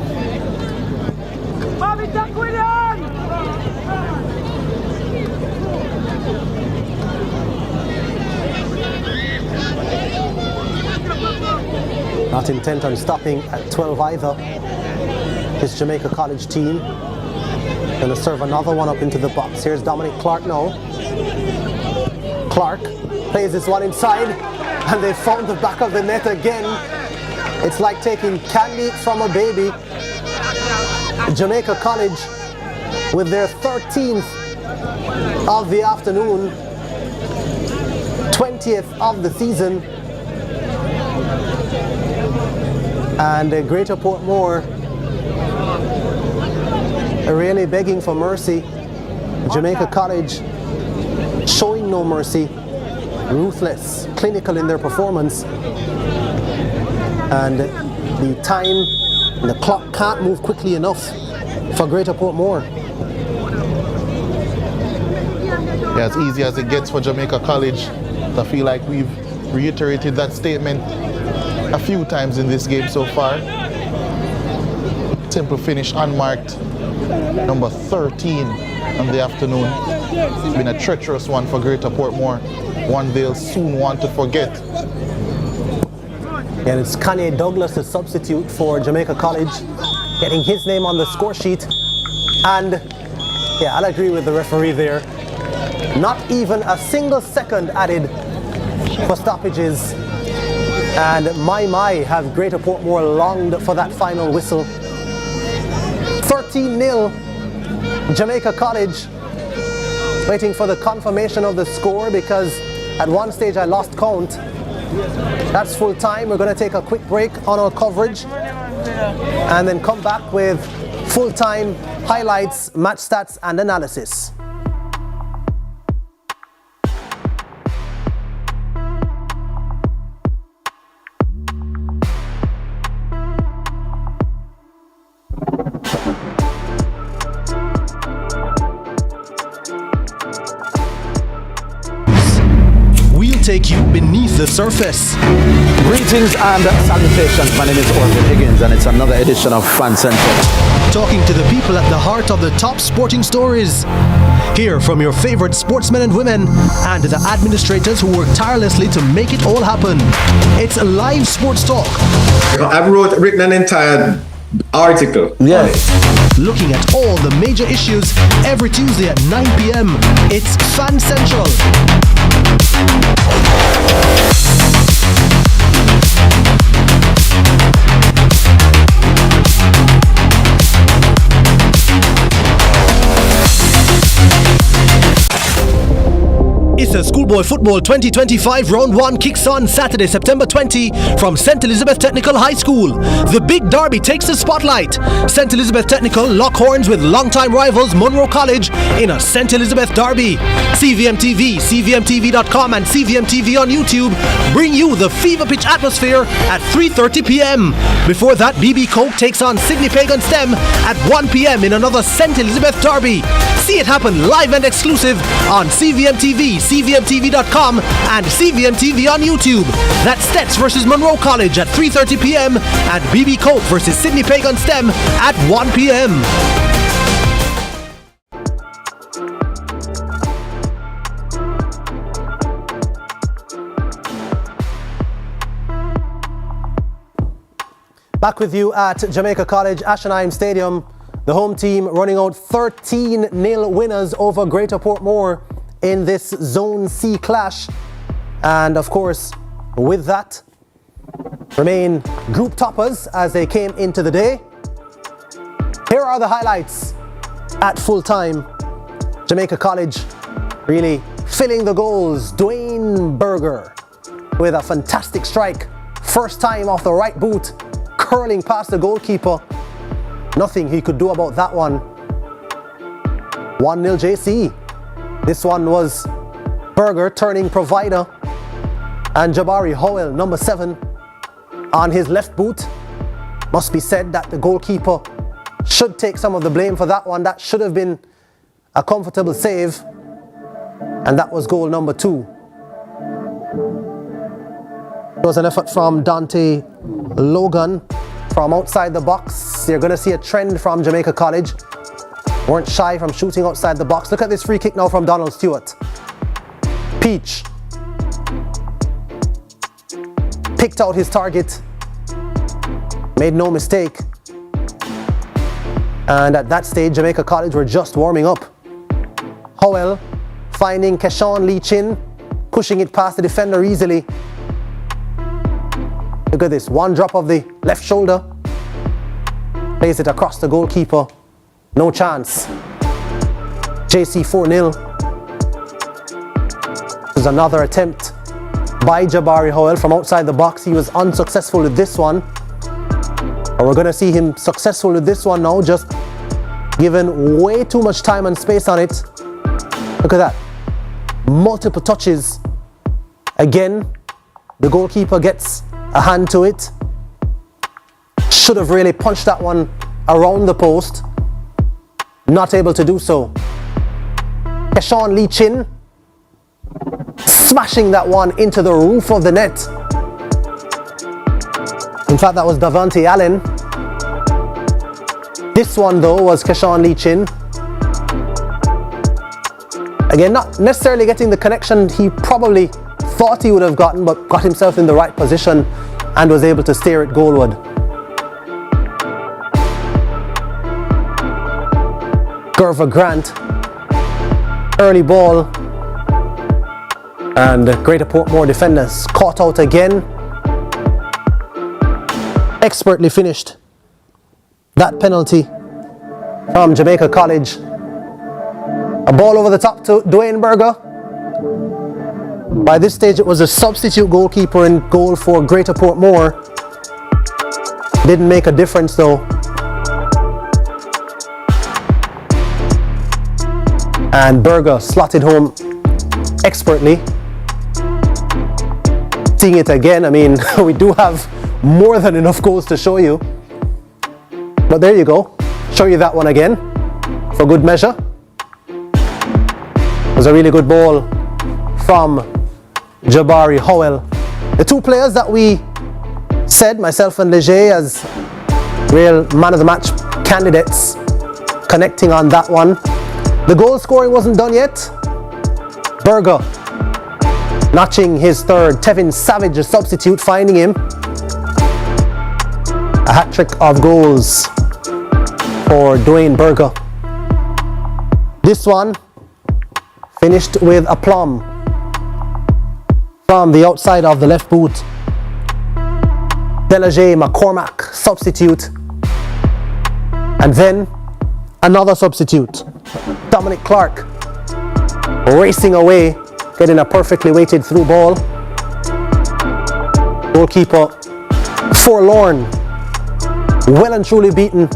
Speaker 4: Not intent on stopping at 12 either. This Jamaica College team gonna serve another one up into the box. Here's Dominic Clark now. Clark plays this one inside, and they found the back of the net again. It's like taking candy from a baby. Jamaica College with their 13th of the afternoon, 20th of the season. And Greater Portmore really begging for mercy. Jamaica College showing no mercy, ruthless, clinical in their performance. And the time, the clock can't move quickly enough for Greater Portmore.
Speaker 5: Yeah, as easy as it gets for Jamaica College. I feel like we've reiterated that statement a few times in this game so far. Simple finish unmarked, number 13 on the afternoon. It's been a treacherous one for Greater Portmore, one they'll soon want to forget.
Speaker 4: And it's Kanye Douglas, the substitute for Jamaica College, getting his name on the score sheet. And yeah, I'll agree with the referee there. Not even a single second added for stoppages. And my, have Greater Portmore longed for that final whistle. 13-0, Jamaica College, waiting for the confirmation of the score because at one stage I lost count. That's full time. We're going to take a quick break on our coverage and then come back with full-time highlights, match stats and analysis.
Speaker 18: Take you beneath the surface.
Speaker 1: Greetings and salutations. My name is Orville Higgins and it's another edition of Fan Central.
Speaker 18: Talking to the people at the heart of the top sporting stories. Hear from your favorite sportsmen and women and the administrators who work tirelessly to make it all happen. It's live sports talk.
Speaker 17: I've written an entire article.
Speaker 1: Yes.
Speaker 18: Looking at all the major issues every Tuesday at 9 p.m. It's Fan Central. ISSA Schoolboy Football 2025 Round 1 kicks on Saturday, September 20 from St. Elizabeth Technical High School. The big derby takes the spotlight. St. Elizabeth Technical lock horns with longtime rivals Monroe College in a St. Elizabeth derby. CVM TV, CVMTV.com and CVM TV on YouTube bring you the fever pitch atmosphere at 3:30 p.m. Before that, BB Coke takes on Sydney Pagan STEM at 1 p.m. in another St. Elizabeth derby. See it happen live and exclusive on CVM TV, CVMTV.com, and CVM TV on YouTube. That's Stets versus Monroe College at 3:30 p.m. and BB Cope versus Sydney Pagan STEM at 1 p.m.
Speaker 4: Back with you at Jamaica College, Ashenheim Stadium. The home team running out 13-0 winners over Greater Portmore in this Zone C clash. And of course, with that, remain group toppers as they came into the day. Here are the highlights at full time. Jamaica College really filling the goals. Dwayne Berger with a fantastic strike. First time off the right boot, curling past the goalkeeper. Nothing he could do about that one. 1-0 JC. This one was Berger turning provider. And Jabari Howell, number 7, on his left boot. Must be said that the goalkeeper should take some of the blame for that one. That should have been a comfortable save. And that was goal number 2. It was an effort from Dante Logan from outside the box. You're going to see a trend from Jamaica College. Weren't shy from shooting outside the box. Look at this free kick now from Donald Stewart. Peach picked out his target, made no mistake. And at that stage, Jamaica College were just warming up. Howell finding Keshawn Lee Chin, pushing it past the defender easily. Look at this, one drop of the left shoulder, plays it across the goalkeeper, no chance. JC 4-0. This is another attempt by Jabari Howell from outside the box. He was unsuccessful with this one. But we're going to see him successful with this one now, just given way too much time and space on it. Look at that. Multiple touches. Again, the goalkeeper gets a hand to it. Should have really punched that one around the post. Not able to do so. Keshawn Lee Chin smashing that one into the roof of the net. In fact, that was Davante Allen. This one though was Keshawn Lee Chin. Again, not necessarily getting the connection he probably thought he would have gotten, but got himself in the right position and was able to steer it goalward. Gerva Grant, early ball, and Greater Portmore defenders caught out again. Expertly finished. That penalty from Jamaica College. A ball over the top to Dwayne Berger. By this stage it was a substitute goalkeeper in goal for Greater Portmore. Didn't make a difference though. And Berger slotted home expertly. Seeing it again, I mean, we do have more than enough goals to show you. But there you go. Show you that one again for good measure. It was a really good ball from Jabari Howell. The two players that we said, myself and Leger, as real man of the match candidates, connecting on that one. The goal scoring wasn't done yet. Berger notching his third. Tevin Savage, a substitute, finding him. A hat-trick of goals for Dwayne Berger. This one finished with a plum from the outside of the left boot. Delager McCormack, substitute. And then another substitute, Dominic Clark, racing away, getting a perfectly weighted through ball. Goalkeeper forlorn, well and truly beaten.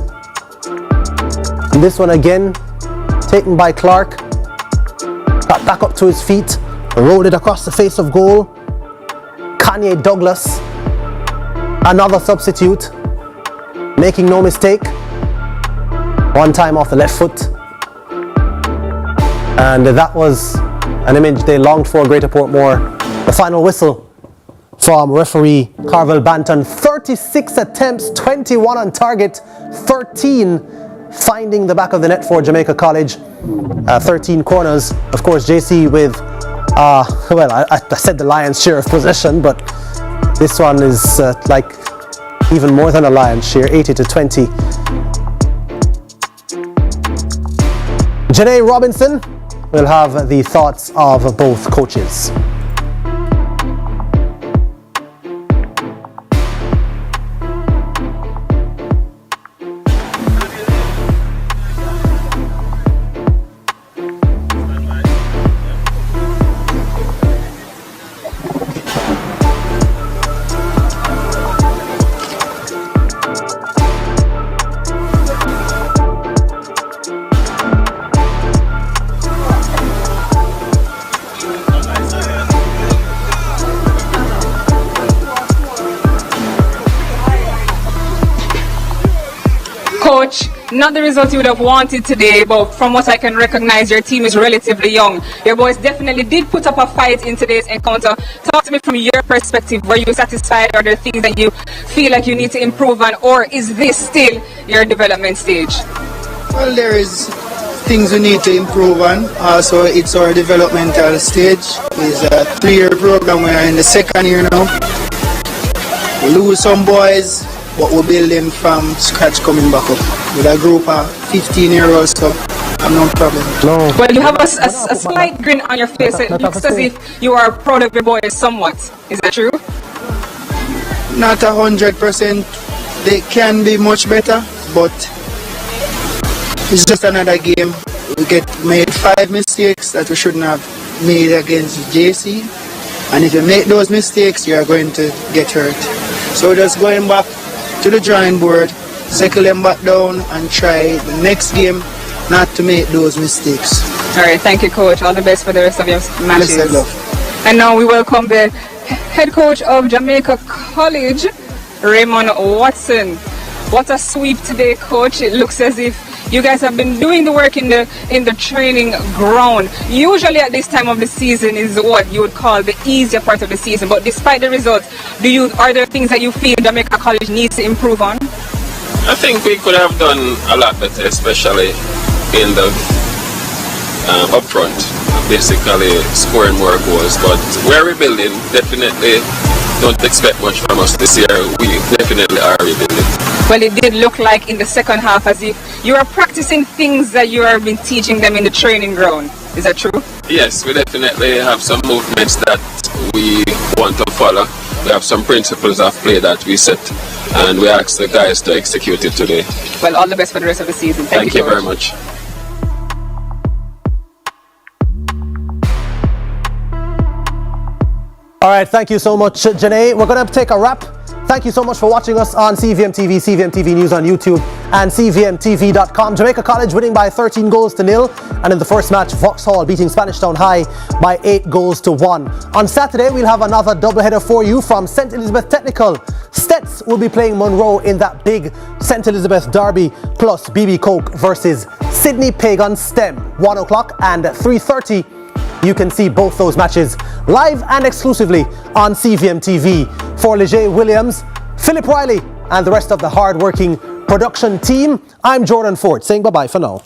Speaker 4: And this one again, taken by Clark. Got back up to his feet, rolled it across the face of goal. Kanye Douglas, another substitute, making no mistake. One time off the left foot. And that was an image they longed for, Greater Portmore. The final whistle from referee Carvel Banton. 36 attempts, 21 on target, 13 finding the back of the net for Jamaica College. 13 corners. Of course, JC with, well, I said the lion's share of possession, but this one is like even more than a lion's share, 80-20. Janae Robinson will have the thoughts of both coaches.
Speaker 3: Coach, not the result you would have wanted today, but from what I can recognize, your team is relatively young. Your boys definitely did put up a fight in today's encounter. Talk to me from your perspective. Were you satisfied? Are there things that you feel like you need to improve on, or is this still your development stage?
Speaker 20: Well, there is things we need to improve on. Also, it's our developmental stage. It's a 3-year program. We are in the 2nd year now. We lose some boys, but we're building from scratch coming back up. With a group of 15-year-olds, so no problem.
Speaker 4: No.
Speaker 3: Well, you have a slight grin on your face. It looks as if you are proud of your boys somewhat. Is that true?
Speaker 20: Not 100%. They can be much better, but it's just another game. We made 5 mistakes that we shouldn't have made against JC. And if you make those mistakes, you are going to get hurt. So just going back to the drawing board, settle them back down and try the next game not to make those mistakes.
Speaker 3: All right, thank you, Coach. All the best for the rest of your matches.
Speaker 20: Blessed love.
Speaker 3: And now we welcome the head coach of Jamaica College, Raymond Watson. What a sweep today, Coach. It looks as if you guys have been doing the work in the training ground. Usually at this time of the season is what you would call the easier part of the season. But despite the results, are there things that you feel Jamaica College needs to improve on?
Speaker 21: I think we could have done a lot better, especially in the upfront. Basically scoring more goals. But we're rebuilding. Definitely don't expect much from us this year. We definitely are rebuilding.
Speaker 3: Well, it did look like in the second half as if you are practicing things that you have been teaching them in the training ground. Is that true?
Speaker 21: Yes, we definitely have some movements that we want to follow. We have some principles of play that we set, and we ask the guys to execute it today.
Speaker 3: Well, all the best for the rest of the season.
Speaker 21: Thank you very much.
Speaker 4: All right, thank you so much, Janae. We're going to take a wrap. Thank you so much for watching us on CVM TV, CVM TV News on YouTube, and CVMTV.com. Jamaica College winning by 13-0. And in the first match, Vauxhall beating Spanish Town High by 8-1. On Saturday, we'll have another doubleheader for you from St. Elizabeth Technical. Stets will be playing Monroe in that big St. Elizabeth derby, plus BB Coke versus Sydney Pagan STEM. 1 o'clock and 3:30. You can see both those matches live and exclusively on CVM TV. For Leger Williams, Philip Riley, and the rest of the hard-working production team, I'm Jordan Ford, saying bye-bye for now.